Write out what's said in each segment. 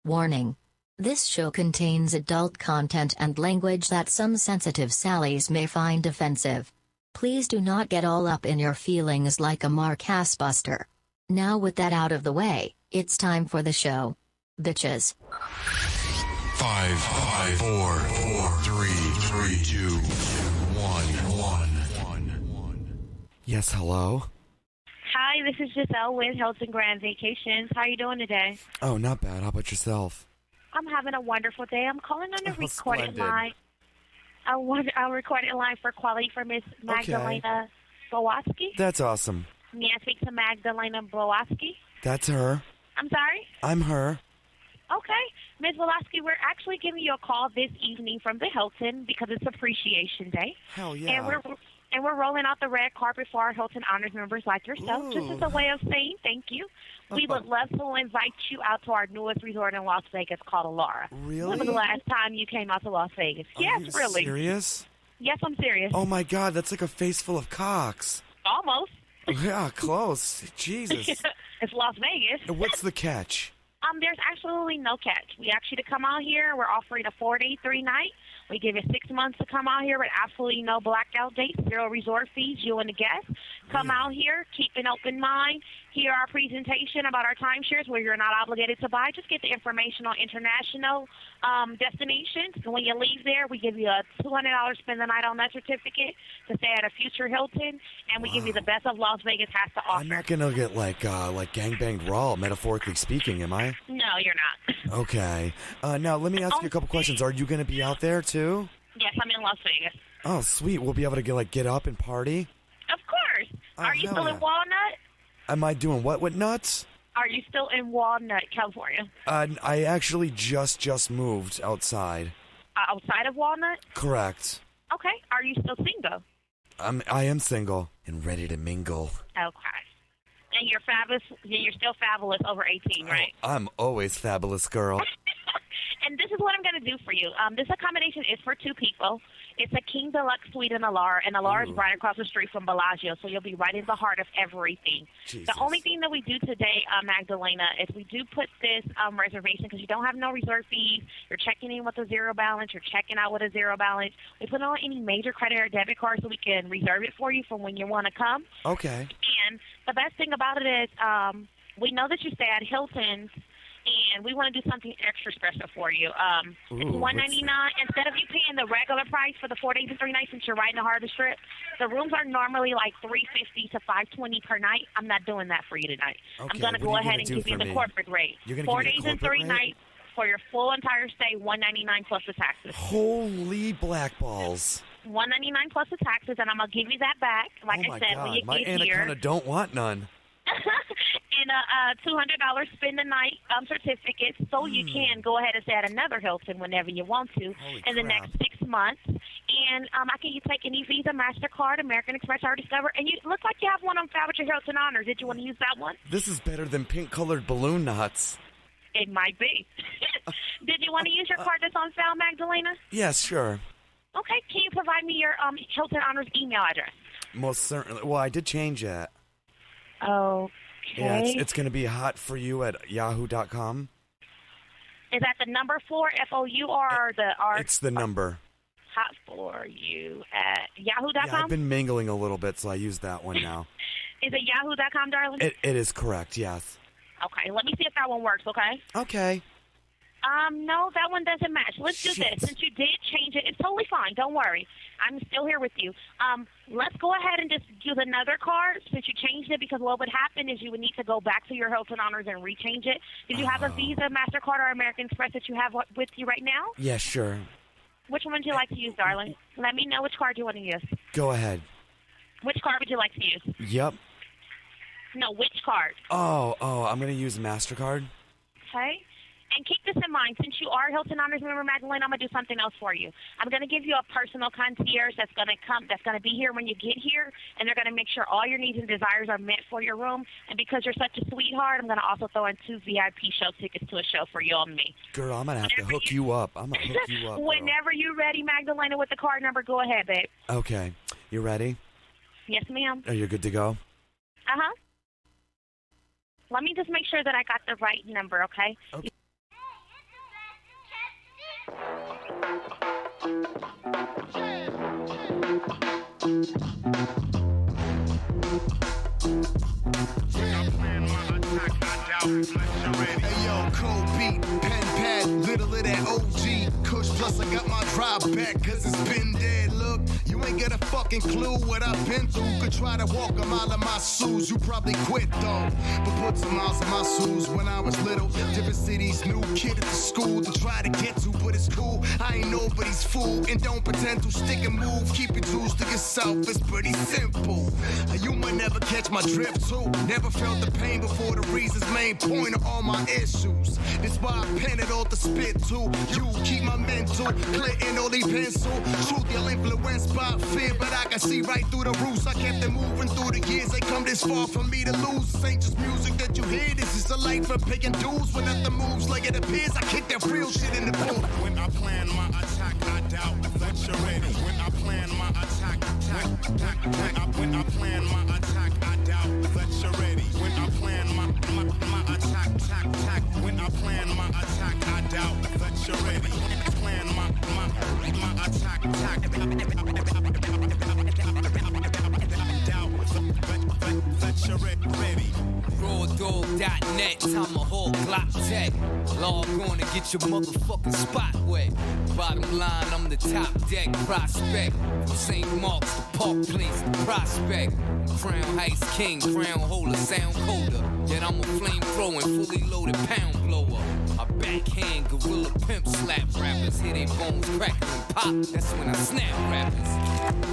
Warning. This show contains adult content and language that some sensitive Sallys may find offensive. Please do not get all up in your feelings like a Marcas buster. Now with that out of the way, it's time for the show. Bitches. 5, 4, 3, 2, 1. Yes, hello? Hi, this is Giselle with Hilton Grand Vacations. How are you doing today? Oh, not bad. How about yourself? I'm having a wonderful day. I'm calling on a recorded Splendid. line. A recorded line for quality for Miss Magdalena Blowatsky. That's awesome. May I speak to Magdalena Blowatsky? That's her. I'm sorry? I'm her. Okay. Ms. Blowatsky, we're actually giving you a call this evening from the Hilton because it's Appreciation Day. Hell yeah. And we're rolling out the red carpet for our Hilton Honors members like yourself, just as a way of saying thank you. We would love to invite you out to our newest resort in Las Vegas called Alara. Really? When was the last time you came out to Las Vegas? Are Yes, you really. serious? Yes, I'm serious. Oh my god, that's like a face full of cocks. Almost. Yeah, close. Jesus. It's Las Vegas. And what's the catch? There's absolutely no catch. We ask you to come out here. We're offering a 4-day, 3-night. We give you 6 months to come out here with absolutely no blackout dates, 0 resort fees, you and the guests. Come out here, keep an open mind, hear our presentation about our timeshares where you're not obligated to buy. Just get the information on international destinations. And when you leave there, we give you a $200 spend the night on that certificate to stay at a future Hilton, and we give you the best of Las Vegas has to offer. I'm not gonna get like gangbanged raw, metaphorically speaking, am I? No, you're not. Okay. Now let me ask you a couple questions. Are you gonna be out there too? Yes, I'm in Las Vegas. Oh, sweet. We'll be able to get up and party. Of course. Oh, Are you hell still yeah. in Walnut? Am I doing what with nuts? Are you still in Walnut, California? I actually just moved outside. Outside of Walnut? Correct. Okay. Are you still single? I am single and ready to mingle. Okay. And you're fabulous. You're still fabulous over 18, right? Oh, I'm always fabulous, girl. And this is what I'm going to do for you. This accommodation is for 2 people. It's a King Deluxe Suite in Alara, and Alara is right across the street from Bellagio, so you'll be right in the heart of everything. Jesus. The only thing that we do today, Magdalena, is we do put this reservation because you don't have no reserve fees. You're checking in with a 0 balance. You're checking out with a 0 balance. We put on any major credit or debit card so we can reserve it for you for when you want to come. Okay. And the best thing about it is we know that you stay at Hilton's, and we want to do something extra special for you. It's $199 instead of you paying the regular price for the 4 days and 3 nights since you're right in the heart of the strip. The rooms are normally like $350 to $520 per night. I'm not doing that for you tonight. Okay, I'm going to what are go you ahead gonna and do give you for the me? corporate rate. You're gonna 4 give me days the and corporate 3 rate? nights for your full entire stay, $199 plus the taxes. Holy black balls. $199 plus the taxes, and I'm going to give you that back. Like Oh my I said, when god, you my get anaconda here. don't want none. And a $200 spend the night certificate, so you can go ahead and stay at another Hilton whenever you want to Holy in the crap. next 6 months. And I can take any Visa, MasterCard, American Express, or Discover. And you look like you have one on file with your Hilton Honors. Did you want to use that one? This is better than pink-colored balloon knots. It might be. Did you want to use your card that's on file, Magdalena? Yes, sure. Okay. Can you provide me your Hilton Honors email address? Most certainly. Well, I did change that. Okay. Yeah, it's going to be hot for you at yahoo.com. Is that the number 4, FOU, or the R? It's the number. Hot for you at yahoo.com? Yeah, I've been mingling a little bit, so I use that one now. Is it yahoo.com, darling? It is correct, yes. Okay, let me see if that one works, okay? Okay. No, that one doesn't match. Let's do Shit. this. Since you did change it, it's totally fine. Don't worry. I'm still here with you. Let's go ahead and just do another card since you changed it, because what would happen is you would need to go back to your Hilton Honors and rechange it. Did you have a Visa, MasterCard, or American Express that you have with you right now? Yeah, sure. Which one would you like to use, darling? Let me know which card you want to use. Go ahead. Which card would you like to use? Yep. No, which card? Oh, I'm going to use MasterCard. Okay. And keep this in mind, since you are a Hilton Honors member, Magdalene, I'm going to do something else for you. I'm going to give you a personal concierge that's going to be here when you get here, and they're going to make sure all your needs and desires are met for your room. And because you're such a sweetheart, I'm going to also throw in 2 VIP show tickets to a show for you and me. Girl, I'm going to have to hook you up. I'm going to hook you up, girl. Whenever you're ready, Magdalena, with the card number, go ahead, babe. Okay. You ready? Yes, ma'am. Are you good to go? Uh-huh. Let me just make sure that I got the right number, okay? Okay. Hey yo, cold beat, pen pad, little of that OG Kush, plus I got my drive back, cause it's been dead. Look, you ain't got a fucking clue what I've been through. Could try to walk a mile in my shoes, you probably quit though. But put some miles in my shoes when I was little. Different cities, new kid at the school to try to get to, but it's cool. I ain't nobody's fool, and don't pretend to stick and move. Keep your tools to yourself, it's pretty simple. You might never catch my drift too. Never felt the pain before the reasons, main point of all my issues. That's why I pen it all to spit to. You keep my mental clear and only pencil. Truth, you're influenced by fear, but I can see right through the roots. I kept it moving through the years. They come this far for me to lose. This ain't just music that you hear. This is a life for paying dues. When nothing moves like it appears, I kick that real shit in the booth. When I plan my attack, I doubt that you're ready. When I plan my attack, when I plan my attack, I doubt that you're ready. When I plan my attack, when I plan my attack, I doubt that you're ready. Plan my attack, that you're ready. RawDog.net, Tomahawk, Glock Tech. Log on and get your motherfucking spot wet. Bottom line, I'm the top deck prospect. From St. Mark's to Park Place to Prospect. Crown Heights King, crown holder, sound colder. Yet I'm a flame-throwing, fully loaded pound blower. I backhand, gorilla pimp slap rappers. Hear they bones crackle and pop, that's when I snap rappers.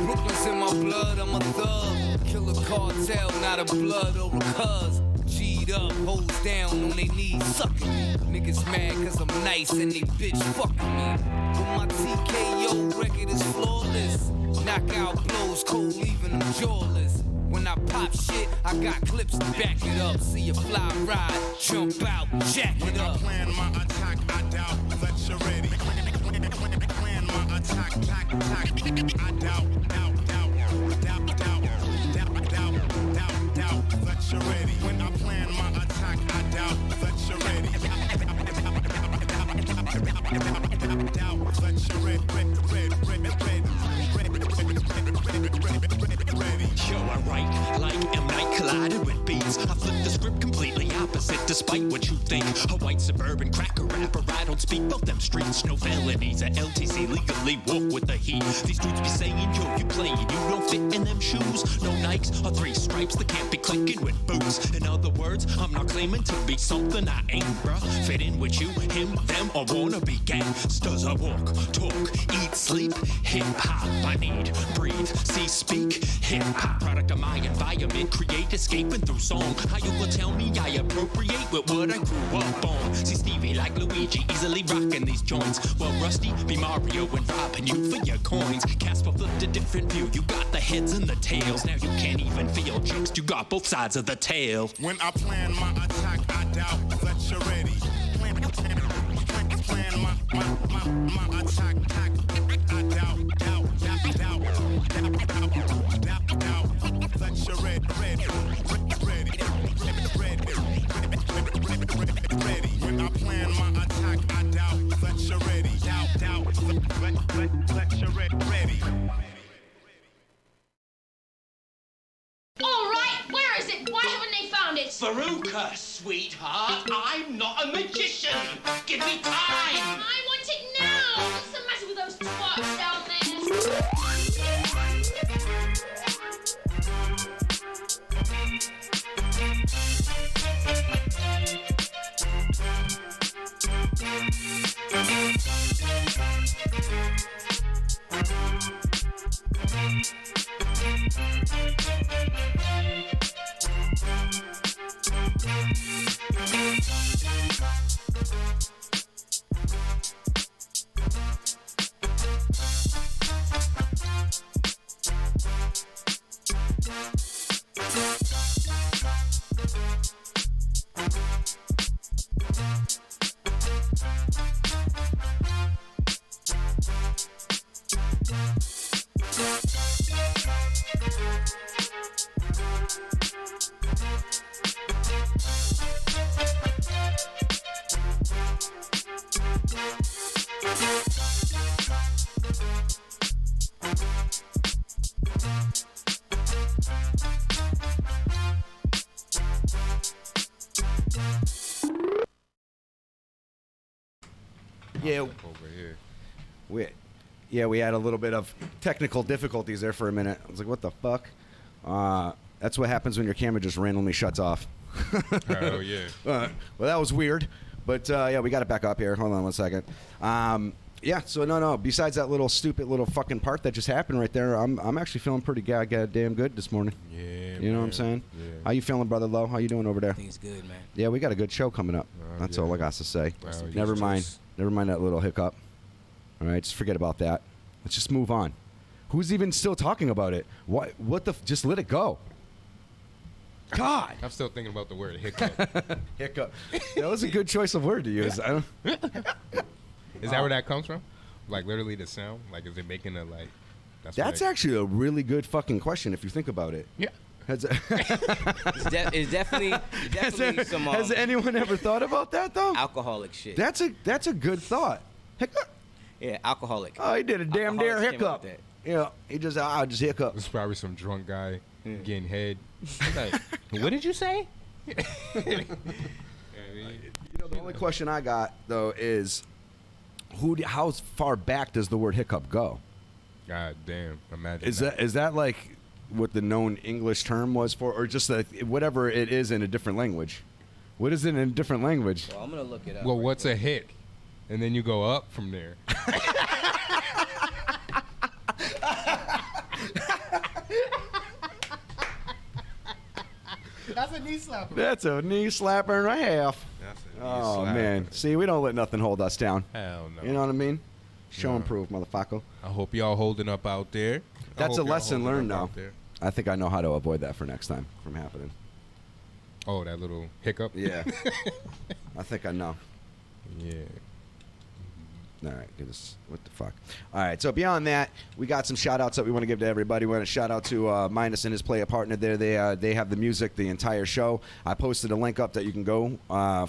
Brooklyn's in my blood, I'm a thug. Killer cartel, not a blood or a cuz. G'd up, hoes down on they knees, sucking me. Niggas mad cause I'm nice and they bitch fucking me. But my TKO record is flawless. Knockout blows, cold leaving them jawless. When I pop shit, I got clips to back it up. See a fly ride, jump out, jack it up. When I plan my attack, I doubt that you're ready. Plan my attack, I doubt that you're ready. When I plan my attack, I doubt that you're ready. Doubt that you're ready. Yo, I write like M. Night collided with beats. I flip the script completely opposite, despite what you think. A white suburban cracker rapper, I don't speak about them streets. No felonies at LTC, legally walk with the heat. These dudes be saying, yo, you playing, you don't fit in them shoes. No Nikes or 3 stripes that can't be clicking with boots. In other words, I'm not claiming to be something I ain't, bruh. Fit in with you, him, them, or wanna be gangsters. I walk, talk, eat, sleep, hip-hop. I need, breathe, see, speak, hip-hop. Product of my environment, create, escaping through song. How you will tell me I appropriate with what I grew up on. See Stevie like Luigi, easily rocking these joints. Well, Rusty be Mario and robbing you for your coins. Casper flipped a different view, you got the heads and the tails. Now you can't even feel jokes, you got both sides of the tail. When I plan my attack, I doubt that you're ready. Plan my attack, I doubt that you're ready. When I plan my attack, I doubt that you're ready. That you're ready. All right, where is it? Why haven't they found it? Veruca, sweetheart, I'm not a magician. Give me time. I want it now. What's the matter with those twats down there? Yeah. Over here. We had a little bit of technical difficulties there for a minute. I was like, what the fuck? That's what happens when your camera just randomly shuts off. Oh, yeah. Well, that was weird. But, yeah, we got it back up here. Hold on one second. Yeah, so no. Besides that little stupid little fucking part that just happened right there, I'm actually feeling pretty goddamn good this morning. Yeah, you know what I'm saying? Yeah. How you feeling, Brother Lowe? How you doing over there? Things good, man. Yeah, we got a good show coming up. That's all I got to say. Never mind that little hiccup. All right, just forget about that. Let's just move on. Who's even still talking about it? What the? Just let it go. God. I'm still thinking about the word hiccup. Hiccup. That was a good choice of word to use. Is that where that comes from? Like literally the sound? Like is it making a like? That's actually a really good fucking question if you think about it. Yeah. It's definitely some. Has anyone ever thought about that though? Alcoholic shit. That's a good thought. Hiccup. Yeah, alcoholic. Oh, he did a damn dare hiccup. Yeah, he just just hiccup. It's probably some drunk guy getting head. Like, what did you say? The only question I got though is, how far back does the word hiccup go? God damn! Imagine. Is that like what the known English term was for, or just whatever it is in a different language? What is it in a different language? Well, I'm gonna look it up. Well, what's a hic? And then you go up from there. That's a knee slapper. That's a knee slapper and a half. That's a knee Oh slapper. man, see, we don't let nothing hold us down. Hell no. You know what I mean? Show No. and prove, motherfucker. I hope y'all holding up out there. That's a lesson learned now. Out there. I think I know how to avoid that for next time from happening. Oh, that little hiccup. Yeah. I think I know. Yeah. All right, what the fuck? All right, so beyond that, we got some shout-outs that we want to give to everybody. We want to shout out to Minus and his player partner there. They have the music, the entire show. I posted a link up that you can go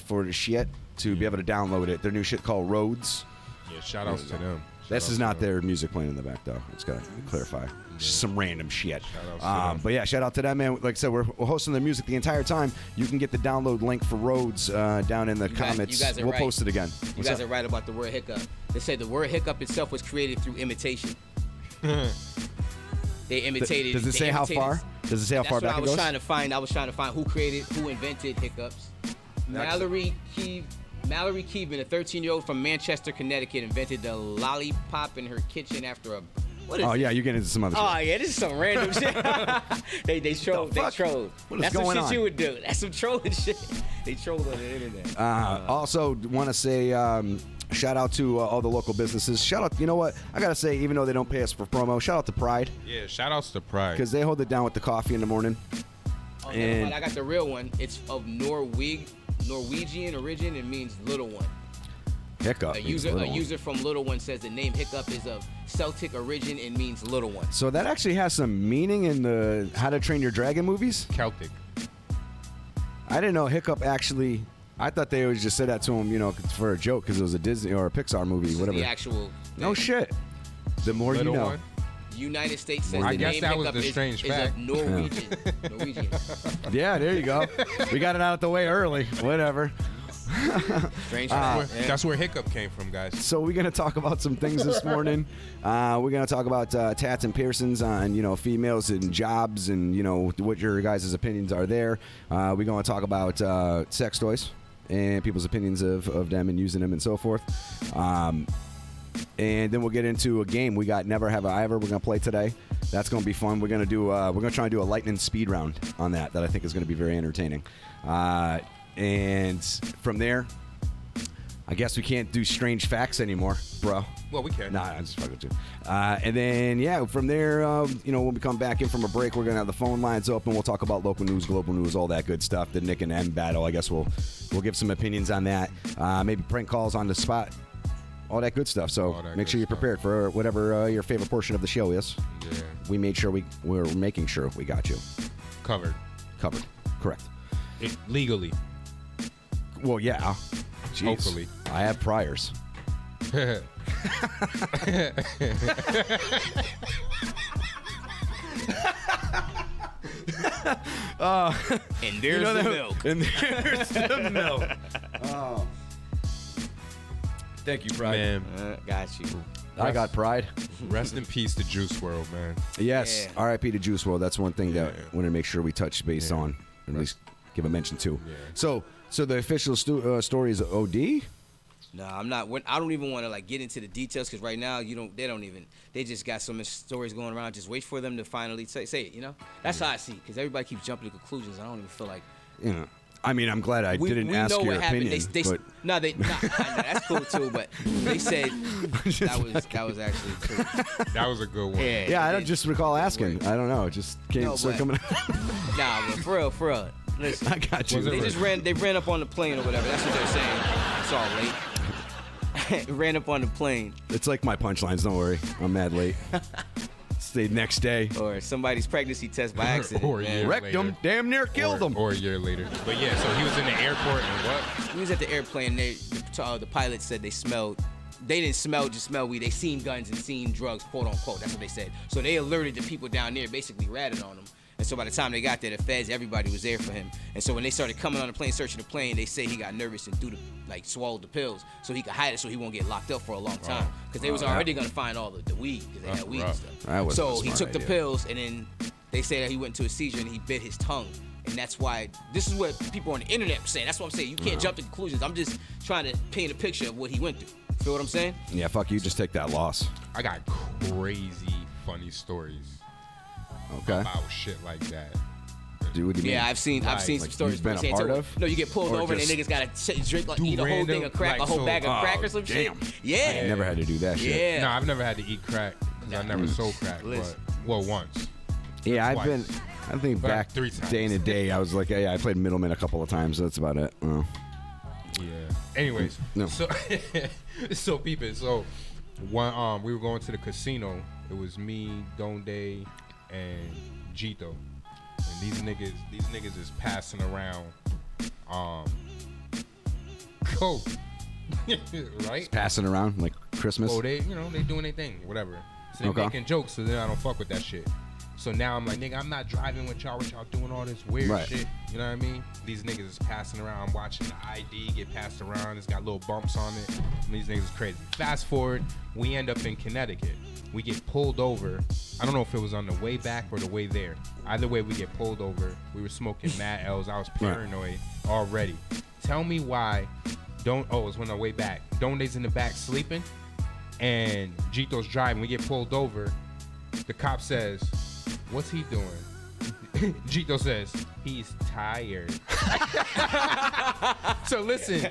for the shit to be able to download it. Their new shit called Roads. Yeah, shout-outs to them. This is not their music playing in the back, though. It's got to clarify. Just some random shit. But yeah, shout out to them, man. Like I said, we're hosting their music the entire time. You can get the download link for Roads down in the comments. You guys are we'll right. post it again. You guys are right about the word hiccup. They say the word hiccup itself was created through imitation. They imitated. Does it say how far? Does it say how far back it goes? I was trying to find who invented hiccups. Mallory Keevan, a 13-year-old from Manchester, Connecticut, invented the lollipop in her kitchen after a. What is Oh yeah, you're getting into some other shit. Oh yeah, this is some random shit. They trolled. They trolled. What is That's going some shit on? you would do. That's some trolling shit. They trolled on the internet. Also, want to say shout out to all the local businesses. Shout out, you know what? I gotta say, even though they don't pay us for promo, shout out to Pride Yeah, shout-outs to Pride. because they hold it down with the coffee in the morning. Oh, never mind, I got the real one. It's of Norwegian origin. It means little one. Hiccup. A means user little one. from Little One says the name Hiccup is of Celtic origin and means little one. So that actually has some meaning in the How to Train Your Dragon movies. Celtic. I didn't know Hiccup actually. I thought they always just said that to him, you know, for a joke because it was a Disney or a Pixar movie, whatever. The actual. No shit. The more Little you know. one? United States says I the guess name that was Hiccup the strange is fact. of Norwegian. Norwegian. Yeah, there you go. We got it out the way early. Whatever. Strange fact. That's where hiccup came from, guys. So we're going to talk about some things this morning. We're going to talk about tats and piercings on, you know, females and jobs and, you know, what your guys' opinions are there. We're going to talk about sex toys and people's opinions of them and using them and so forth. And then we'll get into a game. We got Never Have I Ever. We're going to play today. That's going to be fun. We're going to try and do a lightning speed round on that I think is going to be very entertaining. And from there, I guess we can't do strange facts anymore, bro. Well, we can. Nah, I'm just fucking with you. And then, yeah, from there, you know, when we come back in from a break, we're going to have the phone lines open. We'll talk about local news, global news, all that good stuff. The Nick and M battle, I guess we'll give some opinions on that. Maybe prank calls on the spot. All that good stuff. So make sure you're prepared for whatever your favorite portion of the show is. Yeah. We made sure we're making sure we got you. Covered. Correct. Legally. Well, yeah. Jeez. Hopefully. I have priors. And there's the milk. And there's the milk. Oh. Thank you, Pride. Man, Got you. I got Pride. Rest in peace to Juice World, man. Yes, Yeah. R.I.P. to Juice WRLD. That's one thing that I want to make sure we touch base on, or at least give a mention to. Yeah. So the official story is OD. No, I'm not. I don't even want to like get into the details because right now they just got so much stories going around. Just wait for them to finally say it. You know, that's how I see. Because everybody keeps jumping to conclusions. I don't even feel like. You know, I mean, I'm glad I didn't we ask know your what happened. opinion. That's cool too. But they said that was actually true. That was a good one. Yeah, I don't just recall asking. I don't know. It just came coming. Nah, but for real. Listen, I got you. They ran up on the plane or whatever. That's what they're saying. It's all late. Ran up on the plane. It's like my punchlines. Don't worry, I'm mad late. Stayed next day. Or somebody's pregnancy test by accident. Or a year Wrecked later. him. Damn near killed him. Or a year later. But yeah, so he was in the airport and what? He was at the airplane. The pilot said they didn't just smell weed. They seen guns and seen drugs, quote unquote. That's what they said. So they alerted the people down there, basically ratted on them. And so by the time they got there, the feds, everybody was there for him. And so when they started coming on the plane, searching the plane, they say he got nervous and swallowed the pills so he could hide it so he won't get locked up for a long time. Because they was already going to find all the weed because they had weed and stuff. So he took the pills and then they say that he went into a seizure and he bit his tongue. And that's why, this is what people on the internet were saying. That's what I'm saying. You can't jump to conclusions. I'm just trying to paint a picture of what he went through. Feel what I'm saying? Yeah, fuck you. Just take that loss. I got crazy funny stories. Okay. About shit like that. Dude, what do you mean? Yeah, I've seen some stories. You've been a part of? No, you get pulled Or over and just they niggas gotta drink, eat a whole random, thing of crack, a whole bag of crack or some shit. Yeah. I never had to do that shit. Yeah. No, I've never had to eat crack because I never sold crack. Listen. Once. Yeah, Twice. I think But back 3 times. day in the day, I was like, yeah, I played middleman a couple of times. That's about it. Oh. Yeah. Anyways, No. so people, so one we were going to the casino. It was me, Donde, and Jito. And these niggas is passing around coke. Right? Passing around like Christmas. Oh, they doing their thing, whatever. So they making jokes, so then I don't fuck with that shit. So now I'm like, nigga, I'm not driving with y'all doing all this weird shit. You know what I mean? These niggas is passing around. I'm watching the ID get passed around. It's got little bumps on it. And these niggas is crazy. Fast forward, we end up in Connecticut. We get pulled over. I don't know if it was on the way back or the way there. Either way, we get pulled over. We were smoking Mad L's. I was paranoid already. Tell me why. It was on the way back. Donde's in the back sleeping, and Jito's driving. We get pulled over. The cop says, "What's he doing?" Jito says, "He's tired." So listen.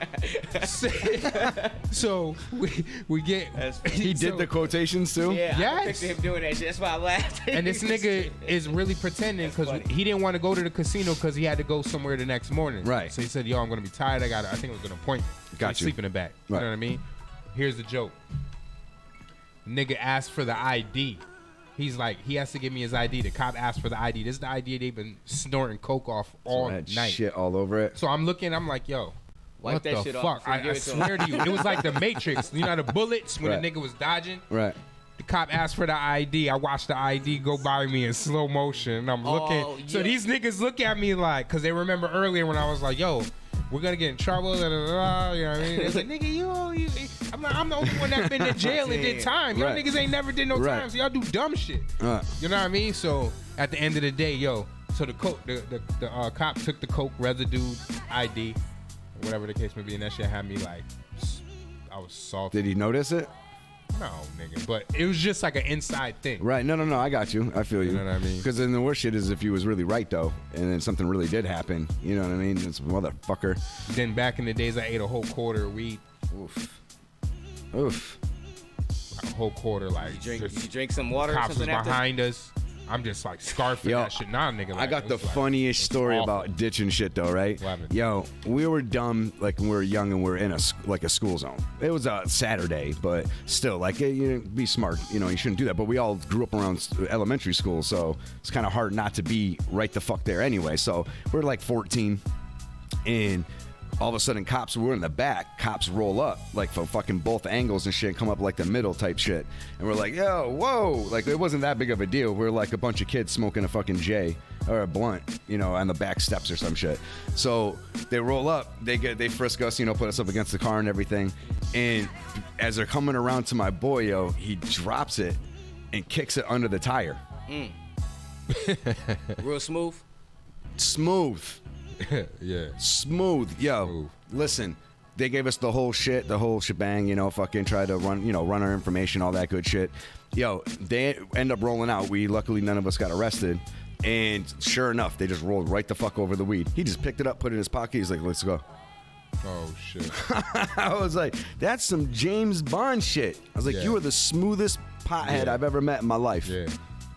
So we get. He did the quotations too. Yeah, I Yes. picture him doing that shit. That's why I laughed. And this nigga is really pretending because he didn't want to go to the casino because he had to go somewhere the next morning. Right. So he said, "Yo, I'm gonna be tired. I think it was an appointment." Got He's you. sleep in the back. You Right. know what I mean? Here's the joke. Nigga asked for the ID. He's like, he has to give me his ID. The cop asked for the ID. This is the ID they've been snorting coke off all Had night. shit all over it. So I'm looking. I'm like, yo. Wipe What that the shit fuck? off before you I give it to him. swear to you, it was like the Matrix. You know the bullets when Right. the nigga was dodging. Right. The cop asked for the ID. I watched the ID go by me in slow motion. And I'm looking. So yeah. these niggas look at me like, because they remember earlier when I was like, yo, we're going to get in trouble. Da, da, da, you know what I mean? It's like, nigga, you I'm the only one that been to jail and did time. Y'all Right. niggas ain't never did no Right. time. So y'all do dumb shit. You know what I mean? So at the end of the day, yo, so the cop took the coke residue ID, whatever the case may be, and that shit had me like, I was salty. Did he notice it? No, nigga. But it was just like an inside thing. Right. No. I got you. I feel you. You know what I mean? Because then the worst shit is if he was really right though, and then something really did happen. You know what I mean? It's motherfucker. Then back in the days, I ate a whole quarter of weed. Oof. A whole quarter, like. Did you drink some water or Cops was something after? behind us. I'm just like scarfing Yo, that shit. Nah, nigga. Like, I got it the was like- funniest it's story awful. about ditching shit though, right? What happened? Yo, we were dumb like when we were young and we were in a school zone. It was a Saturday, but still, like you be smart. You know, you shouldn't do that. But we all grew up around elementary school, so it's kind of hard not to be right the fuck there anyway. So we're like 14, and all of a sudden we're in the back, cops roll up like from fucking both angles and shit, come up like the middle type shit, and we're like, yo, whoa, like it wasn't that big of a deal. We're like a bunch of kids smoking a fucking J or a blunt, you know, on the back steps or some shit. So they roll up, they frisk us, you know, put us up against the car and everything, and as they're coming around to my boy, yo, he drops it and kicks it under the tire. Real smooth. Yeah. Smooth. Yo, listen, they gave us the whole shebang, you know, fucking try to run our information, all that good shit. Yo, they end up rolling out. Luckily, none of us got arrested. And sure enough, they just rolled right the fuck over the weed. He just picked it up, put it in his pocket. He's like, let's go. Oh, shit. I was like, that's some James Bond shit. I was like, you are the smoothest pothead I've ever met in my life. Yeah.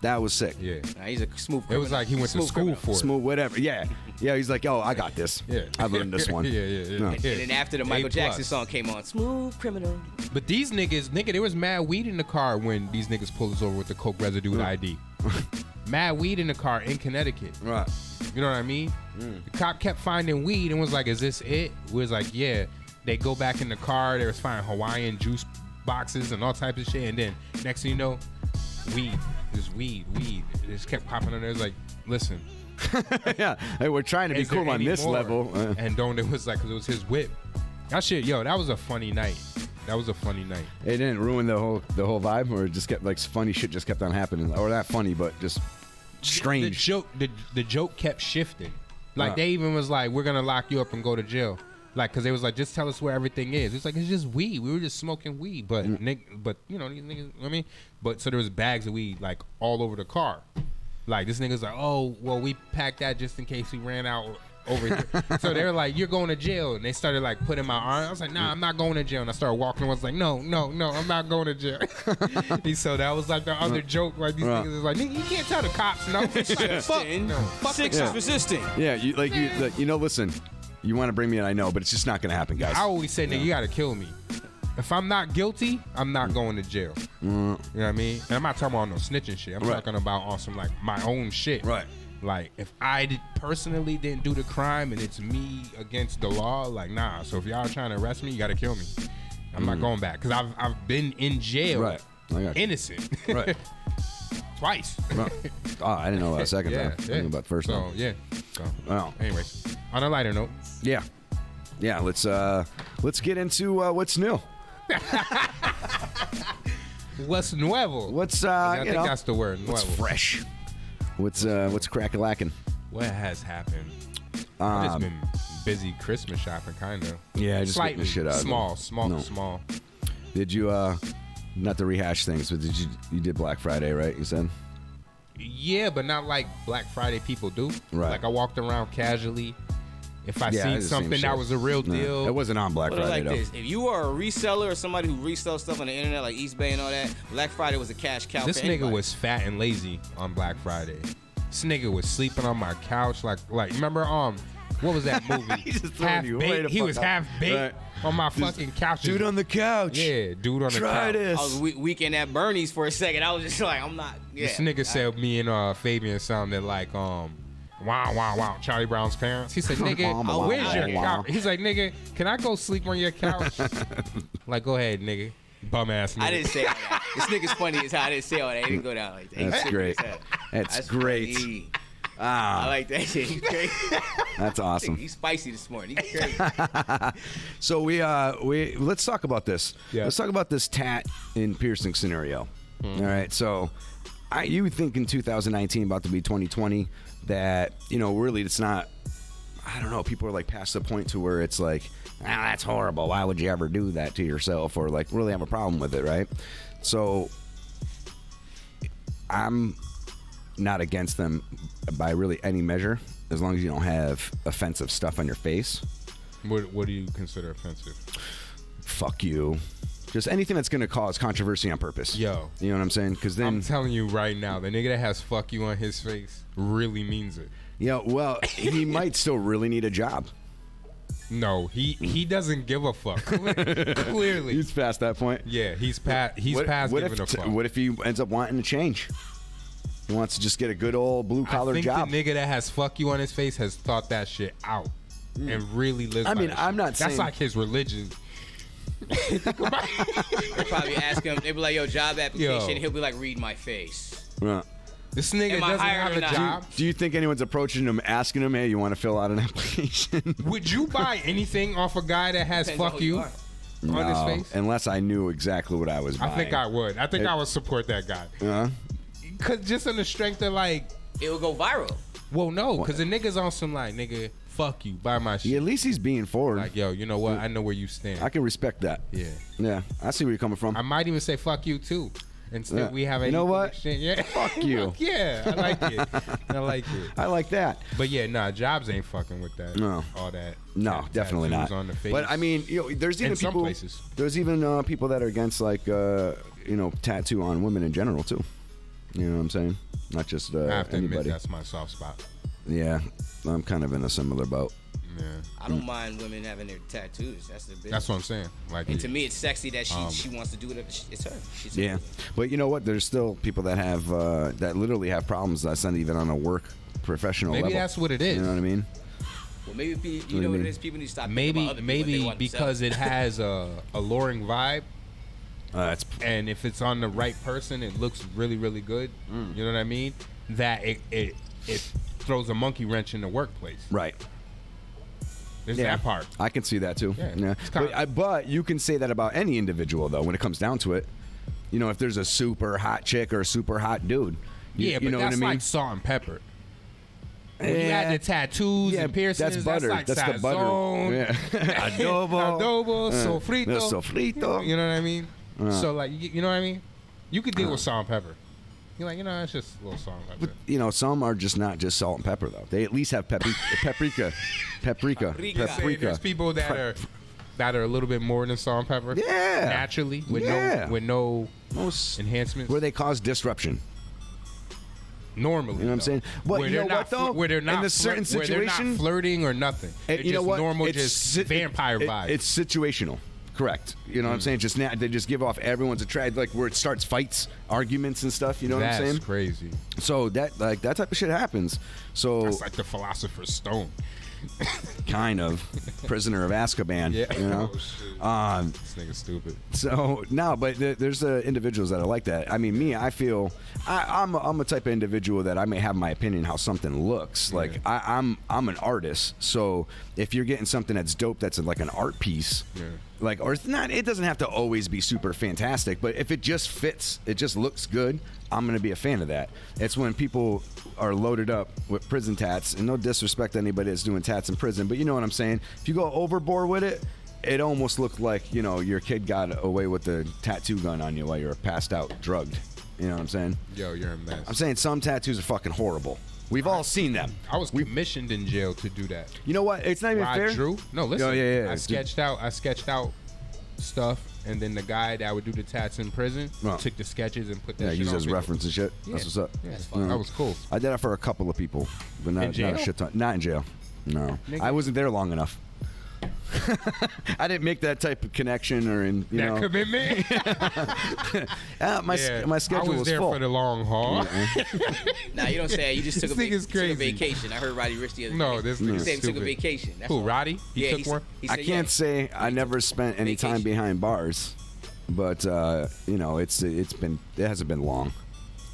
That was sick. Yeah. Nah, he's a smooth criminal. It was like he went to school for it. Smooth, whatever. Yeah. Yeah, he's like, yo, I got this. Yeah. I learned this one. Yeah. And then after the Michael Jackson song came on, Smooth Criminal. But these niggas, there was mad weed in the car when these niggas pulled us over with the coke residue ID. Mad weed in the car in Connecticut. Right. You know what I mean? The cop kept finding weed and was like, is this it? We was like, yeah. They go back in the car. They was finding Hawaiian juice boxes and all types of shit. And then next thing you know, weed. There's weed. It just kept popping on there. It was like, listen. Yeah. Hey, we're trying to be cool on this level. And it was like, 'cause it was his whip. That shit, yo, that was a funny night. It didn't ruin the whole vibe, or it just kept like funny shit just kept on happening, or not funny, but just strange. The joke kept shifting. Like they even was like, we're gonna lock you up and go to jail. Like, cause they was like, just tell us where everything is. It's like, it's just weed. We were just smoking weed, but but you know these niggas. You know what I mean, but so there was bags of weed like all over the car. Like this nigga's like, oh well, we packed that just in case we ran out over here. So they were like, you're going to jail, and they started like putting my arm. I was like, nah, I'm not going to jail. And I started walking. I was like, no, I'm not going to jail. So that was like the other joke. Like these niggas is like, nigga, you can't tell the cops no. It's like, fuck Six is resisting. Yeah, you know, listen. You want to bring me in, I know, but it's just not going to happen, guys. I always say, nigga, you got to kill me. If I'm not guilty, I'm not going to jail. You know what I mean? And I'm not talking about no snitching shit. I'm talking about on some like my own shit. Right. Like if I personally didn't do the crime and it's me against the law, like nah. So if y'all trying to arrest me, you got to kill me. I'm not going back because I've been in jail. Right. Innocent. Right. Twice. Oh, I didn't know about second time. I knew about first time. Yeah. So, well. Anyways, on a lighter note. Yeah. Let's get into what's new. What's nuevo? I think that's the word. Nuevo. What's fresh? What's crack-a-lackin'? What has happened? I've just been busy Christmas shopping, kind of. Yeah, just getting the shit out. Small. Did you not to rehash things, but you did Black Friday, right? You said. Yeah, but not like Black Friday people do. Right. Like I walked around casually. If I seen something that was a real deal. It wasn't on Black Friday, though. This. If you are a reseller or somebody who resells stuff on the internet like Eastbay and all that, Black Friday was a cash cow. This nigga was fat and lazy on Black Friday. This nigga was sleeping on my couch like remember what was that movie? He was half baked on my fucking couch. Dude on the couch. Yeah, dude on the couch. Try this. I was weekend at Bernie's for a second. I was just like, I'm not. Yeah. This nigga said me and Fabian sounded like wow, Charlie Brown's parents. He said, nigga, where's your couch? He's like, nigga, can I go sleep on your couch? Like, go ahead, nigga. Bum ass nigga. I didn't say all that. This nigga's funny as how I didn't say all that. He didn't go down like that. That's great. That's great. Funny. I like that shit. He's crazy. That's awesome. He's spicy this morning. He's crazy. So we let's talk about this. Yeah. Let's talk about this tat and piercing scenario. All right. So you would think in 2019, about to be 2020, that really it's not. I don't know. People are like past the point to where it's like, that's horrible. Why would you ever do that to yourself, or like really have a problem with it, right? So I'm not against them by really any measure, as long as you don't have offensive stuff on your face. What do you consider offensive? Fuck you. Just anything that's going to cause controversy on purpose. Yo. You know what I'm saying? Because then I'm telling you right now, the nigga that has fuck you on his face really means it. Yeah, well, he might still really need a job. No, he doesn't give a fuck. Clearly. He's past that point. Yeah, he's past giving a fuck. What if he ends up wanting to change? He wants to just get a good old blue collar job. The nigga that has fuck you on his face has thought that shit out. and really lives. I by mean, that I'm shit. not That's saying- like his religion. They probably ask him. They be like, "Yo, job application." Yo. He'll be like, "Read my face." Yeah. This nigga Am I doesn't hired have or a not? job. Do you think anyone's approaching him, asking him, "Hey, you want to fill out an application?" Would you buy anything off a guy that has Depends on "fuck who you you" are. on his No, face? unless I knew exactly what I was buying. I think I would. I think It- I would support that guy. Cause just on the strength of like, it will go viral. Well, no, cause the nigga's on some like, nigga, fuck you, buy my shit. Yeah, at least he's being forward. Like, yo, you know what? I know where you stand. I can respect that. Yeah. Yeah, I see where you're coming from. I might even say fuck you too. Instead, Yeah. we have a You know equal what? exchange. Yeah. Fuck you. Fuck yeah, I like it. I like it. I like that. But yeah, nah, Jobs ain't fucking with that. No. All that. No, definitely not. tattoos on the face. But I mean, there's even In some people. places. There's even people that are against like tattoo on women in general too. You know what I'm saying? Not just I have to anybody. admit that's my soft spot. Yeah, I'm kind of in a similar boat. Yeah. I don't mind women having their tattoos. That's the business. That's what I'm saying. Like, And to me, it's sexy that she wants to do it. It's her. She's her. Yeah, but you know what? There's still people that have that literally have problems that's not even on a work professional maybe level. that's what it is. You know what I mean? Well, maybe do you know you what it mean? is. People need to stop. thinking Maybe about other people, what they want because it has a alluring vibe. And if it's on the right person, it looks really, really good. You know what I mean? That it throws a monkey wrench in the workplace. Right. There's that part. I can see that too. Yeah. But you can say that about any individual though. When it comes down to it, you know, if there's a super hot chick or a super hot dude, Yeah, you but know that's what I mean? like salt and pepper. When you Yeah. add the tattoos Yeah, and piercings, that's butter. like That's the butter. sazon, Yeah. Adobo. sofrito. The sofrito. You know what I mean? Uh. So like, you know what I mean? You could deal with salt and pepper. You're like, it's just a little salt and pepper. You know, some are just not just salt and pepper though. They at least have paprika. There's people that are a little bit more than salt and pepper. Yeah. Naturally, with Yeah. no enhancements. Where they cause disruption. Normally, You know what I'm saying? But where you they're know not what though? where they're not in a certain where they're situation, not flirting or nothing. They're you know just what? normal, It's just vampire vibe. It's situational. Correct. You know what I'm saying? Just they just give off everyone's attracted, like where it starts fights, arguments and stuff. You know what I'm saying? That's crazy. So that type of shit happens. So That's like the Philosopher's Stone. kind of prisoner of Azkaban. Yeah. You know. Oh, this nigga's stupid. So no, but there's individuals that are like that. I mean, me, I feel I'm a type of individual that I may have my opinion how something looks. Like I'm an artist, so if you're getting something that's dope, that's like an art piece, like or it's not. It doesn't have to always be super fantastic, but if it just fits, it just looks good. I'm gonna be a fan of that. It's when people are loaded up with prison tats, and no disrespect to anybody that's doing tats in prison, but you know what I'm saying. If you go overboard with it. It almost looked like, your kid got away with the tattoo gun on you while you were passed out, drugged. You know what I'm saying? Yo, you're a mess. I'm saying some tattoos are fucking horrible. We've all seen them. I was commissioned in jail to do that. You know what? It's not even Rod fair. Drew? No, listen. Oh, yeah. I sketched out stuff, and then the guy that would do the tats in prison took the sketches and put that shit use on as video. reference and shit. Yeah. That's what's up. Yeah, that was cool. I did that for a couple of people, but not jail? a shit ton. Not in jail. No, Nigga. I wasn't there long enough. I didn't make that type of connection or commitment. my schedule I was there full. for the long haul. Nah, you don't say that. You just took This a nigga's crazy. vacation. I heard Roddy Rich the other day. No, this he nigga's said he took a stupid. vacation. That's Who, all. Roddy? He took one? He I said, can't yeah. say I never spent any time behind bars, but it hasn't been long.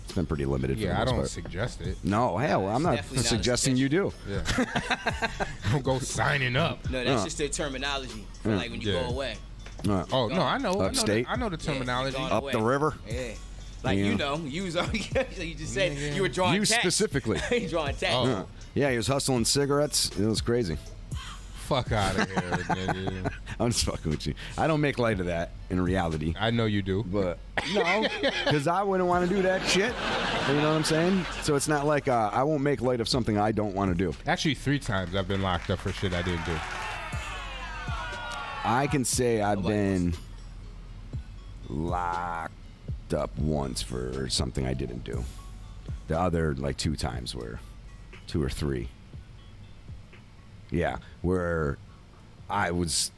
It's been pretty limited. for the Yeah, I most don't part. suggest it. No, hell, I'm not definitely not a suggesting you do. Yeah. Don't go signing up. No, that's just their terminology for like when you go away. Oh no, I know. Upstate? I know the terminology. gone Up away. the river. Yeah. Like Yeah. you was already, you just said you were drawing You tax. specifically. you drawing tax. Yeah, he was hustling cigarettes. It was crazy. Fuck out of here, nigga. I'm just fucking with you. I don't make light of that in reality. I know you do. But no, because I wouldn't want to do that shit. You know what I'm saying? So it's not like I won't make light of something I don't want to do. Actually, 3 times I've been locked up for shit I didn't do. I can say I've been locked up once for something I didn't do. The other, like 2 times were 2 or 3. Yeah, where I was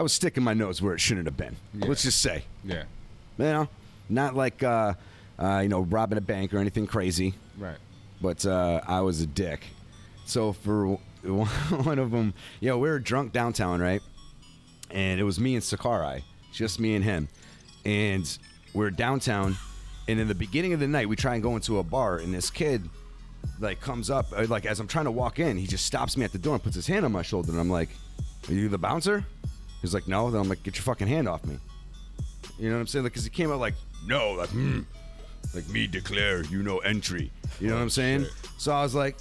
sticking my nose where it shouldn't have been. Yeah. Let's just say. Yeah. You know, not like robbing a bank or anything crazy. Right. But I was a dick. So for one of them, we were drunk downtown, right? And it was me and Sakurai, just me and him. And we're downtown, and in the beginning of the night, we try and go into a bar, and this kid, like, comes up, like, as I'm trying to walk in, he just stops me at the door and puts his hand on my shoulder, and I'm like, are you the bouncer? He's like, no. Then I'm like, get your fucking hand off me. You know what I'm saying? Because he came out like, no, like, like me declare, entry. You know what I'm saying? Shit. So I was like,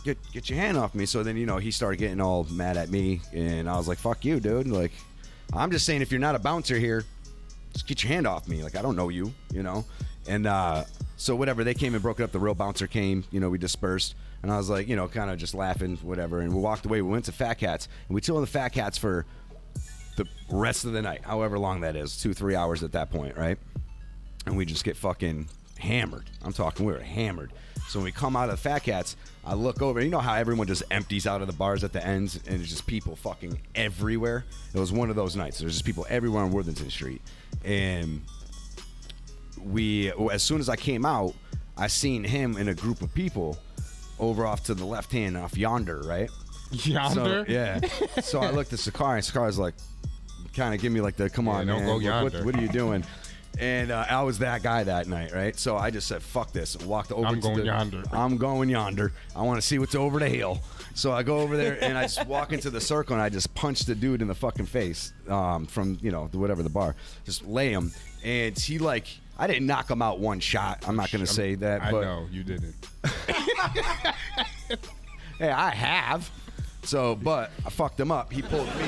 get your hand off me. So then, he started getting all mad at me, and I was like, fuck you, dude. Like, I'm just saying, if you're not a bouncer here, just get your hand off me. Like, I don't know you, And so whatever, they came and broke it up. The real bouncer came, we dispersed. And I was like, kind of just laughing, whatever. And we walked away. We went to Fat Cats, and we chilled in the Fat Cats for the rest of the night, however long that is, 2-3 hours at that point, right? And we just get fucking hammered. I'm talking, we were hammered. So when we come out of the Fat Cats, I look over. You know how everyone just empties out of the bars at the ends, and there's just people fucking everywhere? It was one of those nights. There's just people everywhere on Worthington Street. And as soon as I came out, I seen him in a group of people over off to the left hand, off yonder, right? Yonder? So, yeah. So I looked at Sakurai, and Sakari's like, kind of give me like the, come on, don't man. Go yonder. What are you doing? And I was that guy that night, right? So I just said, fuck this. Walked over I'm going yonder. I want to see what's over the hill. So I go over there, and I just walk into the circle, and I just punch the dude in the fucking face from, whatever the bar. Just lay him. And he, like, I didn't knock him out one shot. I'm not going to say that. I but know, you didn't. Hey, I have. So, but I fucked him up. He pulled me.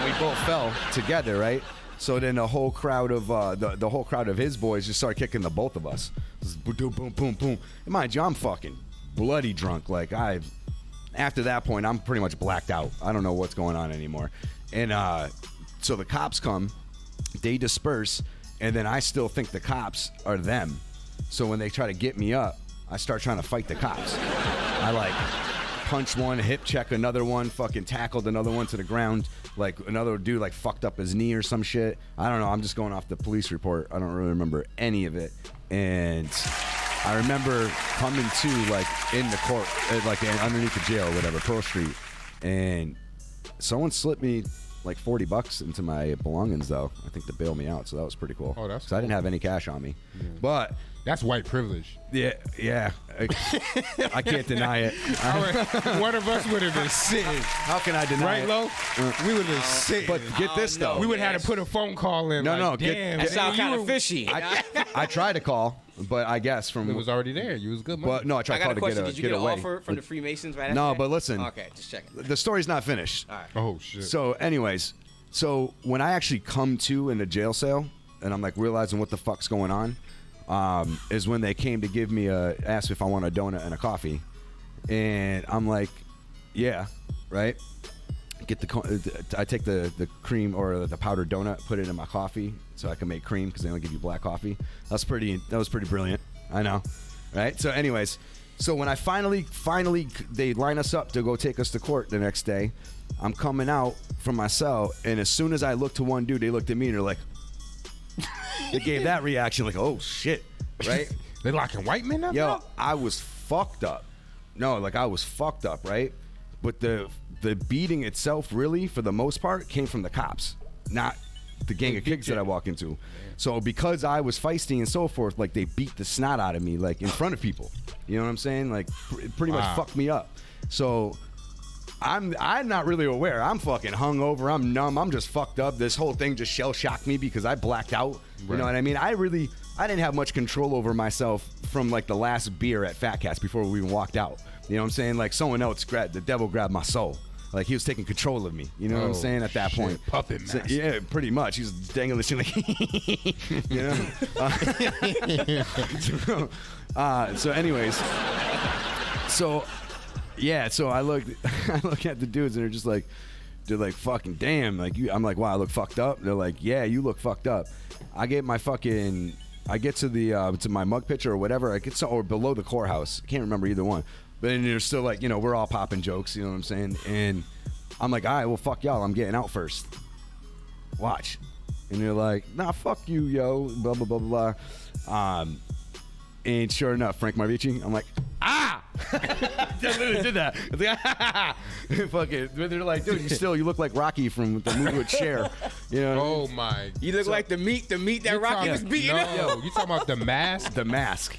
We both fell together, right? So then the whole crowd of the whole crowd of his boys just started kicking the both of us. Just boom, boom, boom, boom. And mind you, I'm fucking bloody drunk. Like after that point, I'm pretty much blacked out. I don't know what's going on anymore. And so the cops come, they disperse, and then I still think the cops are them. So when they try to get me up, I start trying to fight the cops. I like punched one, hip check another one, fucking tackled another one to the ground. Like another dude like fucked up his knee or some shit. I don't know. I'm just going off the police report. I don't really remember any of it. And I remember coming to like in the court, like underneath the jail, or whatever, Pearl Street, and someone slipped me like $40 into my belongings though. I think to bail me out. So that was pretty cool. Oh, that's cool. I didn't have any cash on me, but. That's white privilege. Yeah. I can't deny it. One of us would have been sitting. How can I deny right, it? Lo? We would have been sitting. But get this, though. We would have had to put a phone call in. No. That sounds kind of fishy. I tried to call, but I guess from... It was already there. You was good money. But no, I tried to call to get away. Did you get an offer from the Freemasons right after No, that? but listen. Okay, just checking. The story's not finished. All right. Oh, shit. So, anyways, when I actually come to in a jail cell, and I'm like realizing what the fuck's going on, is when they came to give me asked if I want a donut and a coffee, and I'm like, yeah, right. I take the cream or the powdered donut, put it in my coffee so I can make cream because they only give you black coffee. That was pretty brilliant. I know, right? So anyways, when I finally they line us up to go take us to court the next day, I'm coming out from my cell, and as soon as I look to one dude, they looked at me and they're like. They gave that reaction like, oh shit, right? They locking white men up? Yo, I was fucked up. No, like I was fucked up, right? But the beating itself, really, for the most part, came from the cops, not the gang of kids that I walk into. So because I was feisty and so forth, like they beat the snot out of me, like in front of people. You know what I'm saying? Like pretty much fucked me up. So. I'm not really aware. I'm fucking hungover. I'm numb. I'm just fucked up. This whole thing just shell shocked me because I blacked out. You know what I mean? I didn't have much control over myself from like the last beer at Fat Cats before we even walked out. You know what I'm saying? Like someone else the devil grabbed my soul. Like he was taking control of me. You know what I'm saying? At that point, puppet master. So, yeah, pretty much. He's dangling this shit like, you know. So, anyways, yeah, so I look at the dudes and they're like fucking damn, like you. I'm like, wow, I look fucked up. They're like, yeah, you look fucked up. I get to the to my mug pitcher or whatever. Or below the courthouse. I can't remember either one. But then they're still like, we're all popping jokes. You know what I'm saying? And I'm like, all right, well, fuck y'all. I'm getting out first. Watch. And they're like, nah, fuck you, yo. Blah blah blah blah. And sure enough, Frank Marvici. I'm like, ah. I literally did that. It's like, fuck it. They're like, dude, you look like Rocky from the movie with Cher. You know? Oh my. You look like the meat that Rocky was beating up. No, you talking about The Mask? The Mask.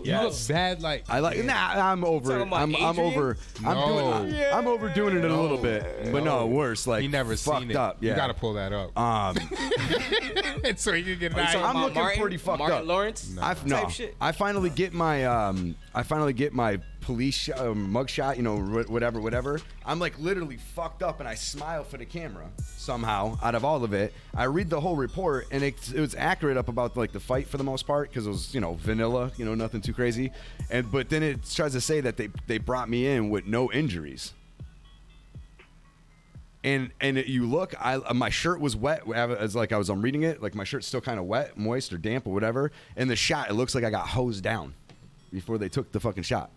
You look bad like. I like. Nah, I'm over it. I'm over. I'm overdoing it a little bit, but no, worse. Like he never fucked seen it. up. Yeah. You gotta pull that up. So you can get an So idea. I'm looking pretty fucked Martin up. Lawrence? No. I finally get my police mugshot, you know, whatever. I'm like literally fucked up, and I smile for the camera somehow. Out of all of it, I read the whole report, and it was accurate up about like the fight for the most part, because it was, you know, vanilla, you know, nothing too crazy. But then it tries to say that they brought me in with no injuries. And you look, my shirt was wet as like I'm reading it, like my shirt's still kind of wet, moist or damp or whatever. And the shot, it looks like I got hosed down before they took the fucking shot.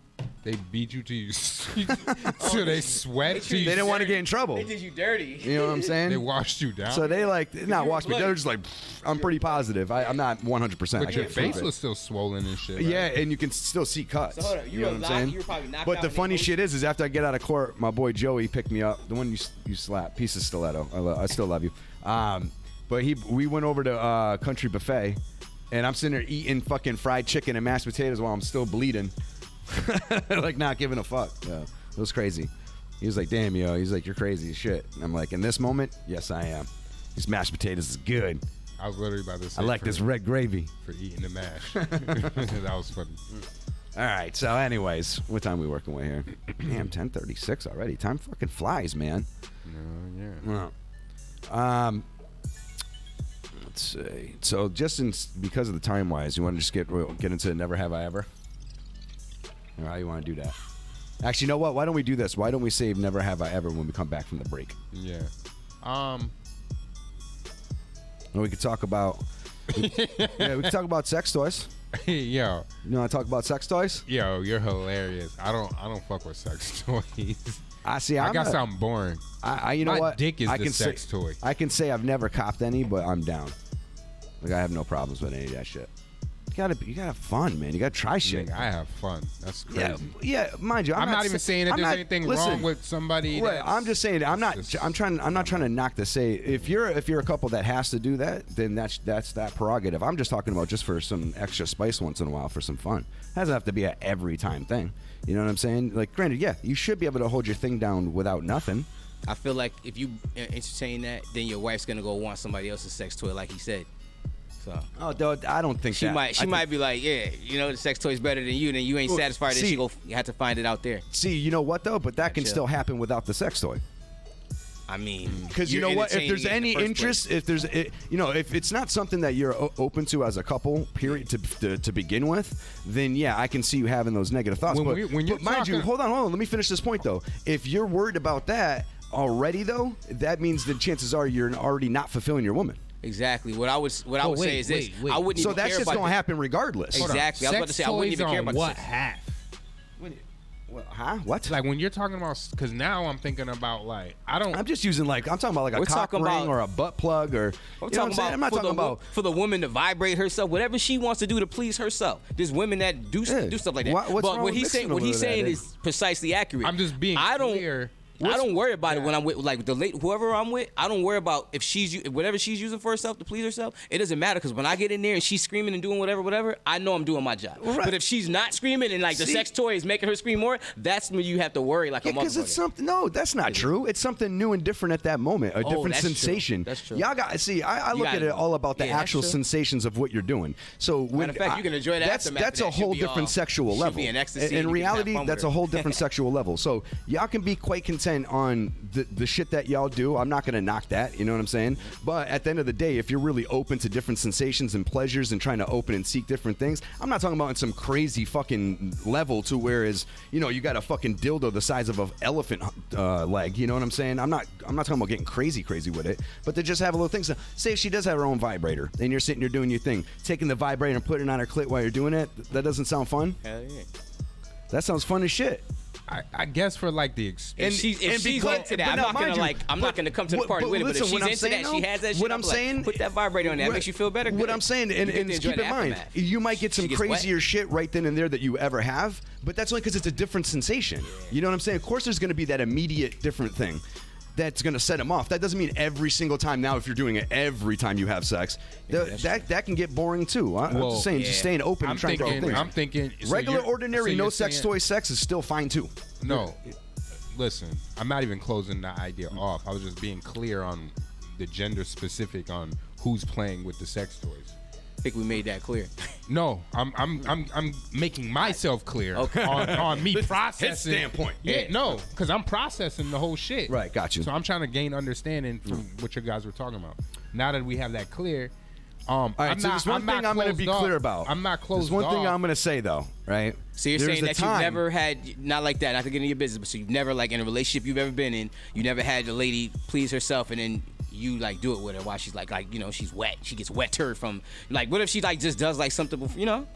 They beat you to you, so they sweat. They didn't want to get in trouble. They did you dirty. You know what I'm saying? They washed you down. So they like not washed me. They're just like, I'm pretty positive. I'm not 100%. But your face was still swollen and shit. Right? Yeah, and you can still see cuts. So hold on, you know what I'm saying? you were probably knocked But out the when funny they shit is after I get out of court, my boy Joey picked me up. The one you slap, piece of stiletto. I still love you. But we went over to Country Buffet, and I'm sitting there eating fucking fried chicken and mashed potatoes while I'm still bleeding. Like not giving a fuck. Yeah, it was crazy. He was like, damn, yo. He's like, you're crazy as shit. And I'm like, in this moment, yes, I am. These mashed potatoes is good. I was literally about to say. I like this red gravy. For eating the mash. That was funny. All right. So, anyways, what time we working with here? Damn, 10:36 already. Time fucking flies, man. No, yeah. Let's see. So, just because of the time wise, you want to just get into Never Have I Ever? All right, you want to do that? Actually, you know what? Why don't we do this? Why don't we save Never Have I Ever when we come back from the break? Yeah. And we could talk about. We could talk about sex toys. Yo. You know, I talk about sex toys. Yo, you're hilarious. I don't fuck with sex toys. I got something boring. You know My what? dick is the sex toy. I can say I've never copped any, but I'm down. Like I have no problems with any of that shit. You gotta have fun, man. You gotta try shit. I have fun. That's crazy. Yeah, mind you. I'm not even saying that there's anything wrong with somebody. Right, I'm just saying. I'm not trying to knock to say if you're a couple that has to do that, then that's that prerogative. I'm just talking about just for some extra spice once in a while for some fun. It doesn't have to be an every time thing. You know what I'm saying? Like, granted, yeah, you should be able to hold your thing down without nothing. I feel like if you entertain that, then your wife's gonna go want somebody else's sex toy, like he said. So. Oh, I don't think she might be like, yeah, you know, the sex toy's better than you, then you ain't satisfied. Then you have to find it out there. See, you know what though? But that can still happen without the sex toy. I mean, because you know what? If there's any interest, if it's not something that you're open to as a couple, period, to begin with, then yeah, I can see you having those negative thoughts. But mind you, hold on, let me finish this point though. If you're worried about that already though, that means that chances are you're already not fulfilling your woman. Exactly. What I would say is this: I wouldn't. So even that's care just about gonna happen regardless. Exactly. I was about to say I wouldn't even care about what half. Huh? What? Like when you're talking about, because now I'm thinking about like I'm just using I'm talking about like a cock ring or a butt plug or. I'm not talking about for the woman to vibrate herself, whatever she wants to do to please herself. There's women that do stuff like that. What's what he's saying is precisely accurate. I'm just being clear. I don't worry about it when I'm with like whoever I'm with. I don't worry about if whatever she's using for herself to please herself. It doesn't matter because when I get in there and she's screaming and doing whatever, I know I'm doing my job. Right. But if she's not screaming and like the sex toy is making her scream more, that's when you have to worry like a motherfucker. Because it's something. No, that's not true. It's something new and different at that moment. A different sensation. That's true. Y'all got see. I look at it all about the actual sensations of what you're doing. So matter of fact, you can enjoy that. That's a whole different sexual level. In reality, that's a whole different sexual level. So y'all can be quite content on the shit that y'all do. I'm not going to knock that, you know what I'm saying? But at the end of the day, if you're really open to different sensations and pleasures and trying to open and seek different things, I'm not talking about in some crazy fucking level to whereas, you know, you got a fucking dildo the size of an elephant leg, you know what I'm saying? I'm not talking about getting crazy with it, but to just have a little thing. So say if she does have her own vibrator and you're sitting there doing your thing, taking the vibrator and putting it on her clit while you're doing it, that doesn't sound fun? Hell yeah. That sounds fun as shit. I guess for like the If she's into that, I'm not gonna come to the party with it. But if she's into that, she has that shit. What I'm saying, put that vibrator on there. That makes you feel better. What I'm saying, and keep in mind, you might get some crazier shit right then and there that you ever have, but that's only because it's a different sensation. You know what I'm saying? Of course, there's going to be that immediate different thing that's going to set him off. That doesn't mean every single time. Now, if you're doing it every time you have sex, that can get boring too. I'm just saying, just staying open and trying different things. I'm thinking regular, ordinary, no sex toy sex is still fine too. No, listen, I'm not even closing the idea off. I was just being clear on the gender specific on who's playing with the sex toys. I think we made that clear. No, I'm making myself clear on me processing. His standpoint. Yeah, no, because I'm processing the whole shit. Right, got you. So I'm trying to gain understanding from what you guys were talking about. Now that we have that clear, all right. So there's one thing I'm going to be clear about. I'm not closed. There's one thing I'm going to say though, right? So you're saying that you've never had, not like that, not to get into your business, but so you've never, like in a relationship you've ever been in, you never had the lady please herself and then you like do it with her while she's like you know, she's wet. She gets wetter from like, what if she like just does like something before, you know?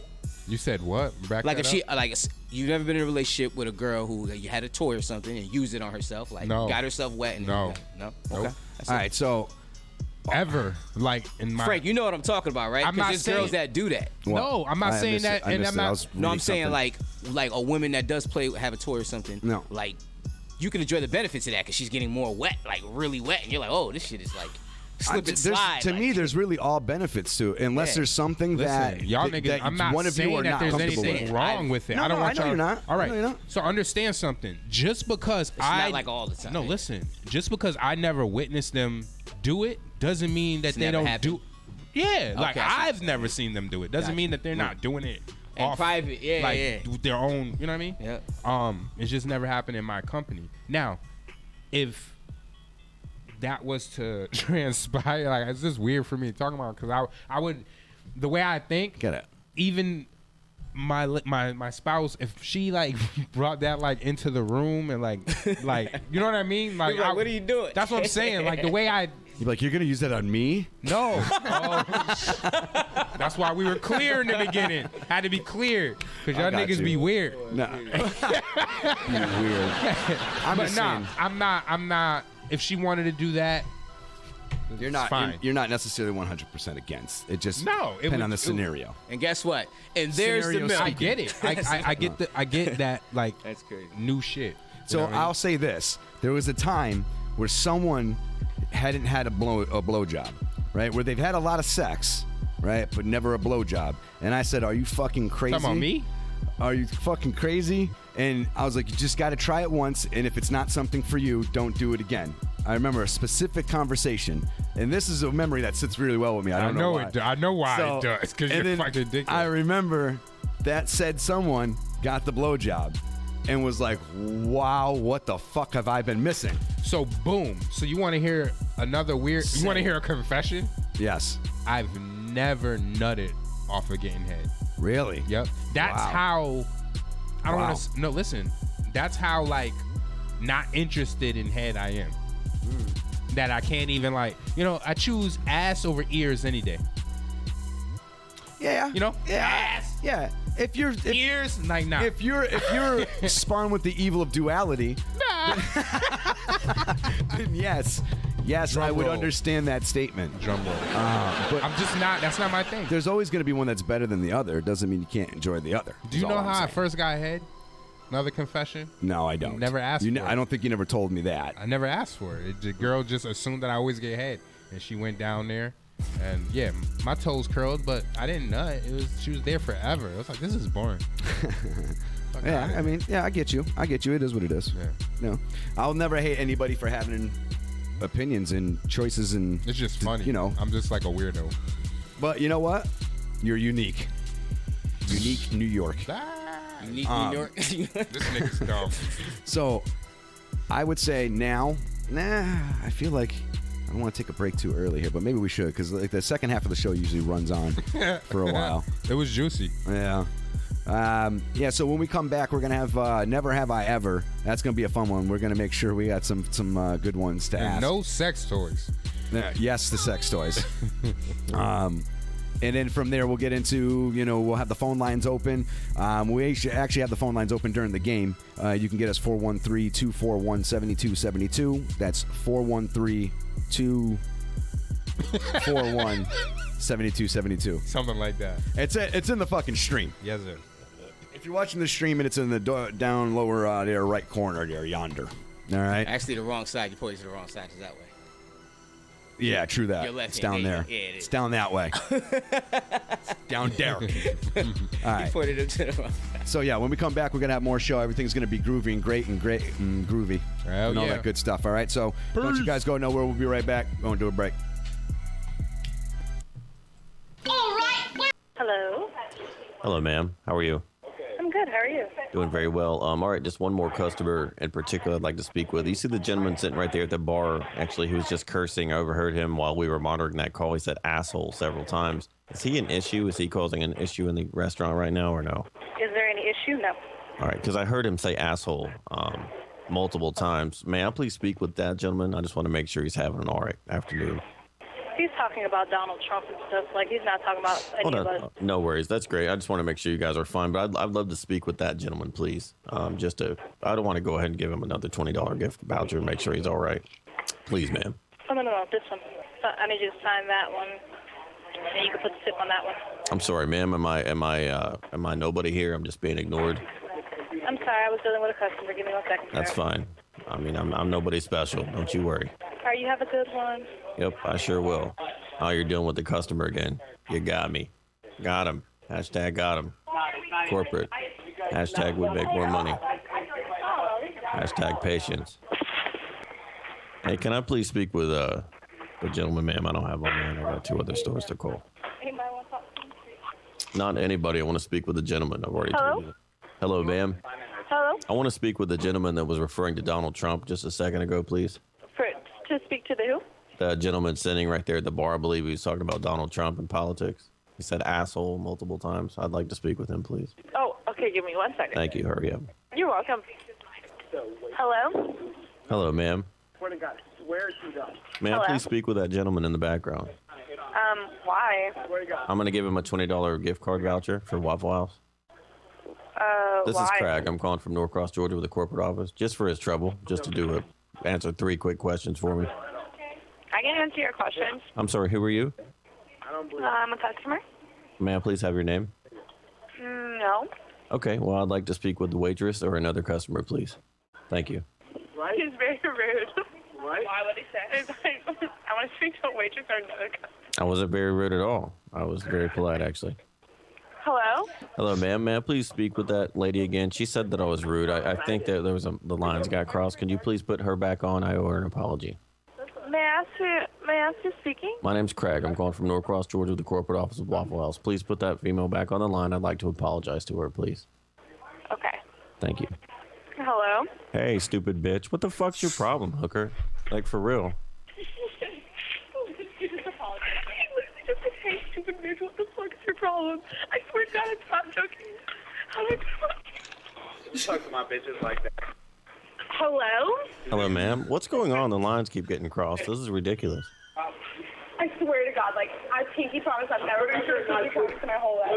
You said what? Back like if up? she like you've never been in a relationship with a girl who you had a toy or something and used it on herself, like got herself wet and no. Okay. All right, so ever like in my Frank, you know what I'm talking about, right? I'm not there's saying, girls that do that. No, I'm not saying that, and I'm not. No, I'm saying like a woman that does have a toy or something. No, like you can enjoy the benefits of that because she's getting more wet, like really wet, and you're like, oh, this shit is like. Slip and slide. To me, there's really all benefits to it, unless there's something that y'all niggas. I'm not one of you are saying that not there's comfortable anything with. wrong with it. No, I don't want know y'all. You're not. All right. No, you're not. So understand something. Just because it's not like all the time. No, listen. Just because I never witnessed them do it doesn't mean that they don't do. Yeah, like I've never seen them do it. Doesn't mean that they're not doing it. In private, like their own. You know what I mean? Yeah. It's just never happened in my company. Now, if that was to transpire, like it's just weird for me talking about because I would, the way I think, get it. Even my spouse, if she like brought that like into the room and like you know what I mean? Like, what are you doing? That's what I'm saying. Like the way you're like, you're gonna use that on me? No. That's why we were clear in the beginning. Had to be clear because y'all niggas be weird. No. Weird. I'm not. If she wanted to do that, you're not. You're not necessarily 100% against. It just depends on the scenario. And guess what? And there's the milk. I get it. I get that. Like that's crazy. New shit. So I'll say this: there was a time where someone hadn't had a blowjob, right? Where they've had a lot of sex, right, but never a blowjob. And I said, "Are you fucking crazy?" Talking about me? Are you fucking crazy? And I was like, you just got to try it once, and if it's not something for you, don't do it again. I remember a specific conversation, and this is a memory that sits really well with me. I don't know why. I know why it does, because you're fucking ridiculous. I remember that said someone got the blowjob and was like, wow, what the fuck have I been missing? So, boom. So you want to hear another weird... You want to hear a confession? Yes. I've never nutted off of getting head. Really? Yep. That's how... I don't want to... No, listen. That's how, like, not interested in head I am. That I can't even, like... You know, I choose ass over ears any day. Yeah. You know? Yeah. Ass. Yeah. If ears, like, nah. If you're spawned with the evil of duality, then yes, Drum I would roll. understand that statement. Drum roll. But I'm just not. That's not my thing. There's always going to be one that's better than the other. It doesn't mean you can't enjoy the other. Do you know how I first got head? Another confession? No, I don't. Never asked for it. I don't think you never told me that. I never asked for it. The girl just assumed that I always get head, and she went down there. And yeah, my toes curled, but I didn't nut. She was there forever. It was like, this is boring. Yeah, I mean, yeah, I get you. It is what it is. Yeah. No, I'll never hate anybody for having opinions and choices, and it's just funny. You know, I'm just like a weirdo. But you know what? You're unique. Unique New York. Unique New York. This nigga's dumb. So, I would say now, I feel like I don't want to take a break too early here, but maybe we should, because like the second half of the show usually runs on for a while. It was juicy. Yeah. So when we come back, we're going to have Never Have I Ever. That's going to be a fun one. We're going to make sure we got some good ones to ask. No sex toys. Yes, the sex toys. And then from there, we'll get into, we'll have the phone lines open. We actually have the phone lines open during the game. You can get us 413-241-7272. That's 413-241-7272. Something like that. It's in the fucking stream. Yes, sir. If you're watching the stream and it's in the down lower there right corner there, yonder. All right? Actually, the wrong side. You pointed to the wrong side. It's that way. Yeah, true that. Your left It's hand. down there. Yeah, it is. It's down that way. It's down there. All right. You pointed it to the wrong side. So, yeah, when we come back, we're going to have more show. Everything's going to be groovy and great and groovy. Hell and all yeah. that good stuff. All right? So, don't you guys go nowhere. We'll be right back. Going to a break. All right. Hello. Hello, ma'am. How are you? I'm good. How are you? Doing very well. All right, just one more customer in particular I'd like to speak with. You see the gentleman sitting right there at the bar, actually, who was just cursing. I overheard him while we were monitoring that call. He said asshole several times. Is he an issue? Is he causing an issue in the restaurant right now or no? Is there any issue? No. All right, because I heard him say asshole multiple times. May I please speak with that gentleman? I just want to make sure he's having an all right afternoon. He's talking about Donald Trump and stuff. Like, he's not talking about any of us. No worries. That's great. I just want to make sure you guys are fine. But I'd love to speak with that gentleman, please. I don't want to go ahead and give him another $20 gift voucher and make sure he's all right. Please, ma'am. Oh, no. This one. I need you to sign that one. And you can put the tip on that one. I'm sorry, ma'am. Am I nobody here? I'm just being ignored. I'm sorry. I was dealing with a customer. Give me 1 second. That's fine. I mean, I'm nobody special. Don't you worry. All right. You have a good one. Yep, I sure will. Oh, you're dealing with the customer again. You got me. Got him. Hashtag got him. Corporate. Hashtag we make more money. Hashtag patience. Hey, can I please speak with the gentleman, ma'am? I don't have one, man. I got 2 other stores to call. Anybody want to talk to me? Not anybody. I want to speak with the gentleman. I've already told you that. Hello, ma'am. Hello? I want to speak with the gentleman that was referring to Donald Trump just a second ago, please. To speak to the who? The gentleman sitting right there at the bar, I believe he was talking about Donald Trump and politics. He said asshole multiple times. I'd like to speak with him, please. Oh, okay. Give me 1 second. Thank you. Hurry up. You're welcome. Hello? Hello, ma'am. Swear to God, swear to God. May I Hello? please speak with that gentleman in the background? Why? I'm going to give him a $20 gift card voucher for Waffle House. This why? is Craig. I'm calling from Norcross, Georgia with the corporate office, just for his trouble, just to answer 3 quick questions for me. I can answer your questions. I'm sorry, who are you? I'm a customer. May I please have your name? No. Okay, well, I'd like to speak with the waitress or another customer, please. Thank you. Right? He's very rude. Right? Why would he say? I want to speak to a waitress or another customer. I wasn't very rude at all. I was very polite, actually. Hello? Hello, ma'am. May I please speak with that lady again? She said that I was rude. I think that there was the lines got crossed. Can you please put her back on? I owe her an apology. May I ask who's speaking? My name's Craig. I'm calling from Norcross, Georgia, with the corporate office of Waffle House. Please put that female back on the line. I'd like to apologize to her, please. Okay. Thank you. Hello? Hey, stupid bitch. What the fuck's your problem, hooker? Like, for real. Hey, stupid bitch, what the fuck is your problem? I swear to God, I'm not joking. How do You talk to my bitches like that. Hello? Hello, ma'am. What's going on? The lines keep getting crossed. This is ridiculous. I swear to God, like, I pinky promise I've never been through a pinky promise in my whole life.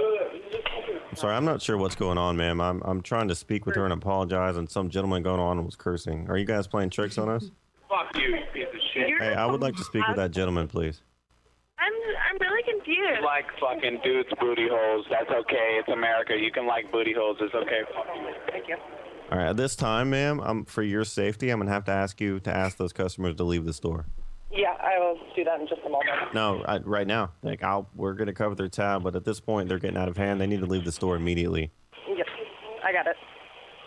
I'm sorry, I'm not sure what's going on, ma'am. I'm trying to speak with her and apologize, and some gentleman going on was cursing. Are you guys playing tricks on us? Fuck you, you piece of shit. Hey, I would like to speak with that gentleman, please. I'm really confused. You like fucking dudes' booty holes. That's okay. It's America. You can like booty holes. It's okay. Thank you. All right, at this time, ma'am, for your safety, I'm going to have to ask you to ask those customers to leave the store. Yeah, I will do that in just a moment. No, right now. Like, we're going to cover their tab, but at this point, they're getting out of hand. They need to leave the store immediately. Yep, I got it.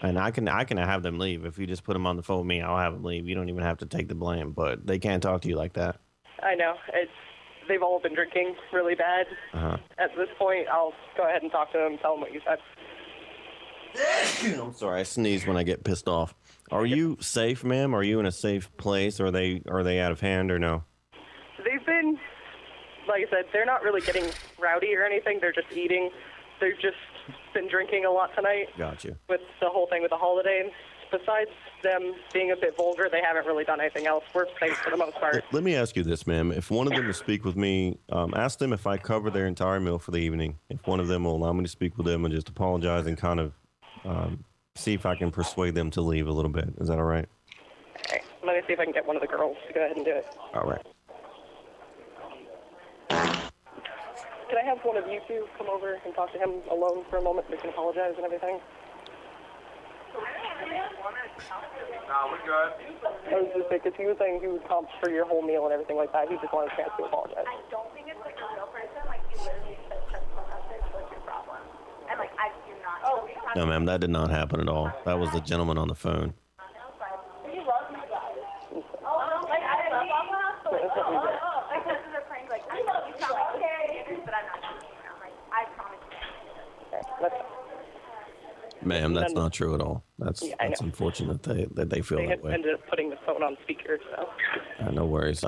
And I can have them leave. If you just put them on the phone with me, I'll have them leave. You don't even have to take the blame, but they can't talk to you like that. I know. They've all been drinking really bad. Uh-huh. At this point, I'll go ahead and talk to them and tell them what you said. I'm sorry, I sneeze when I get pissed off. Are you safe, ma'am? Are you in a safe place? Are they out of hand or no? They've been, like I said, they're not really getting rowdy or anything. They're just eating. They've just been drinking a lot tonight. Got you. With the whole thing with the holiday and Besides them being a bit vulgar, they haven't really done anything else. We're safe for the most part. Let me ask you this, ma'am. If one of them will speak with me, ask them if I cover their entire meal for the evening. If one of them will allow me to speak with them and just apologize and kind of see if I can persuade them to leave a little bit. Is that all right? All right. Let me see if I can get one of the girls to go ahead and do it. All right. Can I have one of you two come over and talk to him alone for a moment? We can apologize and everything. Nah, we're good. I was just because he was saying he would comp for your whole meal and everything like that. He just wanted a chance to apologize. I don't think it's like a real person. Like, you literally said personal message. What's your problem? And like, I do not. Oh, No, ma'am, that did not happen at all. That was the gentleman on the phone. he loves you guys. Oh, like I love us. Like this is a prank. Like I know you sound like okay, but I'm not joking around. Like I promise you. Ma'am, that's not true at all. That's unfortunate that they feel They that had way. ended up putting the phone on speaker, so. No worries.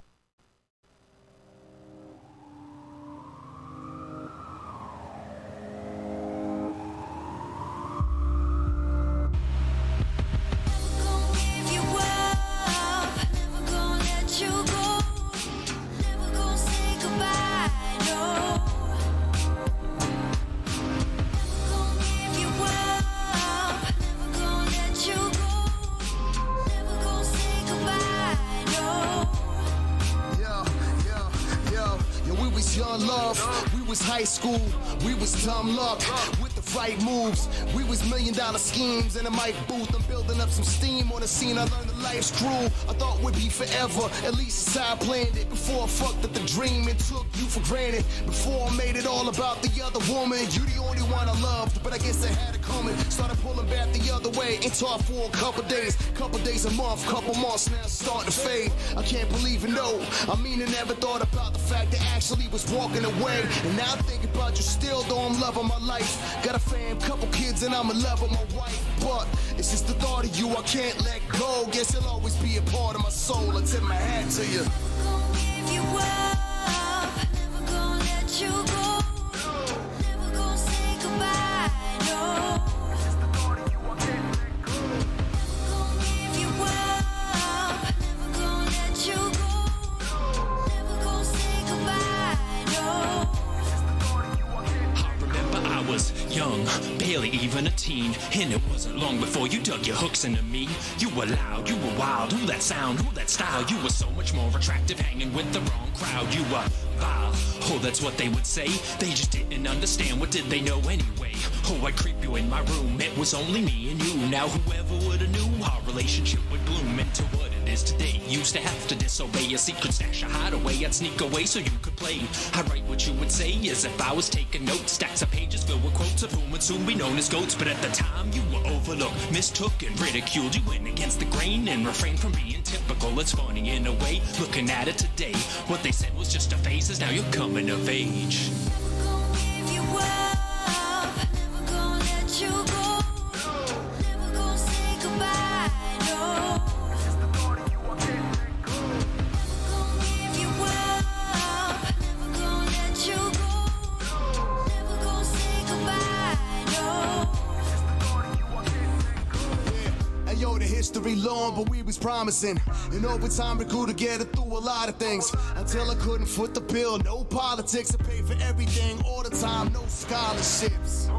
Young love, we was high school, we was dumb luck with the right moves. We was $1 million schemes in a mic booth. I'm building up some steam on the scene. I learned that life's cruel. I thought would be forever. At least it's how I planned it. Before I fucked up the dream and took you for granted. Before I made it all about the other woman. You the only one I loved, but I guess I had it coming. Started pulling back the other way. Ain't talked for a couple days a month, couple months now it's starting to fade. I can't believe it, no. I mean, I never thought about the fact that actually was walking away. And now I'm thinking about you still, though I'm loving my life. Got a fam, couple kids, and I'm in love with my wife. But it's just the thought of you I can't let go. Guess you'll always be a part of my soul. I tip my hat to you. Give you up, never gonna let you go. Never gonna say goodbye, no. It's just the thought of you I can't let go. Never gonna give you up, never gonna let you go. Never gonna say goodbye, no. It's just the thought of you I can't let go. Remember I was young, barely even a teen, and it wasn't long before you dug your hooks into me. You were loud, you were wild, ooh that sound, ooh that style. You were so much more attractive hanging with the wrong crowd. You were vile, oh that's what they would say. They just didn't understand, what did they know anyway? Oh, I'd creep you in my room, it was only me and you. Now whoever would've knew our relationship would bloom into what it is today. Used to have to disobey a secret stash, a hideaway. I'd sneak away so you could play. I'd write what you would say as if I was taking notes. Stacks of pages filled with quotes of whom would soon be known as goats. But at the time you were overlooked, mistook and ridiculed. You went against the grain and refrained from being typical. It's funny in a way, looking at it today. What they said was just a phase, is now you're coming of age. Give you up, never gonna let you go. Never gonna say goodbye, no. It's just the thought of you I can't let go. Never gonna give you up, never gonna let you go. Never gonna say goodbye, no. It's just the thought of you I can't let go. Hey yo, the history long, but we was promising. And over time we grew together through a lot of things. Until I couldn't foot the bill, no politics, I paid for everything all the time, no scholarships.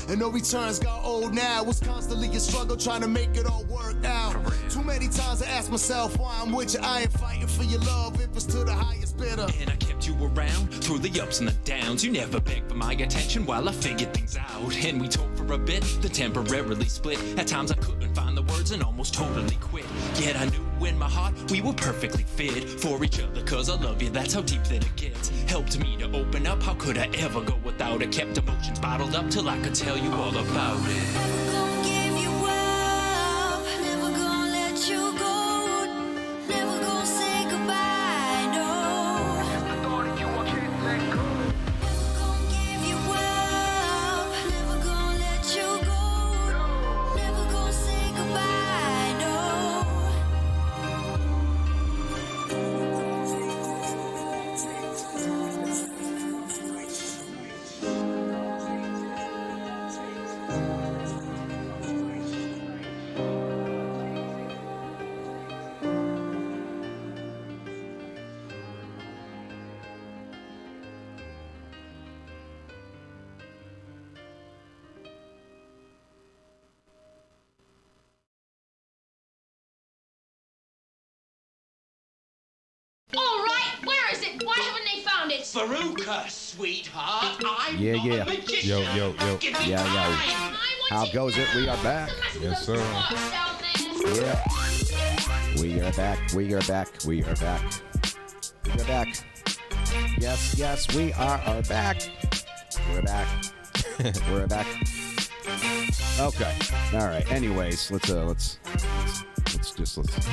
And no returns, got old now. It was constantly a struggle trying to make it all work out. Too many times I asked myself why I'm with you. I ain't fighting for your love if it's to the highest bidder. And I kept you around through the ups and the downs. You never begged for my attention while I figured things out. And we talked for a bit, then temporarily split. At times I couldn't find the words and almost totally quit. Yet I knew in my heart we were perfectly fit for each other, cause I love you, that's how deep that it gets. Helped me to open up, how could I ever go without it? Kept emotions bottled up till I could tell you all about it. Never gonna give you up, never gonna let you go. Never gonna say goodbye, no. It's just the thought of you I can't let go. Never gonna give you up, never gonna let you go. Never gonna say goodbye, no. Veruca, sweetheart. I'm Yeah, not yeah. a magician. Yo. Give me Yeah, time. yo. How goes it? We are back. Yes, sir. Yeah. We are back. We are back. We are back. We're back. Yes, we are back. We're back. We're back. Okay. All right. Anyways, let's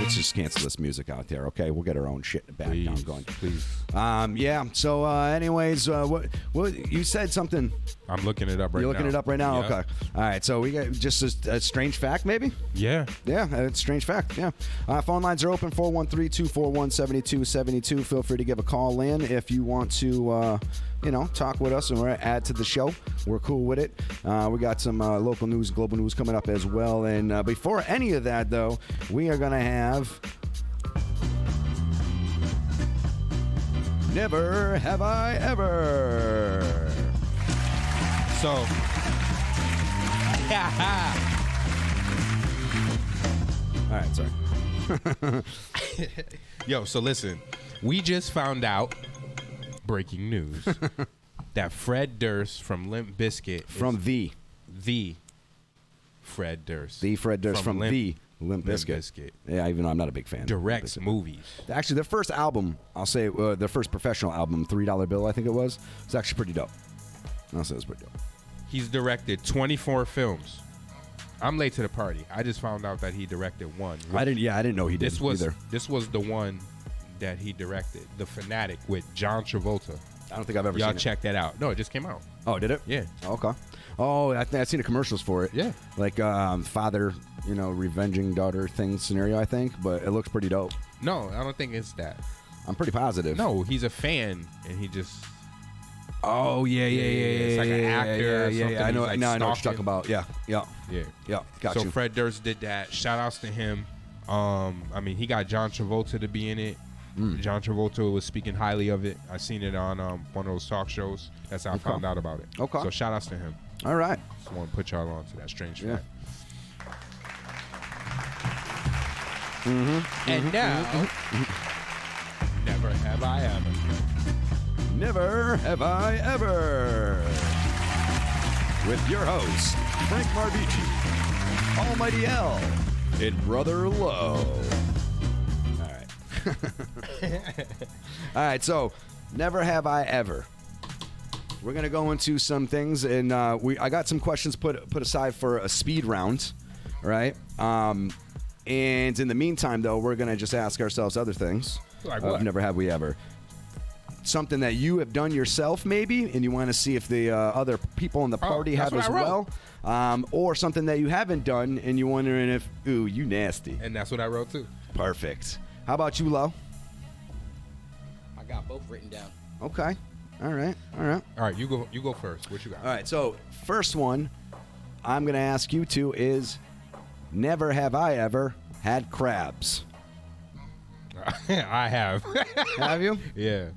just cancel this music out there. Okay, we'll get our own shit in the background going. Please. Yeah. So, anyways, what you said something? I'm looking it up right now. You're looking it up right now. Yep. Okay. All right. So we got just a strange fact, maybe. Yeah. Yeah, it's a strange fact. Yeah. Phone lines are open 413-241-7272. Feel free to give a call in if you want to, talk with us and add to the show. We're cool with it. We got some local news, global news coming up as well. And before any of that, though, we are going to have Never Have I Ever. So, all right, sorry. Yo, so listen, we just found out, breaking news, that Fred Durst from Limp Bizkit the Fred Durst. The Fred Durst from the Limp Bizkit. Bizkit. Yeah, even though I'm not a big fan. Directs movies. Actually, their first album, I'll say, their first professional album, $3 Bill, I think it was actually pretty dope. I'll say it was pretty dope. He's directed 24 films. I'm late to the party. I just found out that he directed one. I didn't know he did either. This was the one that he directed, The Fanatic with John Travolta. I don't think I've ever seen it. Y'all check that out. No, it just came out. Oh, did it? Yeah. Okay. Oh, I think I've seen the commercials for it. Yeah. Like father, revenging daughter thing scenario, I think, but it looks pretty dope. No, I don't think it's that. I'm pretty positive. No, he's a fan and he just. Oh yeah. It's like an actor. Yeah. I know. Like I know what you're stalking. talking about. Yeah. Got so you. Fred Durst did that. Shout outs to him. He got John Travolta to be in it. John Travolta was speaking highly of it. I seen it on one of those talk shows. That's how I found out about it. Okay. So shout outs to him. All right. Just want to put y'all on to that strange fact. And now, never have I ever. Never have I ever. With your host, Frank Marvici, Almighty L, and Brother Low. All right. All right, so never have I ever. We're going to go into some things, and I got some questions put aside for a speed round, right? And in the meantime, though, we're going to just ask ourselves other things. Like what? Never have we ever. Something that you have done yourself, maybe, and you want to see if the other people in the party have as well. Or something that you haven't done, and you're wondering if, ooh, you nasty. And that's what I wrote, too. Perfect. How about you, Lo? I got both written down. Okay. All right. All right, you go first. What you got? All right, so first one I'm going to ask you to is, never have I ever had crabs. I have. Have you? Yeah.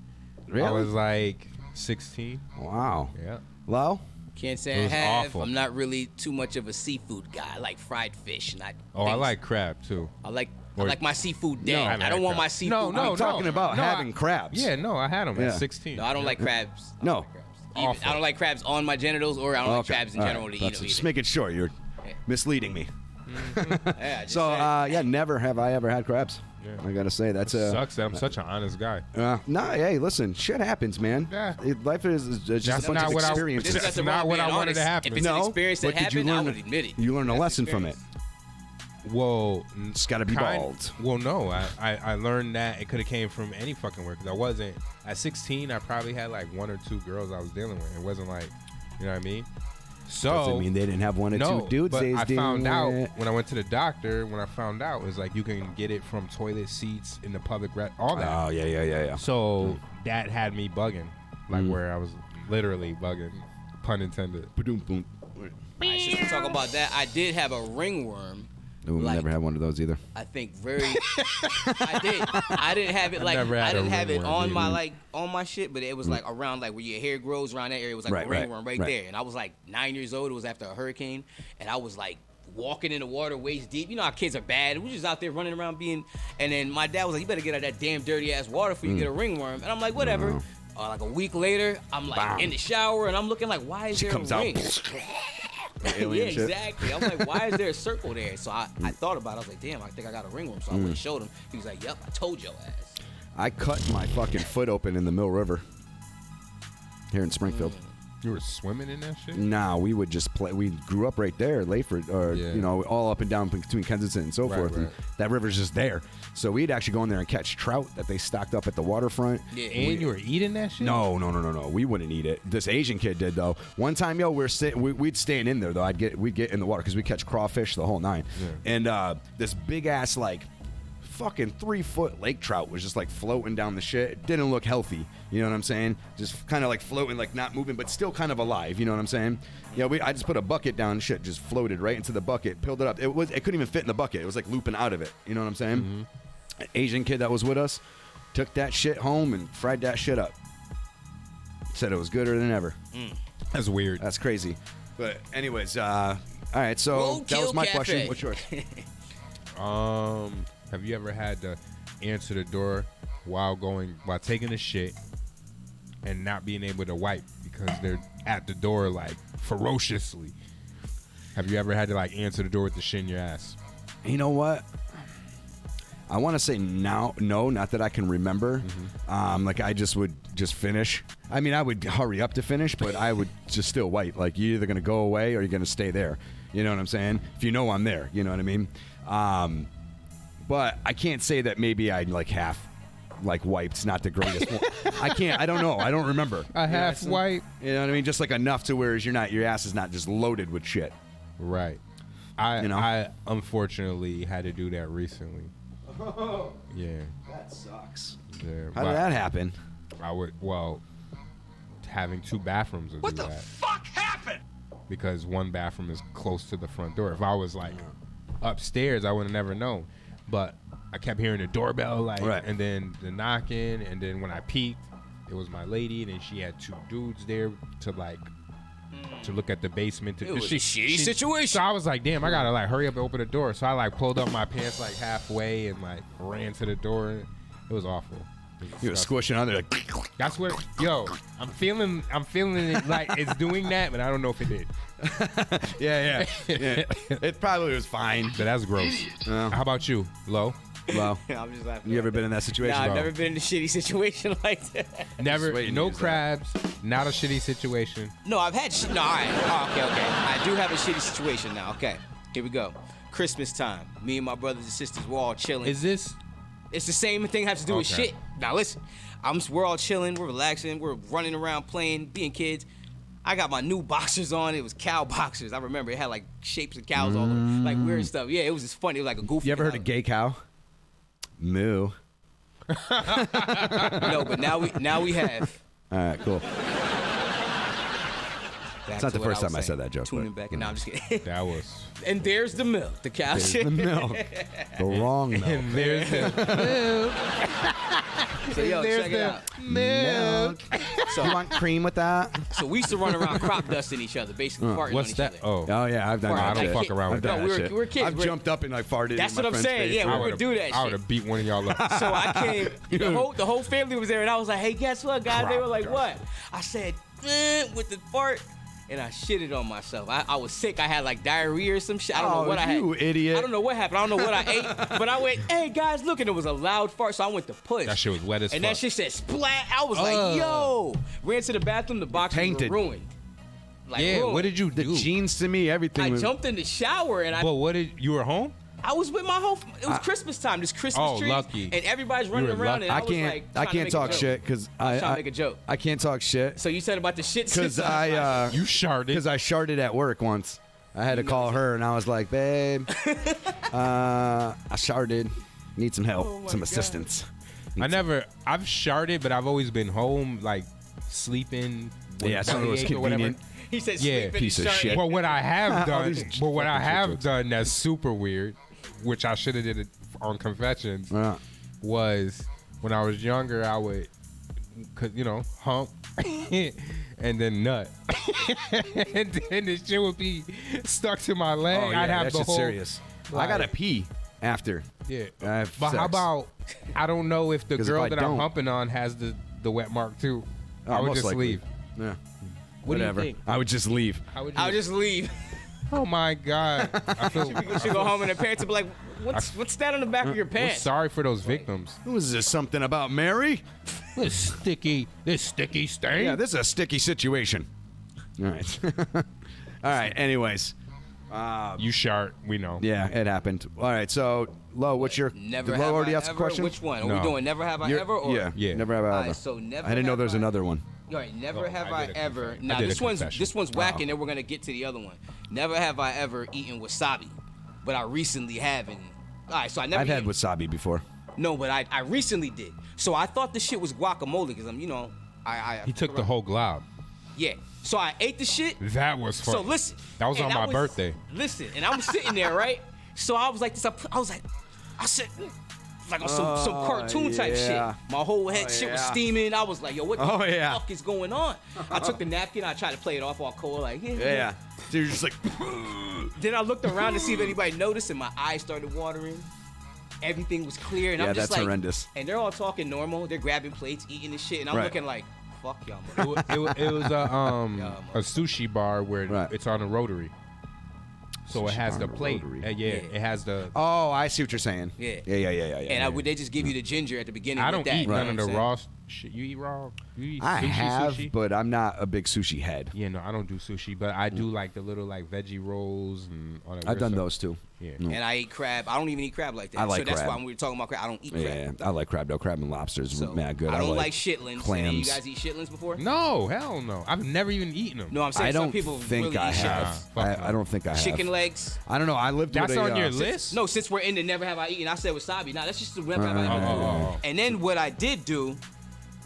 Really? I was like 16. Wow. Yeah. Lo? Can't It say I was have. awful. I'm not really too much of a seafood guy. I like fried fish. Not I things- like crab, too. I like Or- my seafood No, I dead. haven't I don't had want my crabs. seafood. No, I'm talking about having crabs. Yeah, no, I had them Yeah. at 16. No, I don't like crabs. No. Even, I don't like crabs on my genitals, or I don't like Okay. crabs in All general right. to eat That's them just either. making sure you're misleading me. Yeah, just So, saying. never have I ever had crabs. Yeah. I got to say, that's Sucks that I'm such an honest guy. Nah, hey, listen, shit happens, man. Yeah. Life is just That's a bunch not of what I- experiences. There's That's nothing not wrong what being I wanted honest. to happen. If it's an experience that but did you happened, I learn? would admit it. You learned a That's lesson from it. experience. Well, It's got to be bald. Well, no, I learned that it could have came from any fucking word, because I wasn't at 16. I probably had like one or two girls I was dealing with. It wasn't like, you know what I mean. So Doesn't mean they didn't have one or two dudes. but I dealing found out with. when I went to the doctor. When I found out, it was like you can get it from toilet seats in the public, all that. Oh yeah. So that had me bugging, like where I was literally bugging, pun intended. Ba-doom-boom. Alright, since we talk about that, I did have a ringworm. Ooh, Like- never had one of those either. I think I did. I didn't have it like never had I didn't a have it ringworm on my either. on my shit, but it was like around like where your hair grows around that area. It was like Right, a right, ringworm right right. there, and I was like 9 years old. It was after a hurricane, and I was like walking in the water waist deep. You know how kids are bad. We just out there running around and then my dad was like, "You better get out of that damn dirty ass water before you get a ringworm." And I'm like, "Whatever." like a week later, I'm like Bam. in the shower and I'm looking like, why is She there comes a out. ring? Yeah, Alien shit. exactly. I'm like, why is there a circle there? So I thought about it. I was like, damn, I think I got a ring room. So I went and showed him. He was like, yep, I told your ass. I cut my fucking foot open in the Mill River here in Springfield. You were swimming in that shit? Nah, we would just play. We grew up right there, Layford, or you know, all up and down between Kensington and so forth. And that river's just there, so we'd actually go in there and catch trout that they stocked up at the waterfront. Yeah, and you were eating that shit? No. We wouldn't eat it. This Asian kid did though. One time, we'd stand in there though. We'd get in the water because we catch crawfish the whole nine. Yeah. And this big ass like fucking 3-foot lake trout was just like floating down the shit. It didn't look healthy. You know what I'm saying? Just kind of like floating, like not moving, but still kind of alive. You know what I'm saying? Yeah, I just put a bucket down and shit just floated right into the bucket, peeled it up. It couldn't even fit in the bucket. It was like looping out of it. You know what I'm saying? An Asian kid that was with us took that shit home and fried that shit up. Said it was gooder than ever. That's weird. That's crazy. But anyways, all right, so that was my question. What's yours? Have you ever had to answer the door while taking a shit and not being able to wipe because they're at the door like ferociously? Have you ever had to like answer the door with the shit in your ass? You know what? I want to say no, not that I can remember. Like I just would just finish. I mean, I would hurry up to finish, but I would just still wipe. Like you're either gonna go away or you're gonna stay there. You know what I'm saying? If you know I'm there, you know what I mean? But I can't say that maybe I like half like wiped's not the greatest one. I don't know. I don't remember. A half wipe. You know what I mean? Just like enough to where your ass is not just loaded with shit. Right. I unfortunately had to do that recently. Yeah. That sucks. Yeah. How did that happen? Having two bathrooms would do that. What the fuck happened? Because one bathroom is close to the front door. If I was like upstairs, I would have never known. But I kept hearing the doorbell, and then the knocking, and then when I peeked, it was my lady, and then she had two dudes there to look at the basement. It was a shitty situation. So I was like, damn, I gotta like hurry up and open the door. So I like pulled up my pants like halfway and like ran to the door. It was awful. You were squishing under like. That's what, I'm feeling it like it's doing that, but I don't know if it did. Yeah. It probably was fine. But that's gross. How about you, Lo? Well, I'm just laughing. You ever been in that situation? Nah, I've bro? never been in a shitty situation like that. Never. No crabs. Not a shitty situation. No, I've had shit. No, all right. Oh, okay. I do have a shitty situation now. Okay, here we go. Christmas time. Me and my brothers and sisters, we're all chilling. Is this? It's the same thing has to do with Okay. shit. Now listen, we're all chilling, we're relaxing, we're running around playing, being kids. I got my new boxers on. It was cow boxers. I remember it had like shapes of cows all over, like weird stuff. Yeah, it was just funny. It was like a goofy. You ever heard of gay cow? Moo. No, but now we have. All right, cool. Back It's not to the what first was time I saying. said that joke. Tuning but- back, and now I'm just kidding. That was. And there's the milk, the cow There's shit. the milk. The wrong milk. And there's the So yo, check it out. Milk. So you want cream with that? So we used to run around crop dusting each other, basically farting What's on each that? other. Oh yeah, I've done Farting. that. I don't shit. fuck around with I've done that. that No, shit. we're kids. I've jumped up and like farted. That's in my what I'm friend's saying. face. Yeah, we would do that I would shit. have beat one of y'all up. So I came, the whole family was there, and I was like, hey, guess what, guys? They were like, what? I said, with the fart, and I shitted on myself. I was sick. I had like diarrhea or some shit. I don't know what I had. You idiot. I don't know what happened. I don't know what I ate. But I went, hey, guys, look, and it was a loud fart, so I went to push. That shit was wet as and fuck. that shit said splat. I was like, yo. Ran to the bathroom. The boxers Tainted. were ruined. Like, Yeah, ruined. what did you The do? jeans to me, everything. I was, jumped in the shower, and But what did you were home? I was with my whole. It was Christmas time. This Christmas tree, lucky. and everybody's running You were around. lucky. And I I was can't. like, I trying to can't make a talk joke. shit because I was trying to make a joke. I can't talk shit So you said about the shit because system. I You sharted. because I sharted at work once. I had to call her and I was like, babe, I sharted. Need some help, some assistance. I've sharted, but I've always been home, like sleeping. Yeah, so it was bellyache or whatever. convenient. He said, Yeah, sleep in piece the of shirt. shit. But what I have All done, these but what I fucking have shit done that's super weird, which I should have did it on Confessions, was when I was younger, I would, hump and then nut, and then the shit would be stuck to my leg. Oh, yeah, I'd have that the shit's whole. serious. I gotta pee after. Yeah, I have but how sex. about? I don't know if the 'Cause if girl I that I'm don't- humping on has the wet mark too. I would most just likely. leave. Yeah. What do you Whatever. think? I would just leave. How would you? I'll just leave. Oh my God. I feel. She go home and her parents will be like, what's that on the back of your We're pants? sorry for those victims. Was this something about Mary? This sticky stain. Yeah, this is a sticky situation. All right. All right. Anyways. You shart. We know. Yeah, it happened. All right. So, Lo, what's your? Never did have Lo already I ask a ever. question? Which one? Are No. we doing never have I You're- ever? Or? Yeah. Never have I All ever. right, so never I didn't know have there's I- another one. All right, never Oh, have I I did a ever. confession. Now I did a this one's confession. whack, and then we're gonna get to the other one. Never have I ever eaten wasabi, but I recently have. And all right, so I never. I've had eat- wasabi before. No, but I recently did. So I thought the shit was guacamole because He took the whole glob. Yeah. So I ate the shit. That was fun. So listen. That was and on my birthday. Listen, and I was sitting there, right? So I was like this. I said, like on some cartoon type yeah. shit. My whole head shit was yeah. steaming. I was like, yo, what the Oh, yeah. fuck is going on? I took the napkin. I tried to play it off all cold, like Yeah. So you're just like. Then I looked around to see if anybody noticed, and my eyes started watering. Everything was clear, and Yeah, I'm just that's like, horrendous. And they're all talking normal. They're grabbing plates, eating this shit, and I'm Right. looking like, fuck y'all. It was a sushi bar where it's on a rotary. So it Sushi has bar the on a plate. rotary. It has the. Oh, I see what you're saying. Yeah. Yeah. And they just give you the ginger at the beginning. I with don't that, eat you know none what of the I'm saying? raw shit. You eat raw? You eat I sushi, have, sushi? but I'm not a big sushi head. Yeah, no, I don't do sushi, but I do like the little like veggie rolls and all that. I've weird done stuff. those too. Yeah. Mm. And I eat crab. I don't even eat crab like that. I like so that's crab. why when we were talking about crab, I don't eat crab. Yeah, I like crab though. Crab and lobster is mad good. I don't like shitlins. Clams. Any of you guys eat shitlins before? No, hell no. I've never even eaten them. No, I'm saying I some don't people think really I eat have. shitlins. I don't think I have. Chicken legs. I don't know. I lived That's with a, on your since- list? No, since we're in the never have I eaten, I said wasabi. Nah, that's just the never have I eaten. Oh. And then what I did do,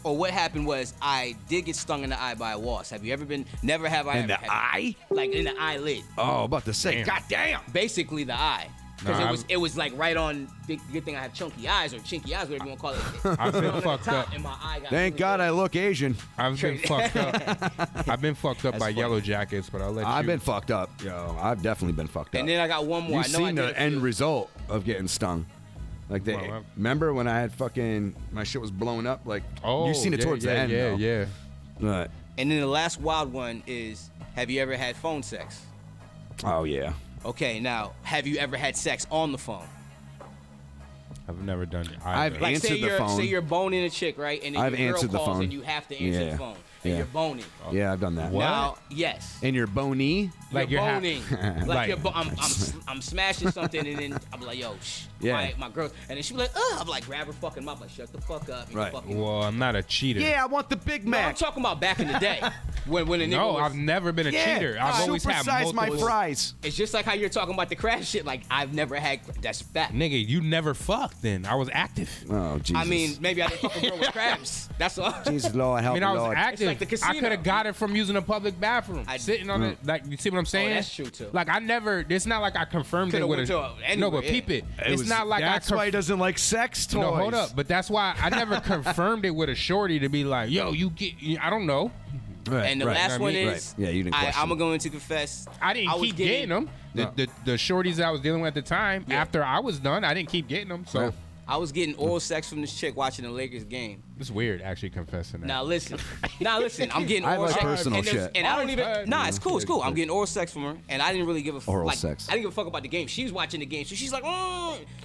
or what happened was, I did get stung in the eye by a wasp. Have you ever been? Never have I In ever. the Have- eye? Like in the eyelid. Oh, about to say, Damn. God damn. Basically the eye. Because Nah, it was like right on. Good thing I have chunky eyes or chinky eyes, whatever you want to call it. I've been On the fucked top, up. And my eye got Thank really God big. I look Asian. I've been fucked up. I've been fucked up That's by funny. yellow jackets, but I'll let you. I've been fucked up. Yo, I've definitely been fucked up. And then I got one more. You've I know I seen did the a end few. result of getting stung. Like they Well, remember when I had fucking my shit was blowing up. Like you've seen it yeah, towards yeah, the end. Yeah, though. yeah. Right. And then the last wild one is, have you ever had phone sex? Oh yeah. Okay, now, have you ever had sex on the phone? I've never done it. I've either. Like answered say the you're phone. say you're boning a chick, right? And then I've your girl answered the calls phone. and you have to answer Yeah. the phone. And Yeah. you're boning. Yeah, I've done that. Now, yes. And you're bony. Like you're you're boning. ha- like you're I'm smashing something and then I'm like, yo, Yeah. my girl, and then she be like, I'm like, grab her fucking mouth, like, shut the fuck up. You Right. fucking- Well, I'm not a cheater. Yeah, I want the Big No, I'm Mac. talking about back in the day when a nigga No, was, I've never been a cheater. I've always had supersize my multiple. fries. It's just like how you're talking about the crash shit. Like I've never had. That's fact. Nigga, you never fucked. Then I was active. Oh Jesus. I mean, maybe I didn't fuck a girl with crabs. That's all. Jesus Lord I help mean, me I was Lord. active. It's like the casino. I could have got it from using a public bathroom, sitting on it. Like, you see what I'm saying? that's true, too. Like, I never. It's not like I confirmed Coulda it with went a. to anywhere, no, but yeah. peep it. It It's was- not like that's why he doesn't like sex toys. No, hold up. But that's why I never confirmed it with a shorty to be like, yo, you get. I don't know. Right, And the right. last I one mean, is, Yeah, you didn't question. I'm going to confess. I didn't was keep getting them. The shorties that I was dealing with at the time, after I was done, I didn't keep getting them. So Yeah. I was getting oral sex from this chick watching the Lakers game. it's weird actually confessing that. Now listen, I'm getting I oral like sex. personal and there's- shit. And I don't even. Alright. Nah, it's cool. It's cool. I'm getting oral sex from her, and I didn't really give a Oral like, sex. I didn't give a fuck about the game. She was watching the game, so she's like,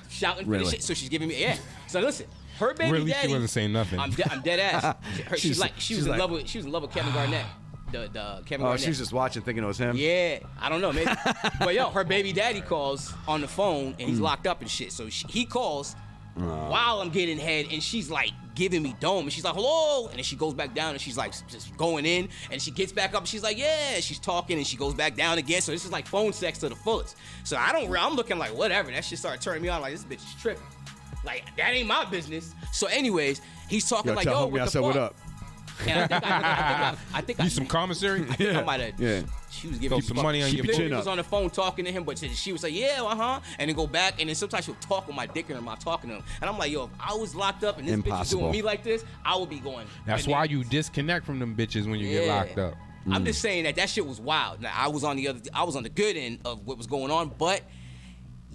shouting for the Really? shit. So she's giving me So listen, her baby Really, daddy. she wasn't saying nothing. I'm dead ass. She was she's in like- love with Kevin Garnett. The Kevin Oh, Garnett. she was just watching, thinking it was him. Yeah, I don't know, maybe. But yo, her baby daddy calls on the phone and Mm. he's locked up and shit. So he calls while I'm getting head and she's like giving me dome and she's like, hello. And then she goes back down and she's like just going in and she gets back up and she's like, yeah. She's talking and she goes back down again. So this is like phone sex to the fullest. So I'm looking like whatever. That shit started turning me on like this bitch is tripping. Like that ain't my business. So anyways, he's talking Yo, like, tell yo, homie what I the said fuck? what up. And I think Need some commissary? I might have. Yeah. She was giving Throw some money on your She chin was up. on the phone talking to him, but she was like, yeah, and then go back, and then sometimes she'll talk with my dick in her mouth, talking to him, and I'm like, yo, if I was locked up and this bitch is Impossible. doing me like this, I would be going. That's why you disconnect from them bitches when you get Yeah. locked up. I'm just saying that shit was wild. Now I was on the good end of what was going on, but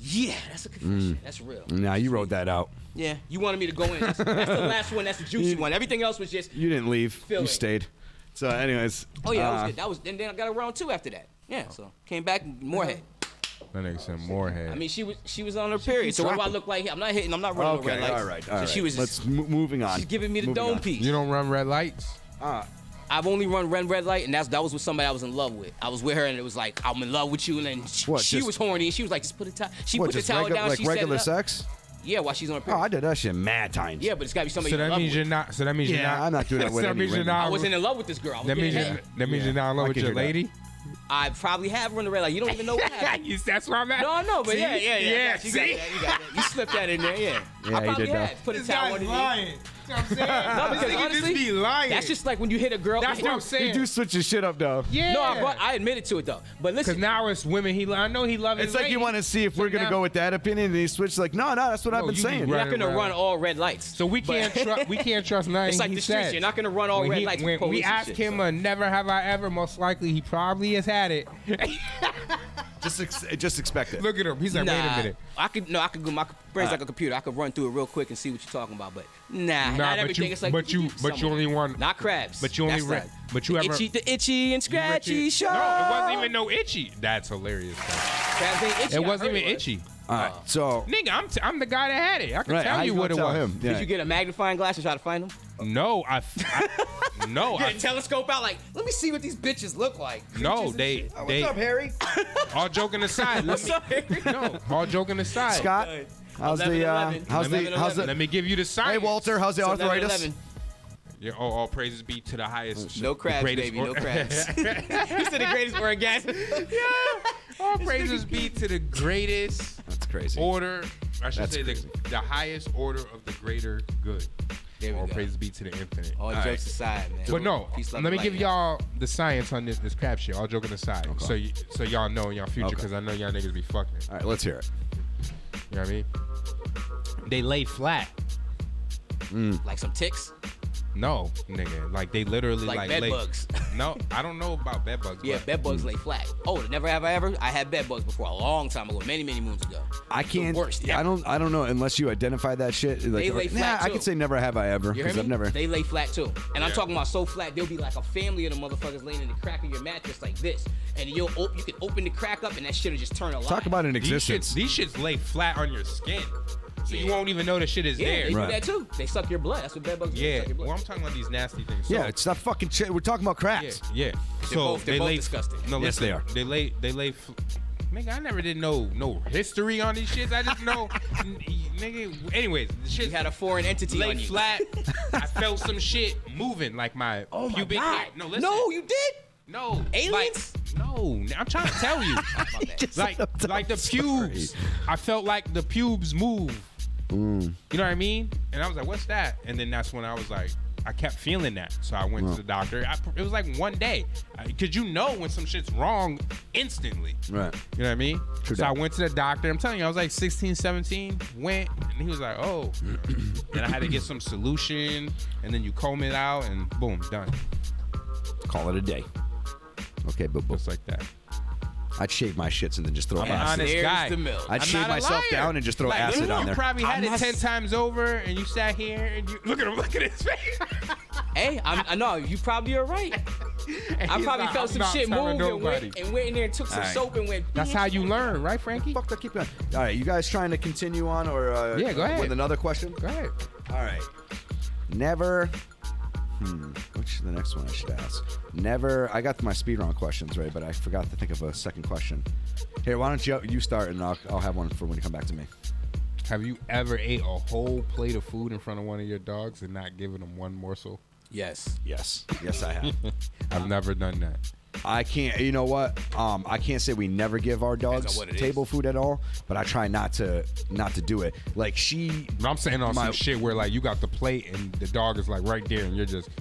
Yeah, that's a confession. That's real. Nah, you wrote that out. Yeah, you wanted me to go in. That's the last one. That's the juicy one. Everything else was just. You didn't leave. Filling. You stayed. So, anyways. Oh yeah, that was good. And then I got a round 2 after that. Yeah, so came back Moorhead. That nigga said Moorhead. I mean, she was on her period. So what do I look like? I'm not hitting. I'm not running no red lights. All right. So she was. Let's moving on. She's giving me the Moving dome on. piece. You don't run red lights? I've only run red light, and that was with somebody I was in love with. I was with her, and it was like, I'm in love with you, and then she was horny, and she was like, just put a towel. She put the towel down. Like she set regular it up. sex? Yeah, while she's on her Oh, period. I did that shit mad times. Yeah, but it's got to be somebody So you're in that love means with. you're not. So that means you're Yeah, not. I'm not doing that with So that any means you're women. not. I wasn't in love with this girl. I was That means getting you're. head. That means you're not in love I with can your hear that. lady. I probably have run the red light. You don't even know what happened. That's why I'm at. No, but See? yeah. Yeah, You got that. You got that. You slipped that in there, yeah. Yeah, I you probably did that. have. Put a This towel guy's underneath. lying. You know what I'm saying? No, because This nigga honestly, just be lying. that's just like when you hit a girl. That's what I'm You saying. do switch your shit up, though. Yeah. No, I admitted to it though. But Because listen, now it's women. I know he loves. It's like you want to see if we're going to go with that opinion, and he switched like, no, that's what I've been you saying. you're right. not gonna run all red lights. So we can't trust. We can't trust nothing. It's like he the streets. says. You're not gonna run all red lights. with When we police and ask shit, him so. a never have I ever, most likely he probably has had it. Just expect it. Look at him. He's like, wait a minute. I could go. My brain's like a computer. I could run through it real quick and see what you're talking about. But not but everything. you, It's like but you only run. not crabs. But you only That's ran. not- But you ever. the itchy and scratchy show. No, it wasn't even no itchy. That's hilarious. Bro. Crabs ain't itchy. It I wasn't heard even it was. itchy. All right, so Nigga, I'm the guy that had it. I can Right, how tell you you what it gonna was. tell him? Yeah. Did you get a magnifying glass and try to find them? No, no, Get a telescope out, like, let me see what these bitches look like. no. They. Harry? All joking aside. What's up, Harry? No, all joking aside. Scott, how's the 11-11. how's the Let me give you the science. Hey Walter, how's the arthritis? 11-11. Yeah, all praises be to the highest. No crabs, greatest baby. No crabs. He said the greatest orgasm. All praises be to the greatest That's crazy. order. I should That's say crazy. the highest order of the greater good. There we All go. praises be to the infinite. All right. jokes aside, man. But no, Peace, love, let me and give light, y'all the science on this crab shit. All joking aside, Okay. so y'all know in y'all future, Okay. because I know y'all niggas be fucking. All right, let's hear it. You know what I mean? They lay flat. Like some ticks. No, nigga, like they literally Like like bed lay. bugs. No, I don't know about bed bugs. Yeah, but bed bugs lay flat. Oh, never have I ever? I had bed bugs before a long time ago, many moons ago. I can't. worst I ever. don't know unless you identify that shit. Like, They lay flat, I too. could say never have I ever You hear because me? I've never. They lay flat too. And I'm Yeah. talking about so flat, there'll be like a family of the motherfuckers laying in the crack of your mattress like this. And you can open the crack up and that shit'll just turn alive. Talk about an these existence. shits lay flat on your skin, so you Yeah. won't even know the shit is Yeah, there. they Right. do that too. They suck your blood. That's what bed bugs do. They Yeah, suck your blood. well, I'm talking about these nasty things. So, Yeah, it's not fucking shit. We're talking about cracks. yeah. So they're both lay. disgusting. No, Yes, listen, they are. They lay. Nigga, I never did no history on these shits. I just know, nigga. Anyways, the shit You had a foreign entity lay on you. flat. I felt some shit moving, like my Oh my pubic God. hair. No, listen. No, you did? No. Aliens? Like, no, I'm trying to tell you. like the pubes. I felt like the pubes move. You know what I mean? And I was like, what's that? And then that's when I was like, I kept feeling that. So I went to the doctor. It was like one day. Because you know when some shit's wrong instantly. Right. You know what I mean? True So that. I went to the doctor. I'm telling you, I was like 16, 17. Went, and he was like, oh. And I had to get some solution. And then you comb it out, and boom, done. Call it a day. Okay, boo boo. Just like that. I'd shave my shits and then just throw I'm an acid. honest There's guy. the milk. I'd I'm shave not a myself liar. down and just throw Like, acid you on there. probably had I'm it not 10 times over, and you sat here and you look at him, look at his face. Hey, I know you probably are right. And I he's probably like, felt I'm some not shit telling move and nobody. went in there and took some All right. soap and went. That's how you learn, right, Frankie? Fuck that, keep going. All right, you guys trying to continue on or Yeah, go ahead. with another question? Go ahead. All right. Never. Which is the next one I should ask? Never. I got my speed round questions right, but I forgot to think of a second question. Here, why don't you start and I'll have one for when you come back to me. Have you ever ate a whole plate of food in front of one of your dogs and not given them one morsel? Yes. Yes, I have. I've never done that. I can't. You know what? I can't say we never give our dogs what it table is. food at all, but I try not to do it. Like But I'm saying on My- some shit where like you got the plate and the dog is like right there and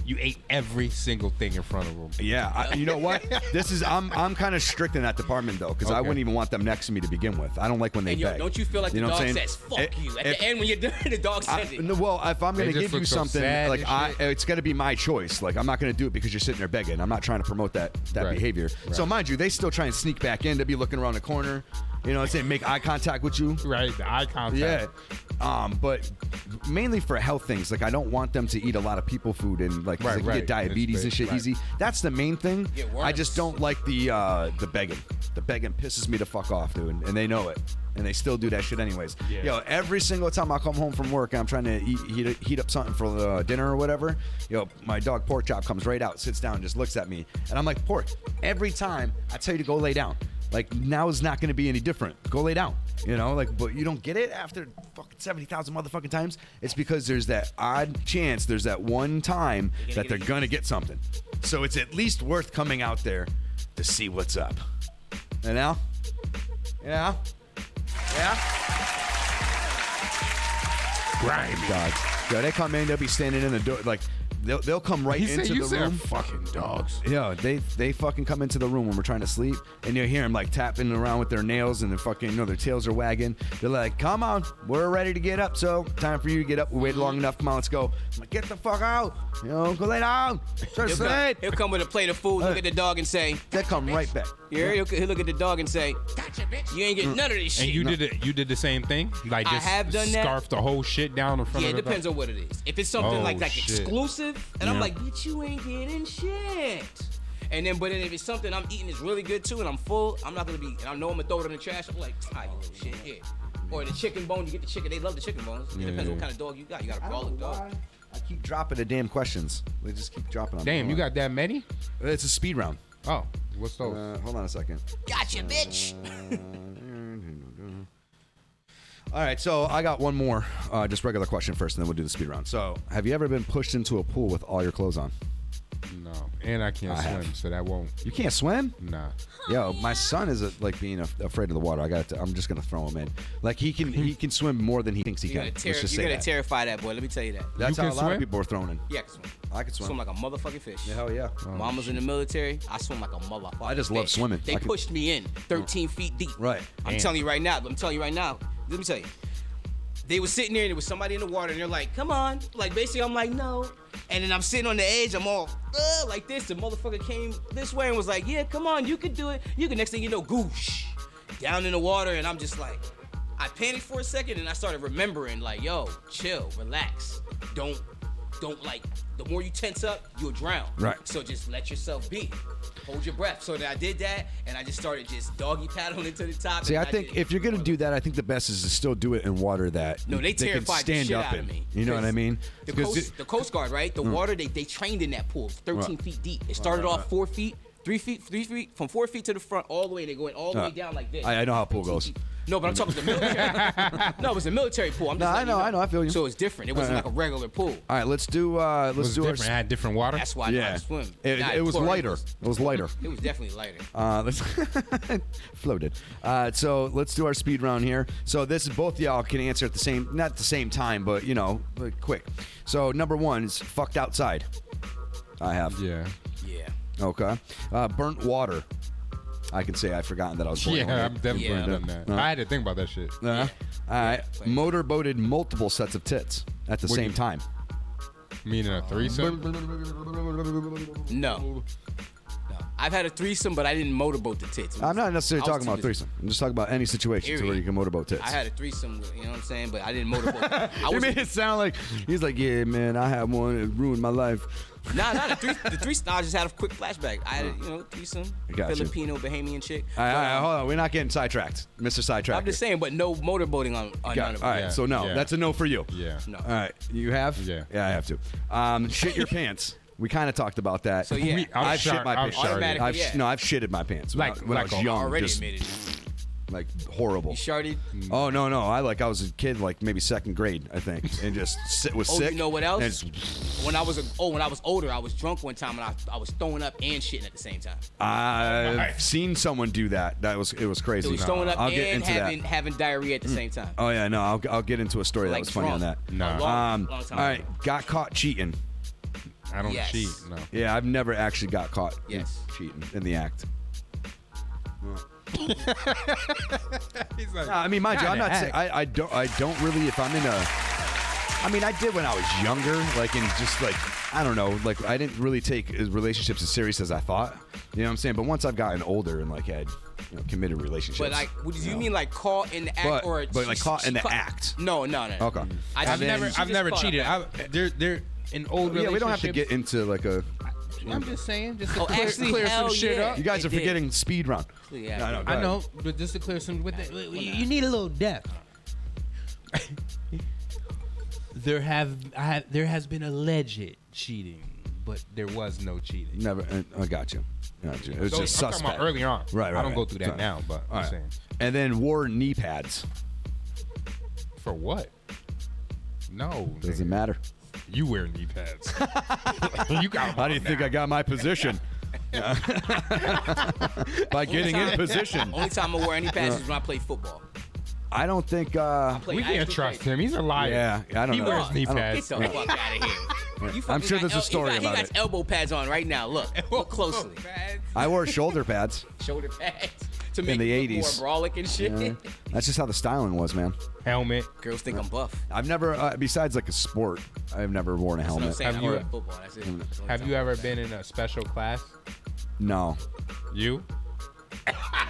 you ate every single thing in front of them. Yeah, you know what? I'm kind of strict in that department though, because I Okay. wouldn't even want them next to me to begin with. I don't like when they And yo, beg. don't you feel like You the know what dog I'm saying? says "fuck you" at If- the end when you're done? The dog says it. No, well, if I'm They gonna just give you look so something, sad like and shit. it's gonna be my choice. Like I'm not gonna do it because you're sitting there begging. I'm not trying to promote that Right. behavior. So Right. mind you, they still try and sneak back in to be looking around the corner. You know what I'm saying? Make eye contact with you. Right, the eye contact. Yeah. But mainly for health things. Like, I don't want them to eat a lot of people food and like, 'cause Right, they can right. get diabetes and shit Right. easy. That's the main thing. Get worms. I just don't like the begging. The begging pisses me the fuck off, dude, and they know it. And they still do that shit anyways. Yeah. Yo, every single time I come home from work and I'm trying to heat up something for dinner or whatever, yo, my dog Pork Chop comes right out, sits down, and just looks at me. And I'm like, Pork, every time I tell you to go lay down. Like, now is not going to be any different. Go lay down. You know, like, but you don't get it after fucking 70,000 motherfucking times. It's because there's that odd chance, there's that one time that they're going to get something. So it's at least worth coming out there to see what's up. You know? Yeah? Yeah? Grime dogs. Yo, they come in, they'll be standing in the door, like, they'll come right into the room. Fucking dogs. Yeah, they fucking come into the room when we're trying to sleep, and you'll hear them like tapping around with their nails, and their fucking, their tails are wagging. They're like, "Come on, we're ready to get up. So time for you to get up. We waited long enough. Come on, let's go." I'm like, "Get the fuck out. Go lay down. Try to sleep." He'll come with a plate of food, look at the dog, and say, "They come right back." Yeah, he'll look at the dog and say, "Gotcha, bitch. You ain't getting none of this shit." And you did the same thing? Like, I just have done that. scarf the whole shit down in front Yeah, of it the depends on what it is. If it's something Oh, like shit. exclusive, and I'm Yeah. like, bitch, you ain't getting shit. And then, but then if it's something I'm eating is really good too, and I'm full, I'm not gonna be, and I know I'm gonna throw it in the trash. I'm like, you little shit here. Or the chicken bone, you get the chicken. They love the chicken bones. It depends what kind of dog you got. You got a brawler dog. I keep dropping the damn questions. They just keep dropping on me. Damn, you got that many? It's a speed round. Oh, what's those? Hold on a second. Gotcha, bitch. All right, so I got one more, just regular question first, and then we'll do the speed round. So, have you ever been pushed into a pool with all your clothes on? No, and I can't I swim, have. so that won't. You can't swim? Nah. Yo, my son is being afraid of the water. I'm just gonna throw him in. Like he can swim more than he thinks he You're can. gonna, Let's just say you're gonna that. terrify that boy. Let me tell you that. That's You how a can lot of swim? people are thrown in. Yeah, I can swim. I can swim. Swim like a motherfucking fish. Yeah, hell yeah. Mama's in the military. I swim like a motherfucker. I just love fish. swimming. They I can- pushed me in 13 feet deep. Right. I'm telling you right now. Let me tell you. They was sitting there and there was somebody in the water and they're like, come on. Like basically I'm like, no. And then I'm sitting on the edge, I'm all like this. The motherfucker came this way and was like, yeah, come on, you could do it. You can, next thing you know, goosh. Down in the water, and I'm just like, I panicked for a second and I started remembering, like, yo, chill, relax. Don't like, the more you tense up, you'll drown. Right. So just let yourself be. Hold your breath. So that I did that, and I just started just doggy paddling to the top. See, and I think if you're gonna do that, I think the best is to still do it in water that No, they can terrified the stand shit up out in. of me. You know what I mean? The Because the Coast Guard, right? The water, they trained in that pool, 13 feet deep. It started off 4 feet, 3 feet, from 4 feet to the front, all the way. They're going all the way down like this. I know how a pool goes. No, but I'm talking the military. No, it was a military pool. I'm just letting you I know, I feel you. So it's different. It wasn't like a regular pool. All right, let's do. Was Let's do different. It had different water. That's why I know how to swim. Nah, It was chlorine lighter. It was lighter. It was definitely lighter. Let's floated. So let's do our speed round here. So this is both y'all can answer at the same, not at the same time, but like quick. So number one is fucked outside. I have. Yeah. Yeah. Okay. Burnt water. I can say I've forgotten that I was born. Yeah, I'm definitely done that. I had to think about that shit. All right. Motorboated multiple sets of tits at the same time. Meaning a threesome? No. I've had a threesome, but I didn't motorboat the tits. I'm not necessarily I was talking about too- threesome. I'm just talking about any situation to where you can motorboat tits. I had a threesome, you know what I'm saying? But I didn't motorboat. I You was made it sound like he's like, yeah, man, I had one. It ruined my life. Nah, the threesome. I just had a quick flashback. I had a, threesome. Got you. Filipino, Bahamian chick. All right, hold on. We're not getting sidetracked, Mr. Sidetrack. I'm just saying, but no motorboating on none of All right, them. so no, that's a no for you. Yeah. No. All right, you have? Yeah. Yeah, I have to. Shit your pants. We kind of talked about that. So, yeah. I've shit my pants. Automatically, yeah. No, I've shitted my pants. When I was young. already just, admitted. like horrible. You sharted? Oh no. I was a kid, like maybe second grade, I think, and just was Oh, sick. you know what else? and just- When I was older, I was drunk one time and I was throwing up and shitting at the same time. I've seen someone do that. It was crazy. It was throwing up I'll get and into that. having diarrhea at the same time. Oh yeah, no, I'll get into a story that Like was funny on drunk. that. No. Long All time right, ago. got caught cheating. I don't Yes. cheat. No. Yeah, I've never actually got caught cheating in the act. He's like, No, I mean, mind you, I'm not saying act. I don't really. If I'm in a, I mean, I did when I was younger, like in just like I don't know, like I didn't really take relationships as serious as I thought. You know what I'm saying? But once I've gotten older and like had committed relationships. But like, do you mean like caught in the act, or but like caught in the act? No. Okay. I've never cheated. They're in old relationships. Yeah, we don't have to get into like a. I'm just saying, just to actually, clear some shit up. You guys are forgetting speed round. Yeah, No, I know, but just to clear some with it, you need a little depth. There has been alleged cheating, but there was no cheating. Never. I got you. It was just I'm suspect. talking about earlier on. Right. I don't go through that Sorry. now, but I'm saying. And then wore knee pads. For what? No. Doesn't matter. You wear knee pads. You got. How do you think I got my position? By getting in position. Only time I wear any pads is when I play football. I don't think. We can't trust him. He's a liar. Yeah, I don't know. He wears knee pads. Get the fuck out of here. I'm sure there's a story about He it. got elbow pads on right now. Look closely. I wore shoulder pads Shoulder pads to make in the it look 80s. more brolic and shit. Yeah. That's just how the styling was, man. Helmet. Girls think I'm buff. I've never, besides like a sport, I've never worn a That's what I'm helmet. saying. Have I you- wear football. That's it. That's the only Have time you I ever wear been in a special class? No. You?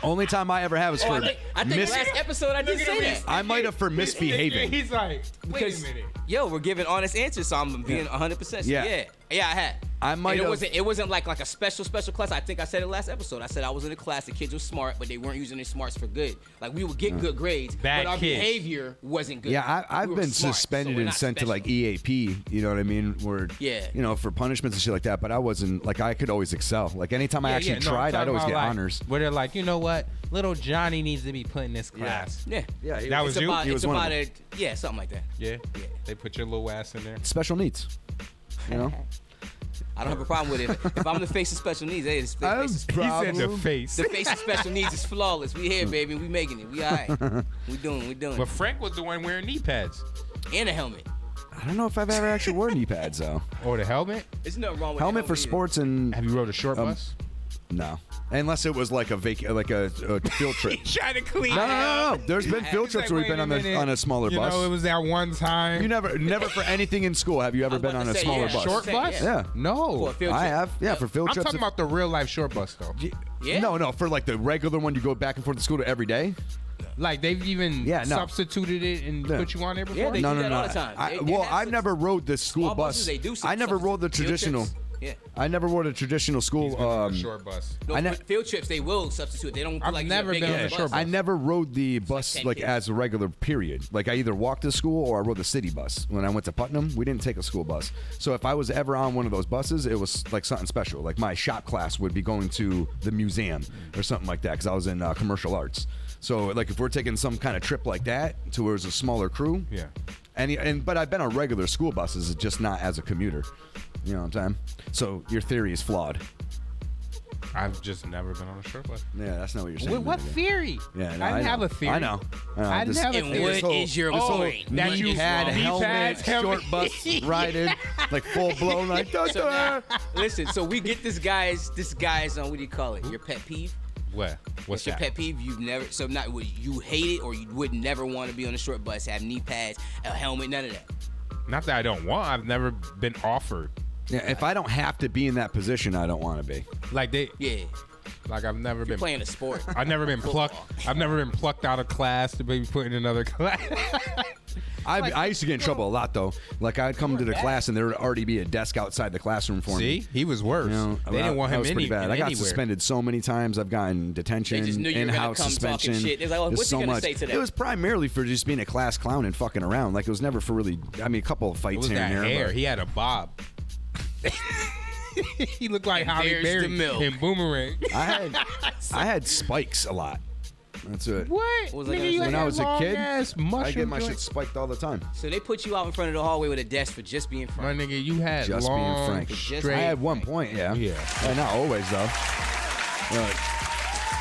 Only time I ever have is for I think last episode I did say that. I might have for misbehaving. He's like, wait Because, a minute. yo, we're giving honest answers, so I'm being 100%. So Yeah. yeah, I had. I might And have. it wasn't like a special class. I think I said it last episode. I said I was in a class. The kids were smart, but they weren't using their smarts for good. Like we would get good grades, Bad but our kids. behavior wasn't good. Yeah, I've We were been smart, suspended so we're and not sent to like special. EAP. You know what I mean? Where Yeah. you know, for punishments and shit like that. But I wasn't like I could always excel. Like anytime I actually tried, I'd always get honors. Where they're like, you know what? Little Johnny needs to be put in this class. Yeah. Yeah, That was It's you? about, He it's was one of about them. yeah, something like that. Yeah? They put your little ass in there. Special needs. You know. I don't have a problem with it. If I'm the face of special needs, hey, the face I'm of He said the face. the face of special needs is flawless. We here, baby. We making it. We all right. We doing. But Frank was the one wearing knee pads. And a helmet. I don't know if I've ever actually worn knee pads though. Or the helmet. There's nothing wrong with Helmet for either. sports and Have you rode a short bus? no, unless it was like a field trip. Trying to clean No. There's been field He's trips like, where we've been wait a minute. on a smaller You bus. know, it was that one time. You never for anything in school. Have you ever was been about on to a say, smaller yeah. bus? Short Say, bus? Yeah. No. For a field I trip. have. Yeah, for field I'm trips. talking about the real life short bus though. Yeah? No, for like the regular one you go back and forth to school to every day. Like they've even Yeah, no. substituted it and Yeah. put you on there before. Yeah, they No, do no, that no. all the time. They Well, have I've never rode the school small bus. buses, they do I never rode the field traditional. trips. Yeah. I never rode a traditional school. He's been on a short bus. No, I ne- but field trips, they will substitute. They don't put I've like never big been on ass a short bus. I never rode the bus 10 like kids. as a regular period. Like I either walked to school or I rode the city bus. When I went to Putnam, we didn't take a school bus. So if I was ever on one of those buses, it was like something special. Like my shop class would be going to the museum or something like that because I was in commercial arts. So like if we're taking some kind of trip like that to where it's a smaller crew, Yeah. but I've been on regular school buses, just not as a commuter. You know what I'm saying? So your theory is flawed. I've just never been on a short bus. Yeah, that's not what you're saying. What nigga. theory? Yeah, no, I didn't know. have a theory. I know. I didn't have a And theory. what is your point? that you had knee helmet, pads, short bus riding, like full blown, like So now, listen, so we get this guy's on what do you call it? Your pet peeve? What? What's What's your that? pet peeve? You've never you hate it or you would never want to be on a short bus, have knee pads, a helmet, none of that. Not that I don't want. I've never been offered. Yeah, if I don't have to be in that position, I don't want to be. Like they. Yeah. Like I've never been playing a sport. I've never been plucked. I've never been plucked out of class to be put in another class. I used to get in trouble a lot though. Like I'd come to the class and there would already be a desk outside the classroom for me. See, he was worse. You know, They didn't want that him was pretty bad. I got anywhere. suspended so many times. I've gotten detention, They just knew you were gonna in-house come talking suspension. shit. They're like, oh, There's what's he so gonna much. say today? It was primarily for just being a class clown and fucking around. Like it was never for really. I mean, a couple of It fights was here that and there. hair. but- He had a bob. He looked like Holly there's Berry the milk. in Boomerang. I had spikes a lot. That's it. What? was I Nigga, gonna you say? had When I was a long kid, ass I mushroom get my joint. shit spiked all the time. So they put you out in front of the hallway with a desk for just being My frank. nigga, you had Just being long, frank. Just straight. I had one point, yeah. Yeah. Not always though.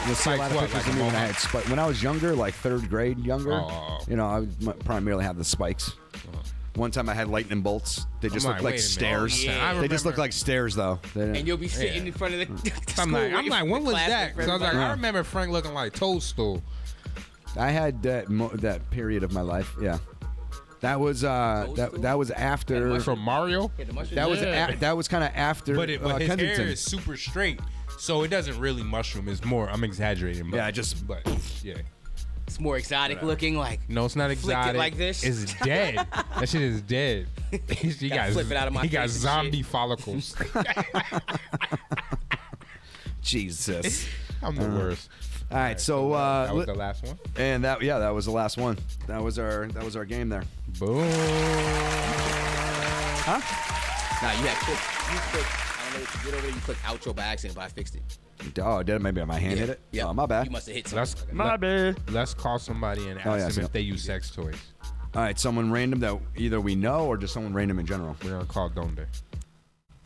You'll see a lot of what, pictures like of a me when I mohawk? had when I was younger, like third grade younger. Oh. You know, I would primarily have the spikes. One time I had lightning bolts. They just I'm look like, like wait a minute. stairs. Oh, yeah. I They just look remember- like stairs though. They didn't- And you'll be sitting Yeah. in front of the I'm school like, waiting for when the was class that? for Because I was like, everybody. I remember Frank looking like Toadstool. I had that period of my life. Yeah, that was that was after. From Mario. Yeah, the mushroom- That was Yeah. that was kind of after But his Kensington. hair is super straight. So it doesn't really mushroom. It's more. I'm exaggerating. But, Yeah, But yeah. It's more exotic looking, like. No, it's not flick it exotic. like this. It's dead. That shit is dead. He got flip it out of my He got face and zombie shit. follicles. Jesus. I'm the worst. All right, so that was the last one. And that was the last one. That was our game there. Boom. Huh? Nah, you had click. You click. I don't know what you did over there. You clicked outro by accident, but I fixed it. Oh, did it? Maybe my hand hit it? Yeah. Oh, my bad. You must have hit something. Let's call somebody and ask them if they use sex toys. All right, someone random that either we know or just someone random in general. We're gonna call Donde.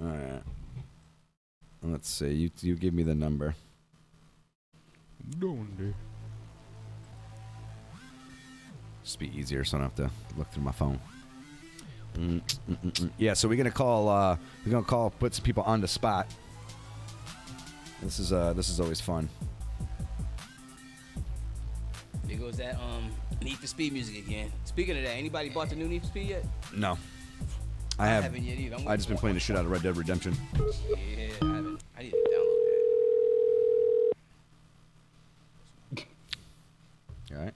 All right. Let's see. You give me the number. Donde. Just be easier, so I don't have to look through my phone. Yeah, so we're gonna call. Put some people on the spot. This is always fun. There goes that Need for Speed music again. Speaking of that, anybody bought the new Need for Speed yet? No, I haven't yet either. I just been playing the shit out of Red Dead Redemption. Yeah, I haven't. I need to download All right.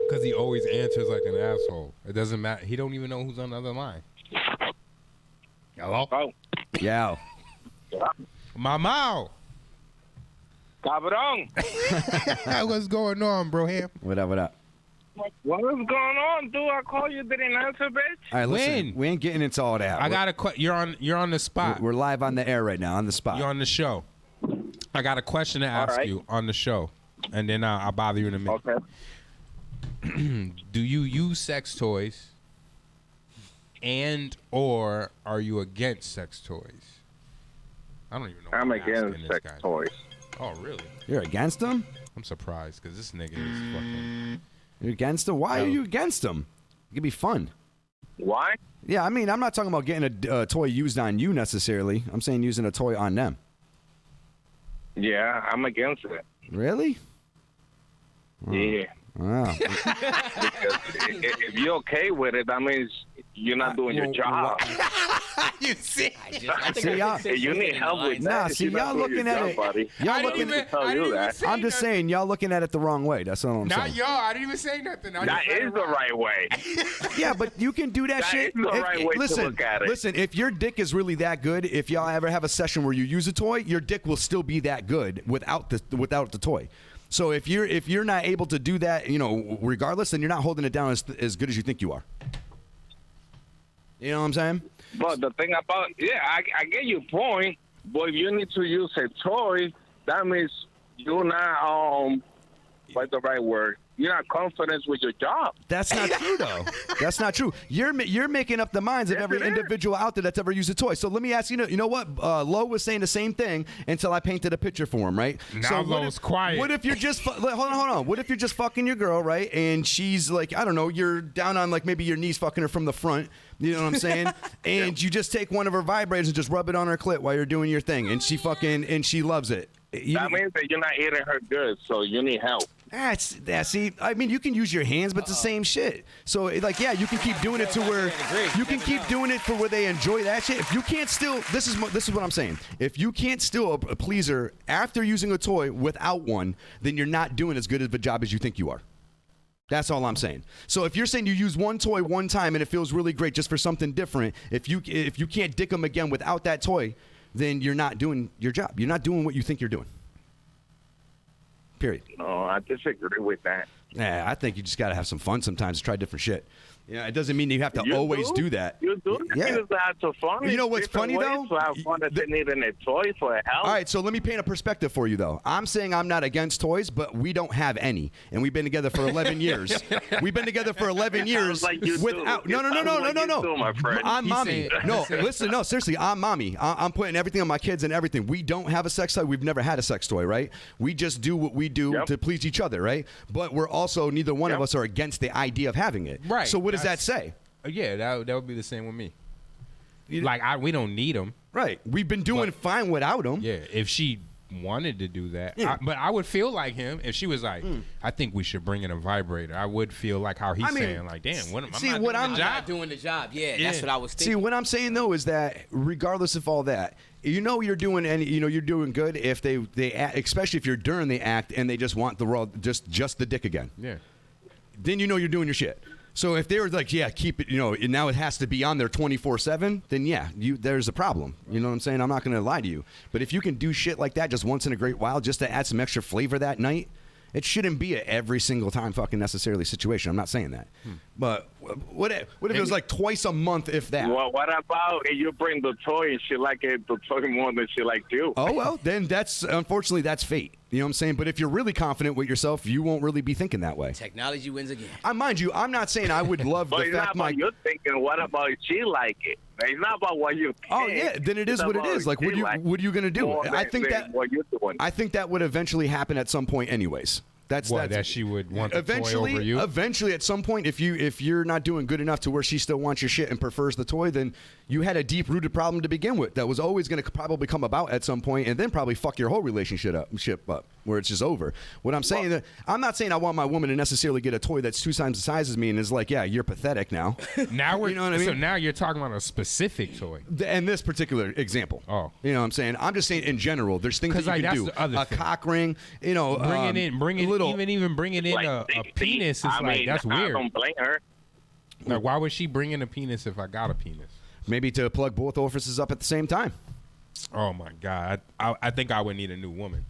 Because he always answers like an asshole. It doesn't matter. He don't even know who's on the other line. Hello? Yeah. Mamao. Cabrón. What's going on, bro? Ham? What up? What is going on, dude? I called you, didn't answer, bitch. All right, listen. We ain't getting into all that. I got a question. You're on the spot. We're live on the air right now, on the spot. You're on the show. I got a question to ask you on the show, and then I'll bother you in a minute. Okay. Do you use sex toys, and or are you against sex toys? I don't even know. I'm what against asking sex this guy. toys. Oh, really? You're against them? I'm surprised because this nigga is fucking. You're against them? Why are you against them? It could be fun. Why? Yeah, I mean, I'm not talking about getting a toy used on you necessarily. I'm saying using a toy on them. Yeah, I'm against it. Really? Yeah. Wow. Because if you're okay with it, that means you're not doing your job. You see? You need help with that. Nah, if see, you're not y'all doing looking your at job, it. buddy. Y'all looking at it. I'm just saying, y'all looking at it the wrong way. That's all I'm Not saying. y'all. I didn't even say nothing. That is the right way. Yeah, but you can do that shit. That is the right way listen, to look at it. Listen, if your dick is really that good, if y'all ever have a session where you use a toy, your dick will still be that good without the toy. So if you're not able to do that, regardless, then you're not holding it down as good as you think you are. You know what I'm saying? But the thing about, I get your point, but if you need to use a toy, that means you're not, what's the right word? You're not confident with your job. That's not true, though. That's not true. You're making up the minds of every individual out there that's ever used a toy. So let me ask you, you know what? Lo was saying the same thing until I painted a picture for him, right? Now Lo's quiet. What if you're just hold on? What if you're just fucking your girl, right? And she's like, I don't know, you're down on like maybe your knees fucking her from the front. You know what I'm saying? And you just take one of her vibrators and just rub it on her clit while you're doing your thing, and she loves it. That means that you're not eating her good, so you need help. See, I mean, you can use your hands, but it's the same shit. So, you can keep doing it to where you can keep doing it for where they enjoy that shit. If you can't still, this is what I'm saying. If you can't still please her after using a toy without one, then you're not doing as good of a job as you think you are. That's all I'm saying. So if you're saying you use one toy one time and it feels really great just for something different, if you can't dick them again without that toy, then you're not doing your job. You're not doing what you think you're doing. Period. No, I disagree with that. Yeah, I think you just got to have some fun sometimes. Try different shit. Yeah, it doesn't mean you have to You always do that. You do. Yeah. You have to fun. You know what's funny, though? To have fun that they need a toy for help. All right, so let me paint a perspective for you, though. I'm saying I'm not against toys, but we don't have any, and we've been together for 11 years. We've been together for 11 years like you without. do. No, Do, my friend. I'm mommy. No, listen, no, seriously, I'm mommy. I'm putting everything on my kids and everything. We don't have a sex toy. We've never had a sex toy, right? We just do what we do to please each other, right? But we're also neither one of us are against the idea of having it. Right. So what does that say? Yeah, that would be the same with me. Like we don't need them. Right. We've been doing fine without them. Yeah. If she wanted to do that, Yeah. but I would feel like him if she was like, I think we should bring in a vibrator. I would feel like how he's saying, like, damn, what am I what I'm not doing the job. Yeah, that's what I was thinking. See, what I'm saying though is that regardless of all that, you know you're doing you're doing good if they especially if you're during the act and they just want the raw just the dick again. Yeah. Then you know you're doing your shit. So if they were like, yeah, keep it, and now it has to be on there 24/7, then yeah, there's a problem. You know what I'm saying? I'm not going to lie to you. But if you can do shit like that just once in a great while, just to add some extra flavor that night, it shouldn't be a every single time fucking necessarily situation. I'm not saying that. But what if it was like twice a month, if that? Well, what about if you bring the toy and she like it, the toy more than she likes you? Oh, well, then unfortunately, that's fate. You know what I'm saying? But if you're really confident with yourself, you won't really be thinking that way. Technology wins again. Mind you, I'm not saying I would love But the it's not fact about you thinking. What about if she like it? It's not about what you think. Oh yeah, then it is what it is. Like, what are you gonna do? I think that what you're doing. I think that would eventually happen at some point, anyways. That's that she would want the eventually, toy over you? Eventually, at some point, if you're not doing good enough to where she still wants your shit and prefers the toy, then you had a deep-rooted problem to begin with that was always going to probably come about at some point, and then probably fuck your whole relationship up, where it's just over. What I'm saying, I'm not saying I want my woman to necessarily get a toy that's 2 times the size as me and is like, yeah, you're pathetic now. Now we're you know what I mean? So now you're talking about a specific toy. And this particular example. Oh, you know what I'm saying? I'm just saying in general, there's things that you can do. A cock ring, bring it in a penis is that's weird. I don't blame her. Like, why would she bring in a penis if I got a penis? Maybe to plug both orifices up at the same time. Oh my God, I think I would need a new woman.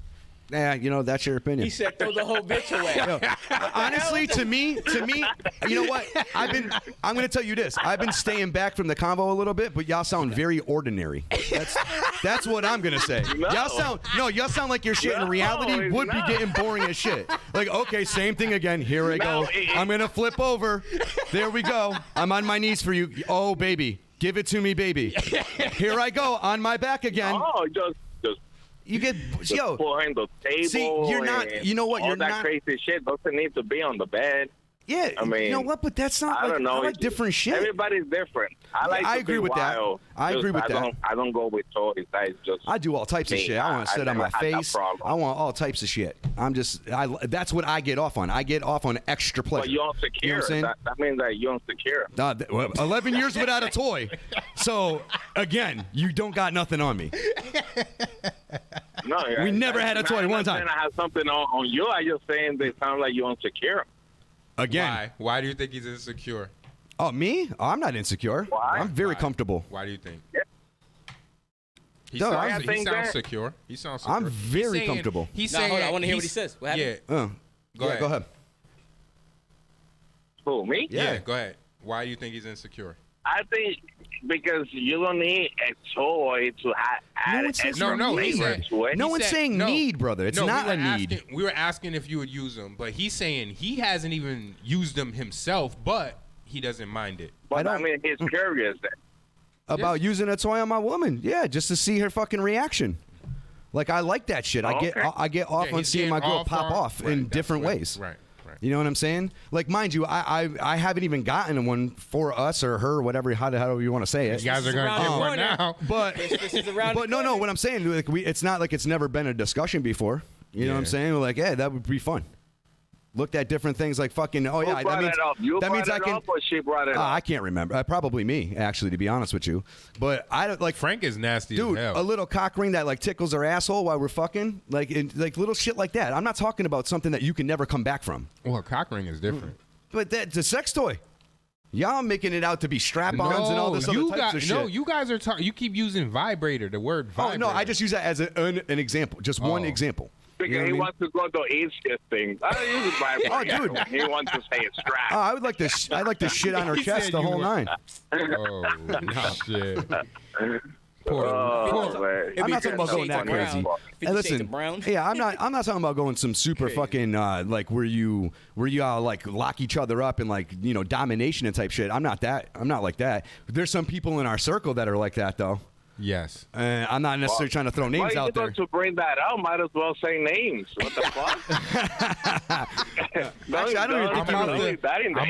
Yeah, that's your opinion. He said throw the whole bitch away. Honestly, to me, you know what? I'm going to tell you this. I've been staying back from the convo a little bit, but y'all sound very ordinary. That's what I'm going to say. Y'all sound like your shit in reality would be getting boring as shit. Like, okay, same thing again. Here I go. I'm going to flip over. There we go. I'm on my knees for you. Oh, baby. Give it to me, baby. Here I go on my back again. Oh, just you get behind the table. See, you're not. You know what? All You're that not. crazy shit doesn't need to be on the bed. Yeah, I mean, you know what? But that's not. I don't know. I like different shit. Everybody's different. I agree with that. I agree with that. I don't go with toys. I do all types of shit. I want to sit on my face. I want all types of shit. That's what I get off on. I get off on extra pleasure. But you're insecure. You know what I'm saying? That means that you're insecure. 11 years without a toy. So again, you don't got nothing on me. No, we never had a toy one time. I have something on you. I just saying they sound like you're insecure. Again, why do you think he's insecure? Oh, me? Oh, I'm not insecure. Why? I'm very comfortable. Why do you think? Yeah. He sounds secure. He sounds secure. I'm very comfortable. He's saying. Hold on, I want to hear what he says. What happened? Yeah. Go ahead. Who, me? Yeah, go ahead. Why do you think he's insecure? I think because you don't need a toy to add No one's saying need, brother. It's not a need. We were asking if you would use them, but he's saying he hasn't even used them himself, but he doesn't mind it. But I mean, he's curious about using a toy on my woman. Yeah, just to see her fucking reaction. Like, I like that shit. I get off on seeing my girl pop off in different ways. Right. You know what I'm saying? Like, mind you, I haven't even gotten one for us or her, whatever, however you want to say it. You guys are going to get one now. But no, what I'm saying, like, it's not like it's never been a discussion before. You know what I'm saying? We're like, yeah, that would be fun. Looked at different things like fucking, oh yeah, that means I can. Or she brought it up? I can't remember. Probably me, actually, to be honest with you. But I don't like. Frank is nasty dude, as hell. A little cock ring that like tickles her asshole while we're fucking, like little shit like that. I'm not talking about something that you can never come back from. Well, a cock ring is different. But that's a sex toy. Y'all making it out to be strap-ons and all this other types of shit. No, you guys are talking. You keep using vibrator. The word vibrator. Oh no, I just use that as an example. Just one example. Because he wants to go to age shit thing. I don't use it Oh, dude. He wants to say it's strap. I would like to. I like to shit on her chest the whole nine. Oh shit. I'm not talking about going that crazy. Hey, listen, yeah, I'm not talking about going some super fucking like where you all like lock each other up and like domination and type shit. I'm not like that. There's some people in our circle that are like that though. Yes. I'm not necessarily trying to throw names out there. To bring that out, might as well say names. What the fuck? Actually, I don't even think I'm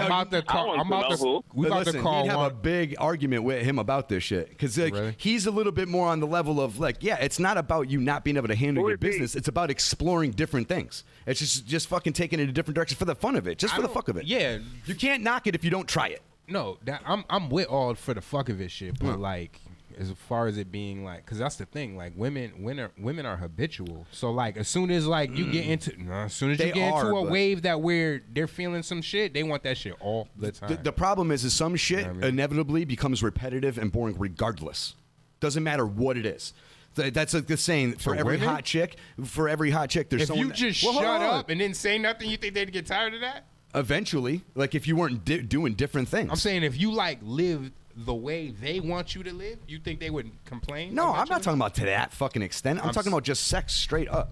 about to call. We about to call you'd have one. a big argument with him about this shit because he's a little bit more on the level of like, yeah, it's not about you not being able to handle your business. It's about exploring different things. It's just fucking taking it in a different direction for the fun of it, just for the fuck of it. Yeah. You can't knock it if you don't try it. No, I'm with all for the fuck of it shit, but like. as far as it being like, because that's the thing. Like women are habitual. So like as soon as like you get into, as soon as you get into a wave that where they're feeling some shit, they want that shit all the time. The problem is some shit inevitably becomes repetitive and boring regardless. Doesn't matter what it is. That's like the saying for every hot chick. For every hot chick, there's if someone. you just shut up and didn't say nothing, you think they'd get tired of that? Eventually, like if you weren't doing different things. I'm saying if you like lived the way they want you to live, you think they would complain? No, I'm not talking about to that fucking extent. I'm talking about just sex straight up.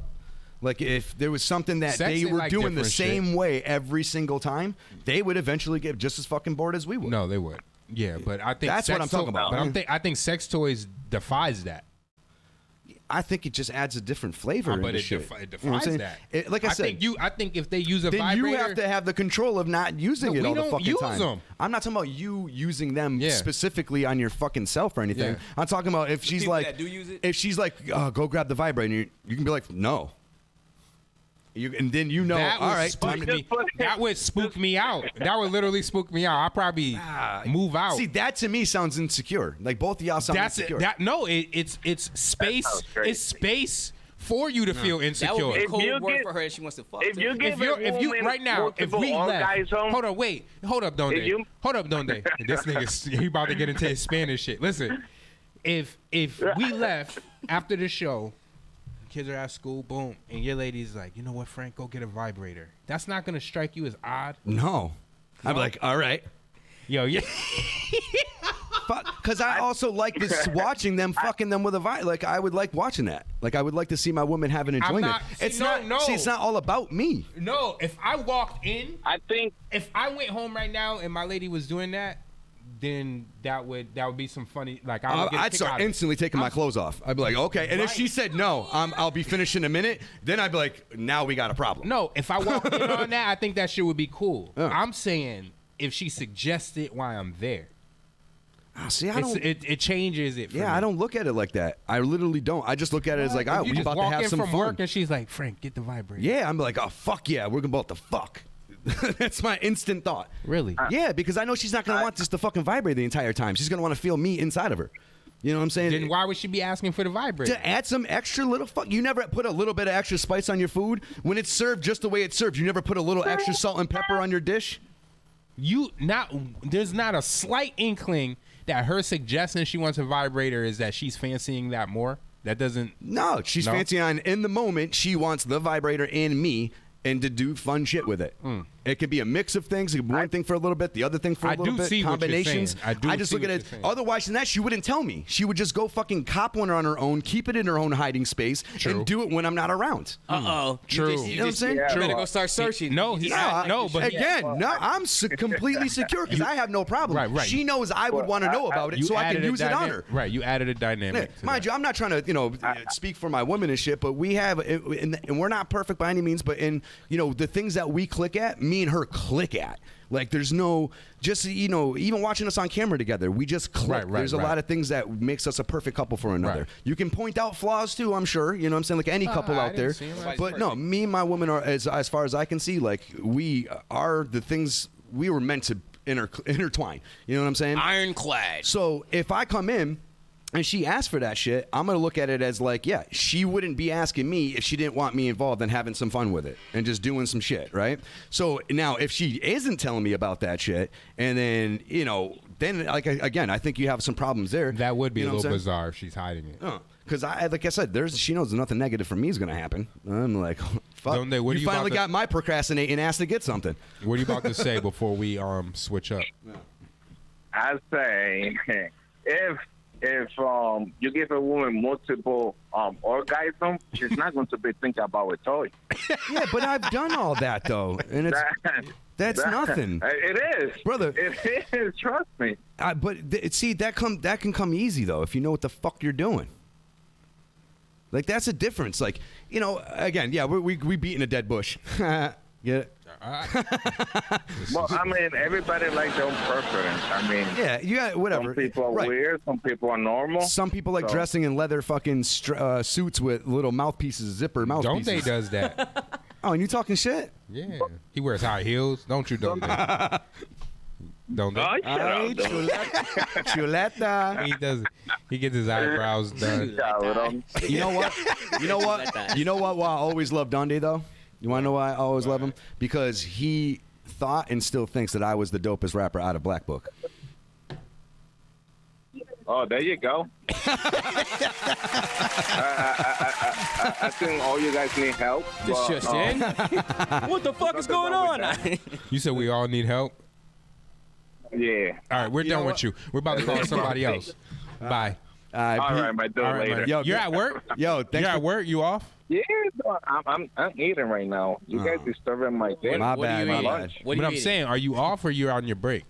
Like if there was something that Sex they ain't were like doing the different same shit. way every single time, they would eventually get just as fucking bored as we would. No, they would. Yeah, but I think That's what I'm talking about. But I think sex toys defies that. I think it just adds a different flavor. But into it shit. defies You know what I'm saying? that. Like I said, I think if they use a then vibrator, you have to have the control of not using No, it we all the don't fucking use time. them. I'm not talking about you using them Yeah. specifically on your fucking self or anything. Yeah. I'm talking about if she's people like, that do use it? if she's like, go grab the vibrator, you can be like, no. And then you know, that all would right, spook time to me. That would spook me out. That would literally spook me out. I'd probably move out. See, that to me sounds insecure. Like both of y'all sound insecure. It's space. It's space for you to feel insecure. That would be a cold you word get- for her if she wants to fuck. if too. you give if you right now, if we left, orgasm, hold up, Donde, hold up, Donde. This nigga, he about to get into his Spanish shit. Listen, if we left after the show, kids are at school, boom, and your lady's like, you know what, Frank, go get a vibrator. That's not gonna strike you as odd. No. I'd be like, all right. Yo, yeah. Because I also like this watching them fucking them with a vibe. Like I would like watching that. Like I would like to see my woman have an enjoyment. It's not all about me. No, if I walked in, I think if I went home right now and my lady was doing that, then that would be some funny. Like I would get a I'd kick start out of it. instantly taking my clothes off. I'd be like, okay. And if she said no, I'll be finished in a minute. Then I'd be like, now we got a problem. No, if I walked in on that, I think that shit would be cool. I'm saying if she suggests it while I'm there. See, I don't. It changes it. For Yeah, me. I don't look at it like that. I literally don't. I just look at it as like, If oh, you we just about to walk have in some from fun. work and she's like, Frank, get the vibrator. Yeah, I'm like, oh fuck yeah, we're about to fuck. That's my instant thought. Really? Yeah, because I know she's not gonna want just to fucking vibrate the entire time. She's gonna want to feel me inside of her. You know what I'm saying? Then why would she be asking for the vibrator? To add some extra little fuck. You never put a little bit of extra spice on your food when it's served just the way it's served. You never put a little extra salt and pepper on your dish. There's not a slight inkling that her suggesting she wants a vibrator is that she's fancying that more. That doesn't. No, she's fancying on in the moment. She wants the vibrator and me, and to do fun shit with it. It could be a mix of things. It could be one thing for a little bit, the other thing for a little bit. see what you're Combinations. saying. I just look at it. Otherwise than that, she wouldn't tell me. She would just go fucking cop one on her own, keep it in her own hiding space, and do it when I'm not around. True. You know what I'm saying? You better go start searching. No, I'm completely secure because I have no problem. Right. She knows I would want to know about it, so I can use it on her. Right, you added a dynamic. Yeah, mind you, I'm not trying to, speak for my woman and shit, but we have, and we're not perfect by any means, but in, the things that we click at, me and her click at. Like, there's no, just, even watching us on camera together, we just click. There's a lot of things that makes us a perfect couple for another. Right. You can point out flaws too, I'm sure, you know what I'm saying, like any couple out there. But no, me and my woman are, as far as I can see, like, we are the things we were meant to intertwine. You know what I'm saying? Ironclad. So if I come in and she asks for that shit, I'm going to look at it as like, yeah, she wouldn't be asking me if she didn't want me involved and having some fun with it and just doing some shit, right? So now if she isn't telling me about that shit and then, then like, again, I think you have some problems there. That would be You a know what little I'm saying? bizarre if she's hiding it. Because like I said, she knows nothing negative from me is going to happen. I'm like, fuck. Don't they- what are you you about finally to- got my procrastinating ass to get something. What are you about to say before we switch up? I say if you give a woman multiple orgasms, she's not going to be thinking about a toy. Yeah, but I've done all that though, and that's nothing. It is, brother. It is. Trust me. See, that can come easy though if you know what the fuck you're doing. Like that's a difference. Like again, yeah, we beating a dead bush. Get it? Well, I mean, everybody likes their own preference. I mean, yeah, whatever. Some people are weird. Some people are normal. Some people like dressing in leather fucking suits with little mouthpieces, zipper mouthpieces. Don't they does that? Oh, and you talking shit? Yeah. He wears high heels. Don't you, Don't they? Don't they? Oh, shut Ay, up, dude. Chuleta. He does it. He gets his eyebrows done. You know what? You know what? You know what? Why I always love Dundee though. You want to know why I always love him? Because he thought and still thinks that I was the dopest rapper out of Black Book. Oh, there you go. I think all you guys need help. This just in. What the fuck is going on? You said we all need help? Yeah. All right, we're done with you. We're about to call somebody else. Bye. All right, my dude, later. Yo, you're at work? Yo, you're at work? You off? Yeah, no, I'm eating right now. You guys disturbing my day. My bad. But I'm saying, are you off or you're on your break?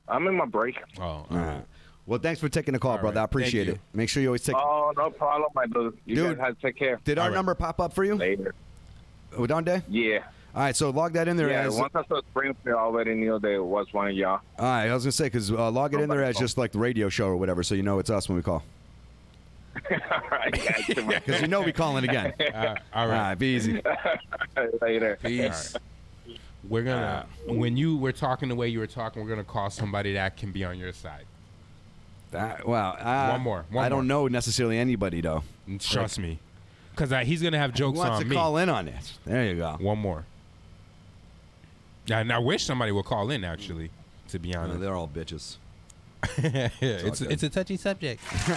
I'm in my break. Oh, all right. Well, thanks for taking the call, brother. I appreciate it. Make sure you always take. Oh, no problem, my dude. You guys have to take care. Did our number pop up for you? Later. Udonde? Yeah. All right, so log that in there Yeah, as. once I saw Springfield, I already knew there was one of y'all. All right, I was gonna say because log it in there as just like the radio show or whatever, so you know it's us when we call. All right, gotcha, man. Because you know we calling again. All right, be easy. Later. Peace. We're gonna when you were talking the way you were talking, we're gonna call somebody that can be on your side. One more. I don't know necessarily anybody though. Trust me, because he's gonna have jokes Who wants on to me. call in on this? There you go. One more. Yeah, and I wish somebody would call in. Actually, to be honest, they're all bitches. it's a touchy subject. It's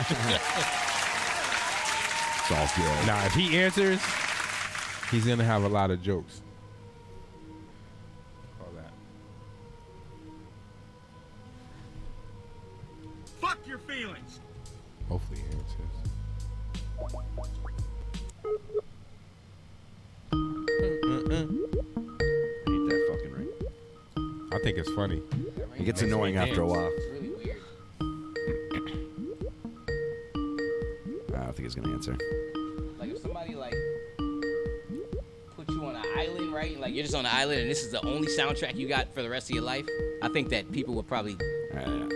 all good. Now, if he answers, he's gonna have a lot of jokes. Call that. Fuck your feelings. Hopefully, he answers. Ain't that fucking right? I think it's funny. It gets annoying after a while. I don't think he's gonna answer. Like if somebody like put you on an island, right? Like you're just on an island, and this is the only soundtrack you got for the rest of your life. I think that people would probably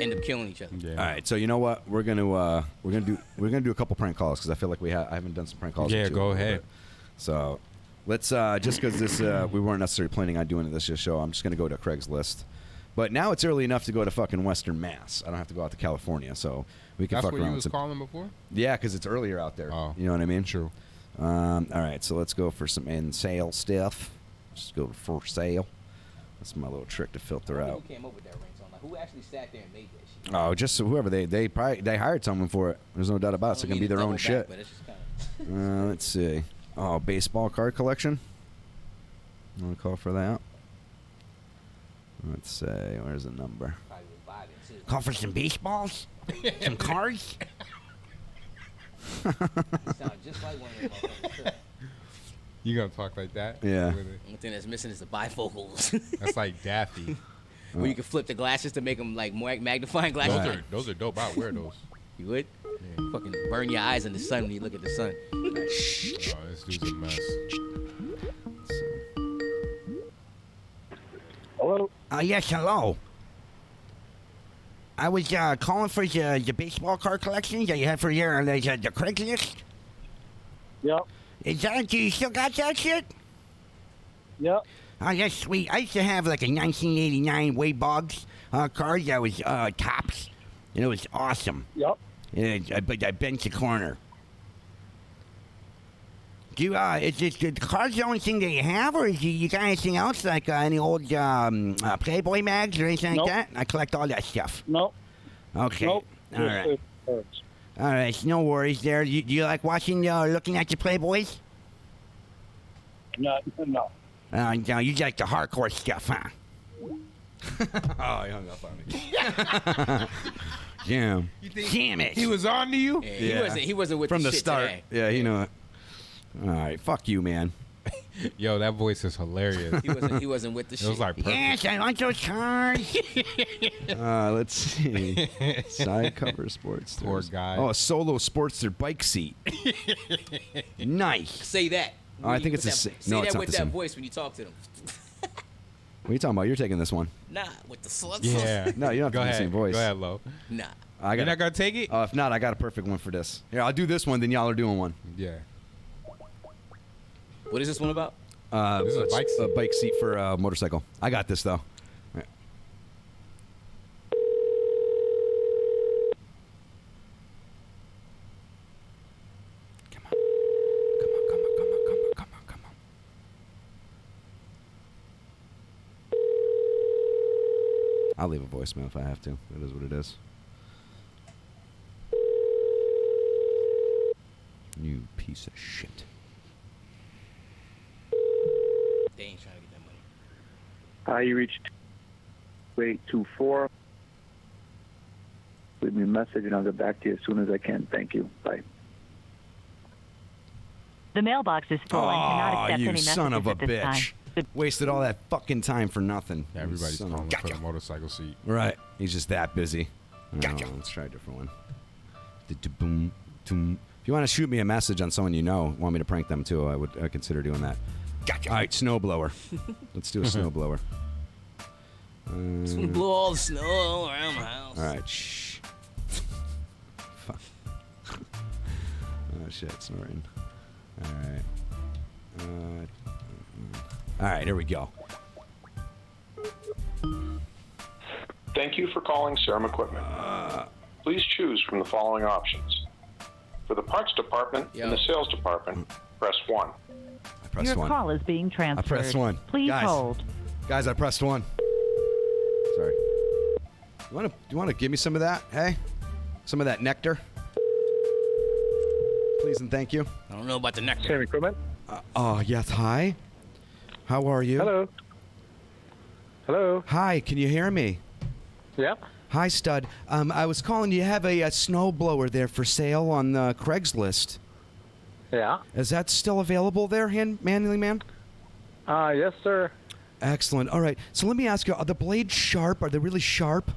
end up killing each other. All right, so you know what? We're gonna do a couple prank calls because I feel like I haven't done some prank calls. Yeah, with you go in a little ahead. bit. So let's just because this we weren't necessarily planning on doing this show. I'm just gonna go to Craigslist. But now it's early enough to go to fucking Western Mass. I don't have to go out to California, so we can That's fuck what around. you with was some, calling before? Yeah, because it's earlier out there. Oh. You know what I mean? True. All right, so let's go for some in sale stuff. Just go to for sale. That's my little trick to filter out. Who came up with that ringtone? Like who actually sat there and made that shit? Oh, just whoever they hired someone for it. There's no doubt about it. It's gonna be their own shit. But it's just kinda Let's see. Oh, baseball card collection. You want to call for that? Let's say, where's the number? Call for some baseballs? Some cards? You sound just like one of them motherfuckers. You gonna talk like that? Yeah. The only thing that's missing is the bifocals. That's like Daffy. Where you can flip the glasses to make them like more magnifying glasses. Those are dope. I'll wear those. You would? Fucking burn your eyes in the sun when you look at the sun. Oh, this dude's a mess. Hello? Yes, hello. I was calling for the baseball card collection that you had for your the Craigslist. Yep. Do you still got that shit? Yep. Oh, that's sweet. I used to have like a 1989 Wade Boggs card that was tops, and it was awesome. Yep. But I bent the corner. Do you, is the card's the only thing that you have, or is you got anything else, like any old Playboy mags or anything Nope. like that? I collect all that stuff. Nope. Okay. Nope. All right. All right, no worries there. Do you like watching, looking at the Playboys? No. No, you like the hardcore stuff, huh? Oh, he hung up on me. Damn. Damn it. He was on to you? Yeah, he wasn't with From the the shit start. today. Yeah, you know it. All right, fuck you, man. Yo, that voice is hilarious. He wasn't with the shit. It was like perfect. Yes, I want those cards. Let's see. Side cover sports. Poor guy. Oh, a solo Sportster bike seat. Nice. Say that. Oh, I think it's With the that- same. No, Say it's that not with the that same. voice when you talk to them. What are you talking about? You're taking this one. Nah, with the sluts. Yeah. No, you don't have to Go do the ahead. same voice. Go ahead, Lo. Nah. You're not gonna take it? If not, I got a perfect one for this. Here, I'll do this one. Then y'all are doing one. Yeah. What is this one about? This is a bike A bike seat for a motorcycle. I got this though. I'll leave a voicemail if I have to. It is what it is. You piece of shit. They ain't trying to get that money. You reached 824. Leave me a message and I'll get back to you as soon as I can. Thank you. Bye. The mailbox is full and cannot accept you any messages son of a at this time. bitch. Wasted all that fucking time for nothing. Yeah, everybody's calling for the motorcycle seat. Right. He's just that busy. Gotcha. Let's try a different one. If you want to shoot me a message on someone you know, want me to prank them too, I would consider doing that. Gotcha. All right, snowblower. Let's do a snowblower. It's gonna blow all the snow around my house. All right, shh. Fuck. Oh shit, snoring. All right. All right, here we go. Thank you for calling Serum Equipment. Please choose from the following options. For the parts department and the sales department, press 1. I pressed Your 1. call is being transferred. I pressed 1. Please Guys. hold. Guys, I pressed 1. Sorry. You want to give me some of that? Hey? Some of that nectar? Please and thank you. I don't know about the nectar. Serum Equipment? Yes, hi. How are you? Hello. Hello. Hi, can you hear me? Yep. Hi, stud. I was calling. You have a snowblower there for sale on Craigslist. Yeah. Is that still available there, Manly Man? Yes, sir. Excellent. All right. So let me ask you: are the blades sharp? Are they really sharp?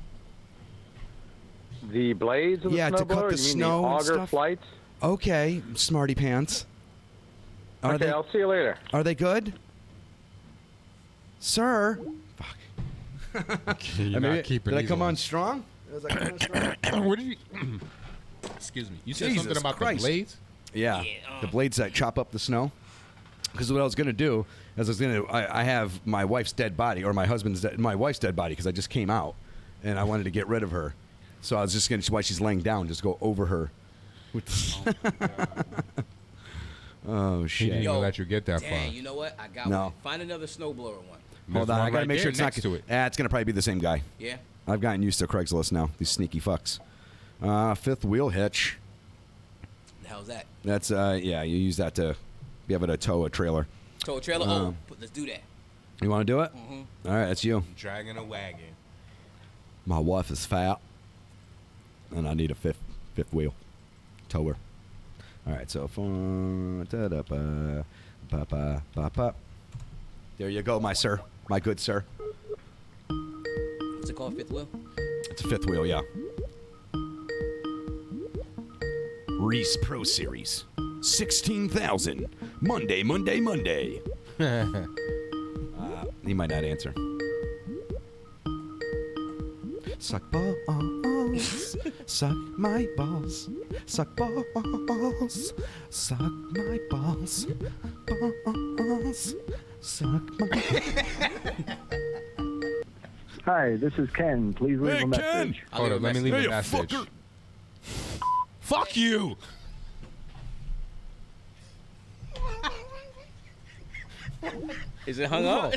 The blades of the Yeah, to cut snowblower? the You mean snow the and auger stuff? flights? Okay, smarty pants. Okay, I'll see you later. Are they good, sir? You're not keeping Did I these come on ones. strong? Was I coming on strong? What did you? Excuse me. You said Jesus something about Christ. the blades. Yeah, the blades that chop up the snow. Because what I was gonna do is I have my wife's dead body or my wife's dead body because I just came out and I wanted to get rid of her. So I was just gonna while she's laying down, just go over her. Oh shit! He didn't even let you get that Dang, far. you know what? I got No. one. Find another snowblower one. Hold on, I gotta right make there sure it's not next to it. It's gonna probably be the same guy. Yeah? I've gotten used to Craigslist now. These sneaky fucks. Fifth wheel hitch. The hell's that? That's yeah. You use that to be able to tow a trailer. Tow a trailer? Let's do that. You want to do it? Mm-hmm. All right, that's you. Dragging a wagon. My wife is fat, and I need a fifth wheel tower. All right, so there you go, my sir, my good sir. What's it called? Fifth wheel? It's a fifth wheel, yeah. Reese Pro Series, 16,000. Monday. He might not answer. Suck balls, suck my balls, suck balls, suck my balls, balls, suck my. Hi, this is Ken. Please leave a message. Hold on, let me leave Hey, a message. fucker. Fuck you. Is it hung up?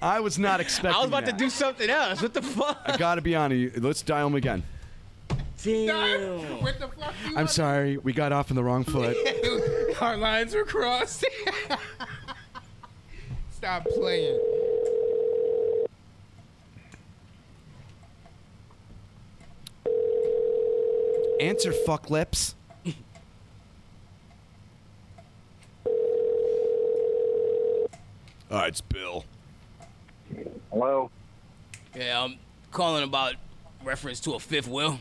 I was not expecting I was about that. to do something else. What the fuck? I gotta be honest. Let's dial him again. Damn. What the fuck? I'm sorry, we got off on the wrong foot. Our lines were crossed. Stop playing. Answer, fuck lips. It's Bill. Hello? Yeah, I'm calling about reference to a fifth wheel.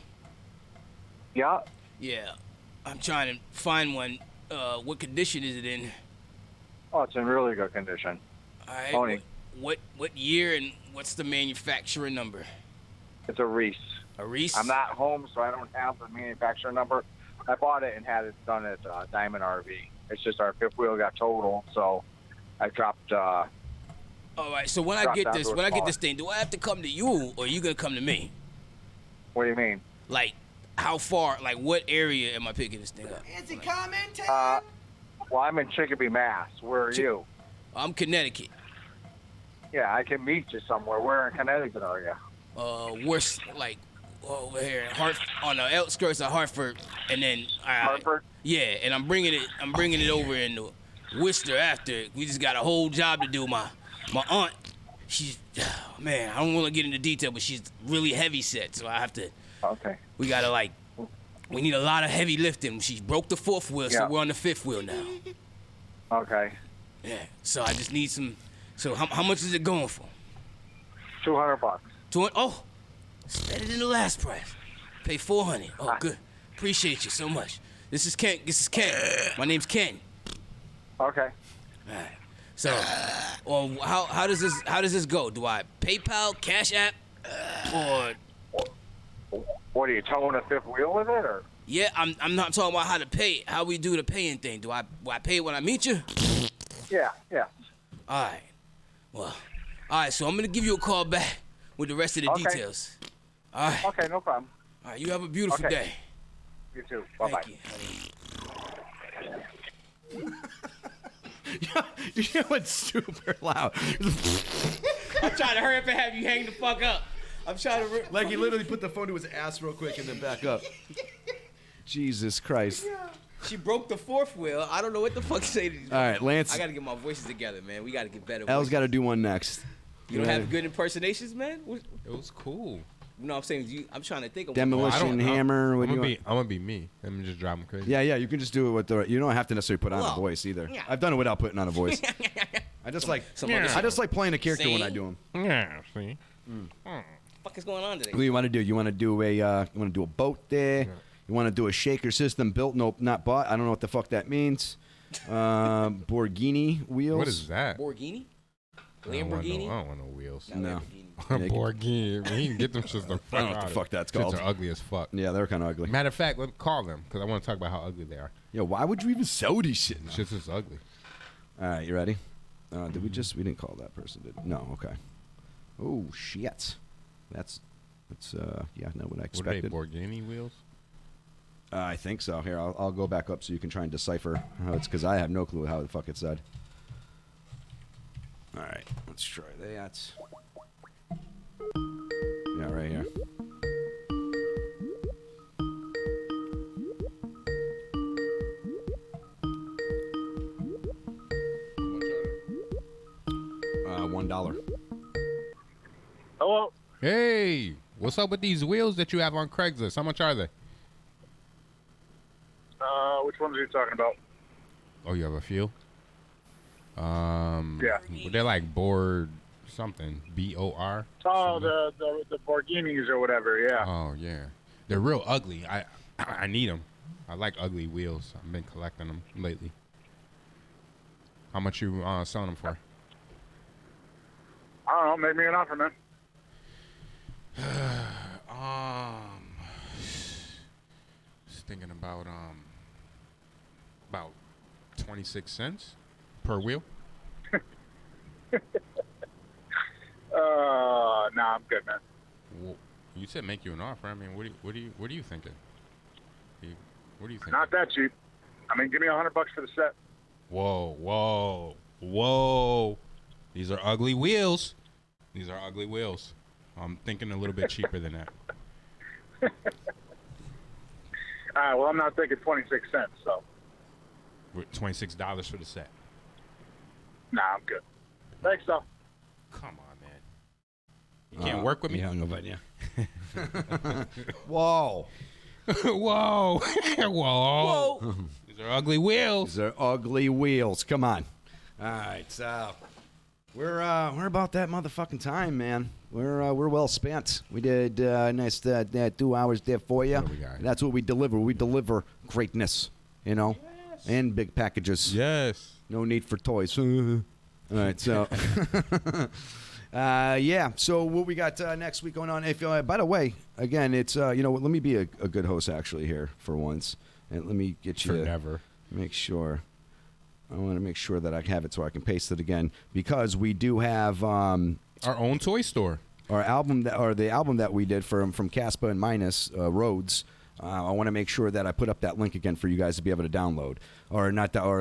Yeah? Yeah. I'm trying to find one. What condition is it in? Oh, it's in really good condition. All right. Tony. What year and what's the manufacturer number? It's a Reese. A Reese? I'm not home, so I don't have the manufacturer number. I bought it and had it done at Diamond RV. It's just our fifth wheel got total, so I dropped. All right. So when I dropped get down this, to a when I get smaller. this thing, do I have to come to you or are you gonna come to me? What do you mean? Like, how far? Like, what area am I picking this thing up? Is it commenting? Well, I'm in Chicopee, Mass. Where are you? I'm Connecticut. Yeah, I can meet you somewhere. Where in Connecticut are you? worse, like over here in on the outskirts of Hartford, and then Hartford. Yeah, and I'm bringing it over into Worcester after. We just got a whole job to do. My aunt, she's man, I don't want to get into detail, but she's really heavy set, so I have to. Okay. We gotta we need a lot of heavy lifting. She broke the 4th wheel, so Yeah. we're on the 5th wheel now. Okay. Yeah. So I just need some. So how much is it going for? $200. 200. Oh, it's better than the last price. Pay $400. Oh, good. Appreciate you so much. This is Ken. My name's Ken. Okay. All right. So, how does this go? Do I PayPal, Cash App, or? What are you towing a 5th wheel with it, or? Yeah, I'm not talking about how to pay. How we do the paying thing. Do I pay when I meet you? Yeah. All right. Well, all right. So I'm gonna give you a call back with the rest of the Okay. details. All right. Okay, no problem. All right. You have a beautiful Okay. day. You too. Bye-bye. You know it's super loud. I'm trying to hurry up and have you hang the fuck up. I'm trying to. Like he literally put the phone to his ass real quick and then back up. Jesus Christ. She broke the 4th wheel. I don't know what the fuck to say to these. All right, Lance. I gotta get my voices together, man. We gotta get better. El's voices. got to do one next. You don't have good impersonations, man? It was cool. No, I'm saying I'm trying to think of Demolition Hammer. I'm What do you gonna want? be. I'm gonna be me. I'm just drive 'em crazy. Yeah, you can just do it with the. You don't have to necessarily put on a Whoa. voice either. Yeah. I've done it without putting on a voice. I just like. I just like playing a character when I do them. Yeah. See. What the fuck is going on today? What do you want to do? You want to do a? You want to do a boat there? You want to do a shaker system built? Nope, not bought. I don't know what the fuck that means. Borghini wheels. What is that? Lamborghini? I don't want no wheels. No. Lamborghini. He can get them shits the fuck I don't know what out the of fuck it. that's Shits called. are ugly as fuck. Yeah, they're kind of ugly. Matter of fact, let me call them because I want to talk about how ugly they are. Yeah, why would you even sell these shit? now? Shit's just ugly. All right, you ready? Did we didn't call that person, did we? No, okay. Oh, shit. That's yeah, not what I What are expected. they, Borghini wheels? I think so. Here, I'll go back up so you can try and decipher how it's, because I have no clue how the fuck it said. All right, let's try that. Yeah, right here. $1. Hello. Hey, what's up with these wheels that you have on Craigslist? How much are they? Which ones are you talking about? Oh, you have a few? Yeah. They're like board something. BOR? Oh, the Borghinis or whatever. Yeah. Oh, yeah. They're real ugly. I need them. I like ugly wheels. I've been collecting them lately. How much you selling them for? I don't know. Make me an offer, man. Just thinking about 26 cents per wheel. Nah, I'm good, man. Well, you said make you an offer. I mean, what are you thinking? What do you think? Not that cheap. I mean, give me $100 for the set. Whoa. These are ugly wheels. I'm thinking a little bit cheaper than that. All right. Well, I'm not thinking 26 cents. So. We're $26 for the set. Nah, I'm good. Thanks, though. Come on, man. You can't work with me? He hung up on you. Whoa. Whoa. Whoa. These are ugly wheels. These are ugly wheels. Come on. All right, so we're about that motherfucking time, man. We're well spent. We did nice 2 hours there for you. That's what we deliver. We deliver greatness, you know, and big packages. Yes. No need for toys. All right, so yeah. So what we got next week going on? If by the way, again, it's let me be a good host actually here for once, and let me get you Forever. Make sure. I want to make sure that I have it so I can paste it again, because we do have our own toy store. Our album the album that we did from Caspa and Minus Rhodes. I want to make sure that I put up that link again for you guys to be able to download, or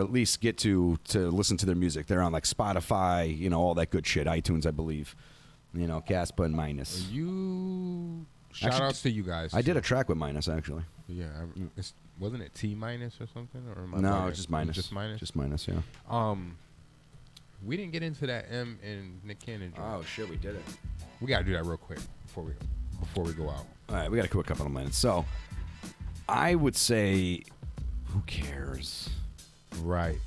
at least get to listen to their music. They're on like Spotify, all that good shit, iTunes, I believe. You know, Caspa and Minus. Shout outs to you guys. I did a track with Minus actually. Yeah, wasn't it T minus or something? Or am I No, wrong? it's just Minus. Just Minus. Just Minus. Yeah. We didn't get into that M and Nick Cannon joint. Oh shit, we did it. We gotta do that real quick before we go out. All right, we got a quick couple of minutes. So, I would say, who cares? Right.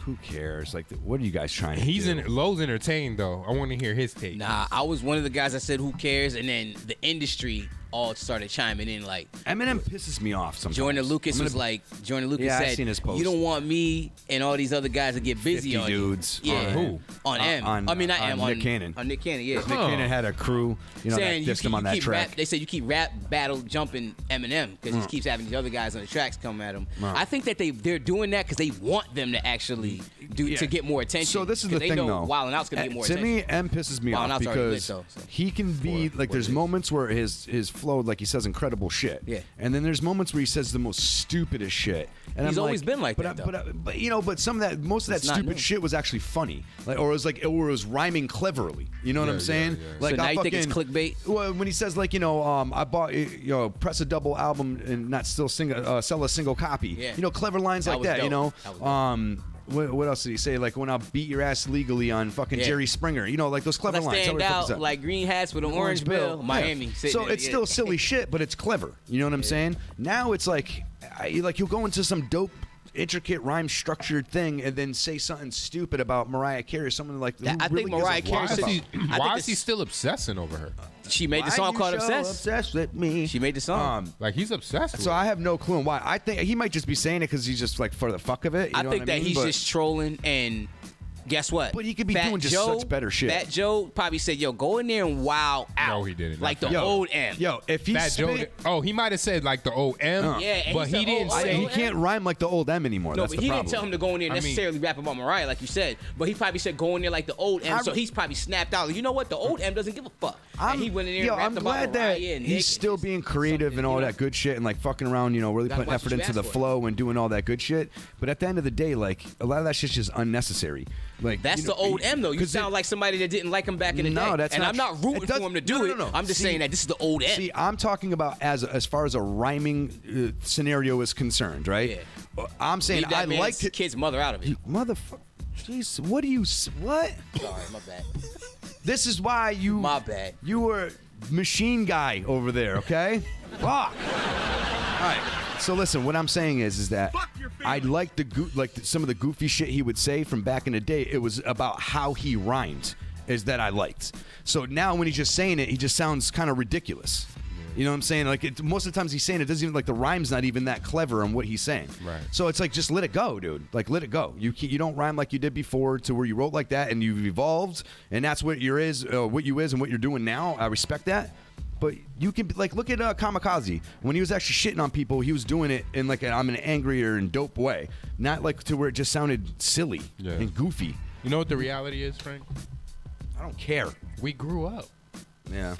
Who cares? Like, what are you guys trying to He's do? Lowe's entertained though. I want to hear his take. Nah, I was one of the guys that said who cares, and then the industry all started chiming in like Eminem pisses me off sometimes. Jordan Lucas was like, Jordan Lucas Yeah, I've said, seen his post. you don't want me and all these other guys to get busy 50 on dudes. you. Yeah. On who? On M. I mean, not M. on Nick Cannon. On Nick Cannon, yeah. Nick Cannon had a crew, you know, that saying dissed him on that keep track. they said you keep rap battle jumping Eminem because he keeps having these other guys on the tracks come at him. Right. I think that they're doing that because they want them to actually to get more attention. So this is the they thing, know though. Wild 'N Out's gonna get more to attention. me, M pisses me Wild 'N off Out's already lit, because though, so. he can be like. There's moments where his flow, like he says incredible shit. Yeah. And then there's moments where he says the most stupidest shit. And He's I'm always been like that, though. But you know, but some of that, most of that It's not stupid new. shit was actually funny, like, or it was rhyming cleverly. You know what I'm saying? Like, So now I you think it's fucking- clickbait? Well, when he says like, I bought, press a double album and not still sell a single copy. Yeah. You know, clever lines That like was that. dope. You know, That was dope. what else did he say? Like, when I'll beat your ass legally on fucking Yeah. Jerry Springer. You know, like those clever Let's lines. stand How the fuck is out that? like green hats with an orange bill. Miami. Yeah. sitting So there, it's yeah. still silly shit, but it's clever. You know what I'm saying? Now it's like, you'll go into some dope, intricate rhyme structured thing and then say something stupid about Mariah Carey or someone like who I really think Mariah gives a fuck Carey about- Why is he still obsessing over her? She made the Why song you called so Obsessed. obsessed with me? She made the song. Like he's obsessed. So I have no clue on why. I think he might just be saying it because he's just like for the fuck of it. You I know think what that I mean? he's But- just trolling and guess what? But he could be Fat doing just Joe, such better shit. Fat Joe probably said, "Yo, go in there and wow out." No, he didn't. Like the Yo, old M. Yo, if he Fat Joe. spit, He might have said like the old M. Yeah, and but he he said, didn't "Oh, say. he can't rhyme like the old M anymore. No, That's but the he problem. didn't tell him to go in there and I mean- necessarily rap about Mariah, like you said. But he probably said go in there like the old M. So he's probably snapped out. You know what? The old M doesn't give a fuck. And he went in there and rapped I'm about glad that Mariah and Nick. he's still being creative and all that good shit and like fucking around, really Gotta putting watch effort what you into the ask for. flow and doing all that good shit. But at the end of the day, like a lot of that shit's just unnecessary. Like That's the old M though. You 'cause sound like somebody that didn't like him back in the No, day. that's and not I'm not tr- rooting it does- for him to do no, it. no, no. I'm just See- saying that this is the old M. See, I'm talking about as far as a rhyming scenario is concerned, right? I'm saying Leave that I man's like to kid's mother out of it. motherfucker. Jeez, what do you what? Sorry, my bad. This is why you My bad. You were machine guy over there, okay? Fuck. All right. So listen, what I'm saying is that I like some of the goofy shit he would say from back in the day. It was about how he rhymed, is that I liked. So now when he's just saying it, he just sounds kind of ridiculous. You know what I'm saying? Like most of the times he's saying it doesn't even like the rhyme's not even that clever on what he's saying. Right. So it's like just let it go, dude. Like let it go. You don't rhyme like you did before to where you wrote like that and you've evolved and that's what you is and what you're doing now. I respect that. But you can like look at Kamikaze when he was actually shitting on people. He was doing it in like I'm an angrier and dope way, not like to where it just sounded silly and goofy. You know what the reality is, Frank? I don't care. We grew up. Yeah.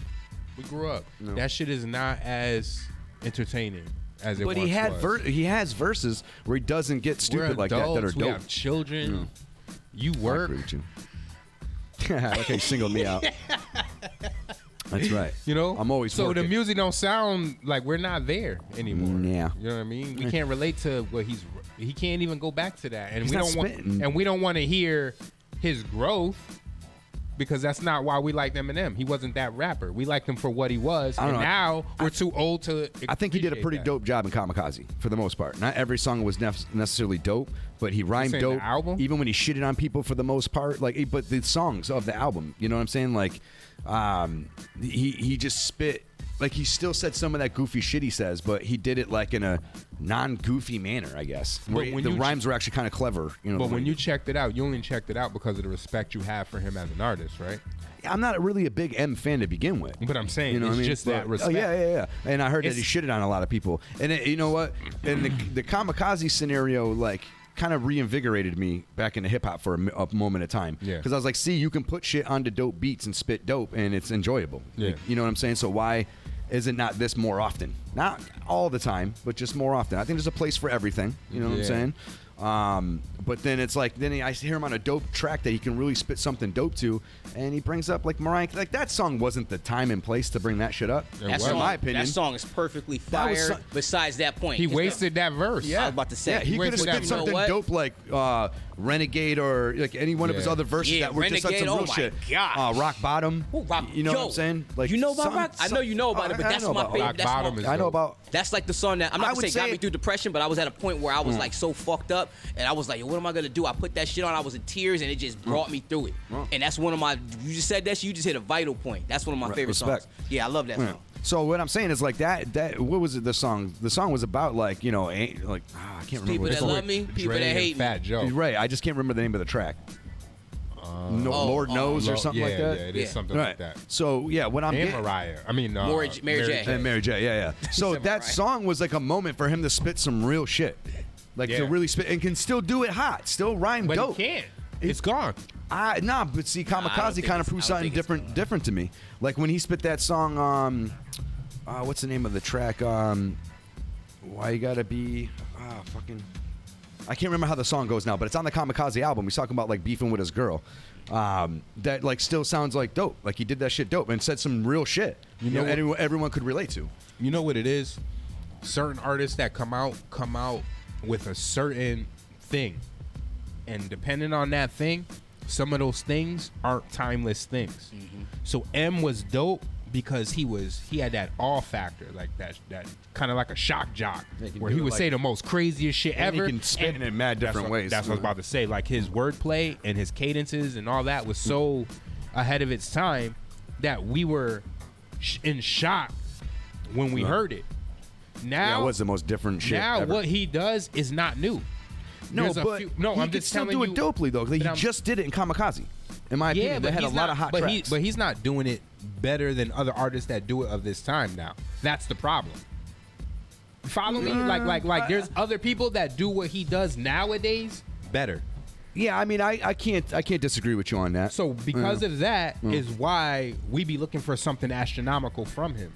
We grew up. No. That shit is not as entertaining as it But once he had was. he has verses where he doesn't get stupid We're like that are adults, dope. We have children. You work. Okay, singled me out. That's right. You know, I'm always so working. the music don't sound like we're not there anymore. Yeah. You know what I mean? We can't relate to what he can't even go back to that, and He's we not don't want spitting. and we don't want to hear his growth because that's not why we liked Eminem. He wasn't that rapper. We liked him for what he was, I don't and know. now we're too old to. I think he did a appreciate pretty that. dope job in Kamikaze for the most part. Not every song was necessarily dope, but he rhymed saying the dope. album? Even when he shitted on people for the most part, like but the songs of the album, you know what I'm saying? Like, he just spit. Like he still said some of that goofy shit he says, but he did it like in a non-goofy manner, I guess. Where when the you- rhymes were actually kind of clever. You know, But the when way- you checked it out, you only checked it out because of the respect you have for him as an artist, right? I'm not really a big M fan to begin with. But I'm saying You know it's what I mean? just that But- respect. Oh yeah. And I heard that he It's- shitted on a lot of people. And you know what? And the Kamikaze scenario, like, kind of reinvigorated me back into hip hop for a moment of time. Yeah. Because I was like, see, you can put shit onto dope beats and spit dope, and it's enjoyable. Yeah. Like, you know what I'm saying? So why is it not this more often? Not all the time, but just more often. I think there's a place for everything. You know what I'm Yeah. saying? But then it's like, I hear him on a dope track that he can really spit something dope to, and he brings up like Mariah. Like that song wasn't the time and place to bring that shit up. That in my opinion, that song is perfectly That was fire. Besides that point, He wasted that verse. I was about to say. Yeah, he could have spit something dope like Renegade or like any one of his other verses that were just on some real shit. God. Rock Bottom. You know what I'm saying? Like you know about Rock? I know you know about it, but that's my favorite. Rock Bottom. I know about. That's like the song that I'm not gonna say got me through depression, but I was at a point where I was like so fucked up, and I was like, what am I gonna do? I put that shit on. I was in tears, and it just brought me through it. And that's one of my. You just said that. You just hit a vital point. That's one of my favorite songs. Yeah, I love that song. So what I'm saying is like that. What was it? The song was about like I can't remember. People that love me, people that hate me. Fat Joe. Right. I just can't remember the name of the track. Lord knows or something like that. Yeah, it is something like that. So yeah, what I'm and getting, Mariah. I mean, Mary J. And Mary J. Yeah. So that song was like a moment for him to spit some real shit, like to really spit and can still do it hot, still rhyme But dope. he can't. It's gone. Nah, but see, Kamikaze kind of proved something different to me. Like when he spit that song, what's the name of the track? Why You Gotta Be, fucking. I can't remember how the song goes now, but it's on the Kamikaze album. He's talking about like beefing with his girl. That like still sounds like dope. Like he did that shit dope and said some real shit. You know, everyone could relate to. You know what it is? Certain artists that come out with a certain thing, and depending on that thing, some of those things aren't timeless things. So M was dope because he had that awe factor, like that kind of like a shock jock, where he would say the most craziest shit and ever. He can spit in mad different ways. That's what I was about to say. Like his wordplay and his cadences and all that was so ahead of its time that we were in shock when we heard it. Now it was the most different shit. Now ever. what he does is not new. No, There's a but few, he I'm could just still telling do you it dopely though. Like, he just did it in Kamikaze. In my opinion, they had a lot of hot tracks. But he's not doing it better than other artists that do it of this time now. That's the problem. Follow me? Like there's other people that do what he does nowadays better. Yeah, I mean, I can't disagree with you on that. So because of that is why we be looking for something astronomical from him.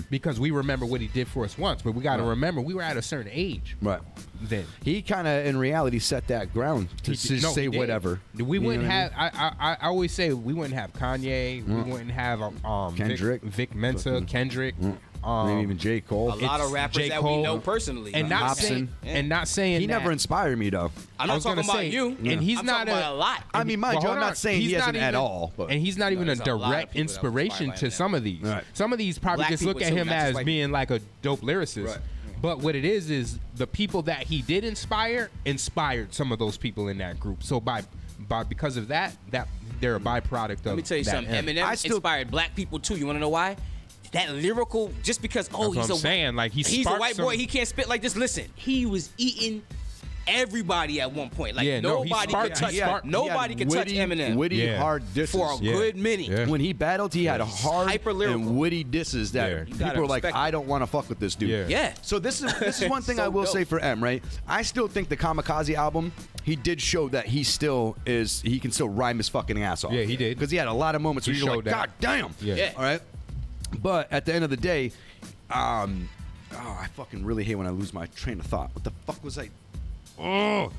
Because we remember what he did for us once, but we got to remember we were at a certain age. Right. Then he kind of, in reality, set that ground to just say whatever. We wouldn't have. I always say we wouldn't have Kanye. We wouldn't have Kendrick, Vic Mensa, Kendrick. Maybe even J. Cole. A lot of rappers J. that Cole, we know personally. and not saying he never inspired me though. I'm not talking about you. And he's I'm not talking about a lot. I mean, mind you, I'm not saying he hasn't at all. But. And he's not even a direct inspiration to some of these. Right. Some of these probably just look at him as being like a dope lyricist. Right. But what it is the people that he did inspired some of those people in that group. So because of that they're a byproduct of. Let me tell you something. Eminem inspired black people too. You want to know why? That lyrical, just because he's a white boy, he can't spit like this. Listen, he was eating everybody at one point. Like nobody could touch Eminem. Witty, hard disses for a good minute. Yeah. When he battled, he had hard and witty disses that people were like, "I don't want to fuck with this dude." Yeah. So this is one thing so I will say for M. Right, I still think the Kamikaze album, he did show that he can still rhyme his fucking ass off. Yeah, he did because he had a lot of moments where you're like, "God damn!" Yeah. All right. But at the end of the day, I fucking really hate when I lose my train of thought. What the fuck was I? Oh.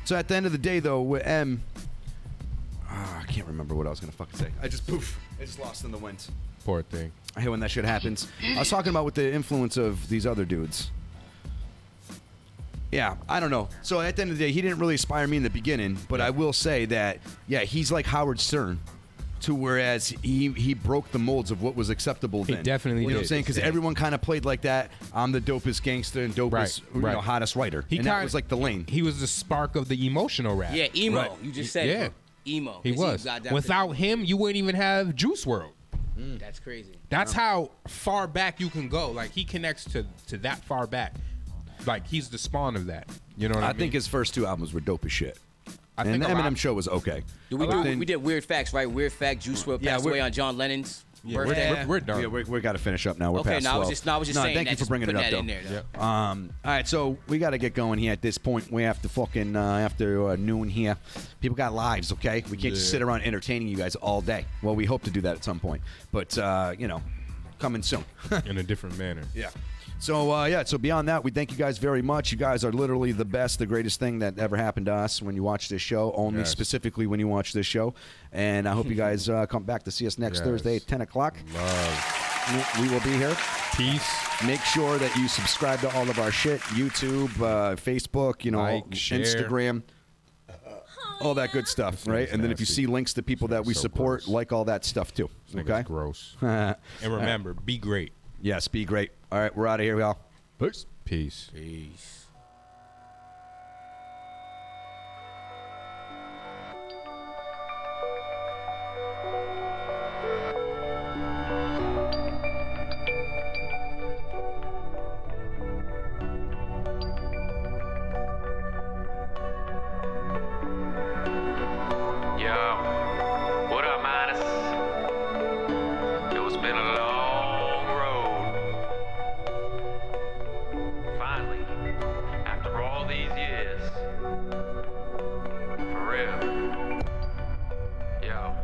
So at the end of the day, though, with M, I can't remember what I was gonna fucking say. I just lost in the wind. Poor thing. I hate when that shit happens. I was talking about with the influence of these other dudes. Yeah, I don't know. So at the end of the day, he didn't really inspire me in the beginning, but I will say that, yeah, he's like Howard Stern. To whereas he broke the molds of what was acceptable then. He definitely did. You know what I'm saying? Because everyone kind of played like that. I'm the dopest gangster and dopest, hottest writer. And that was like the lane. He was the spark of the emotional rap. Yeah, emo. Right. You just said it. Emo. He was. Without him, you wouldn't even have Juice WRLD. That's crazy. That's how far back you can go. Like he connects to that far back. Like he's the spawn of that. You know what I mean? I think his first two albums were dope as shit. And the Eminem show was okay. We did Weird Facts, right? Weird Fact, Juice WRLD passed away on John Lennon's birthday. We're done. Yeah, we got to finish up now. We're okay, past no, 12. I was just saying thank that. you for bringing it up, that though. in there, though. Yep. All right, so we got to get going here at this point. We have to fucking, after noon here. People got lives, okay? We can't just sit around entertaining you guys all day. Well, we hope to do that at some point. But, coming soon. In a different manner. Yeah. So, so beyond that, we thank you guys very much. You guys are literally the best, the greatest thing that ever happened to us when you watch this show, only specifically when you watch this show. And I hope you guys come back to see us next Thursday at 10 o'clock. We will be here. Peace. Make sure that you subscribe to all of our shit, YouTube, Facebook, share. Instagram. All that good stuff, right? And then if you see links to people that we support, like all that stuff too. Okay? Gross. And remember, be great. Yes, be great. All right, we're out of here, y'all. Peace. Peace. Peace. What up, Midas? It's been a long road. Finally, after all these years. For real. Yo,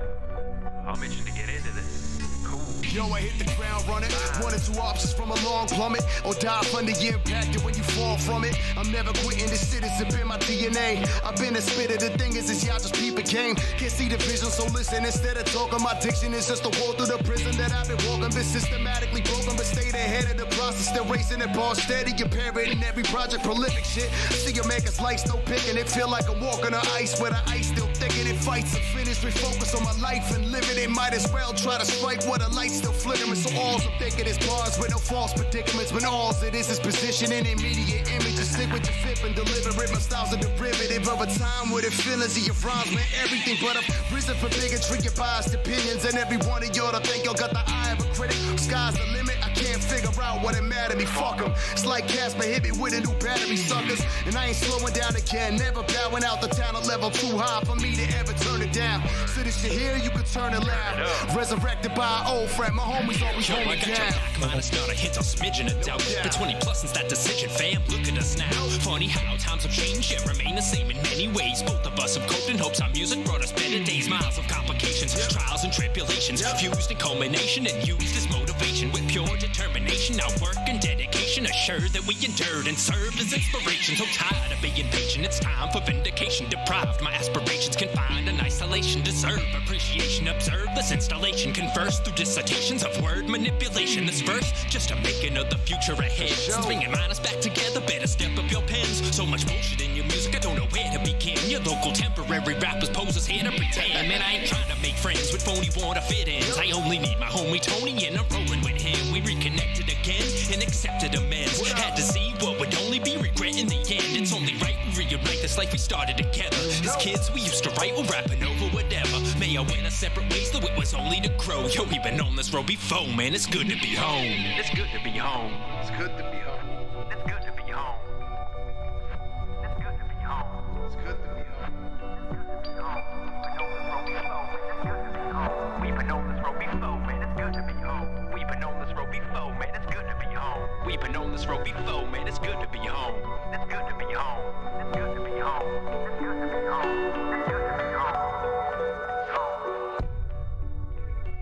I'm itching to get into this. Cool. Yo, I hit the ground running. 1 or 2 options from a long plummet, or dive under your impacted when you fall from it. I'm never quitting, this shit has been my DNA. I've been a spitter, the thing is y'all just peep a game. Can't see the vision, so listen instead of talking. My diction is just a wall through the prison that I've been walking. Been systematically broken, but stayed ahead of the process. Still racing and ball steady, you're parroting every project, prolific shit. See you make us lights, no picking. It feel like I'm walking on ice, where the ice still thicker. It fights to finish, refocus on my life and living it. Might as well try to strike where the light's still flickering. So all I'm thinking is bars with no false predicaments. When all it is positioning immediate image. Just stick with your flip and deliver it. My style's a derivative of a time where the feelings of your rhymes meant everything. But I've risen for bigotry, your biased opinions. And every one of y'all to think y'all got the eye of a critic. Sky's the limit, I can't figure out what it matter me. Fuck 'em. It's like Casper hit me with a new battery, suckers. And I ain't slowing down again. Never bowing out the talent level too high for me to ever turn it down. So this shit here, you can turn it loud. Resurrected by an old friend, my homies always hold me down. Minus not a hint, a smidgen of doubt. The 20 plus since that decision, fam. Look at us now. Funny how times have changed, yet remain the same in many ways. Both of us have coped in hopes our music brought us better days. Miles of complications, trials and tribulations, fused in culmination and used as motivation. With pure determination, our work and dedication assure that we endured and served as inspiration. So tired of being patient, it's time for vindication. Deprived, my aspirations confined in isolation. Deserve appreciation, observe this installation. Converse through dissertations of word manipulation. This verse, just a making of the future ahead. Since bringing minds back together, better step up your pens. So much bullshit in your music, I don't know where to begin. Your local temporary rappers pose as here to pretend. Man, I ain't trying to make friends with phony wanna fit ins. I only need my homie Tony and I'm rolling with him. We reconnected again and accepted amends. Had to see what would only be regret in the end. It's only right we reunite this life we started together. As kids, we used to write or rapping over whatever. May I went our separate ways, though it was only to grow. Yo, we've been on this road before, man. It's good to be home. It's good to be home. It's good to be home.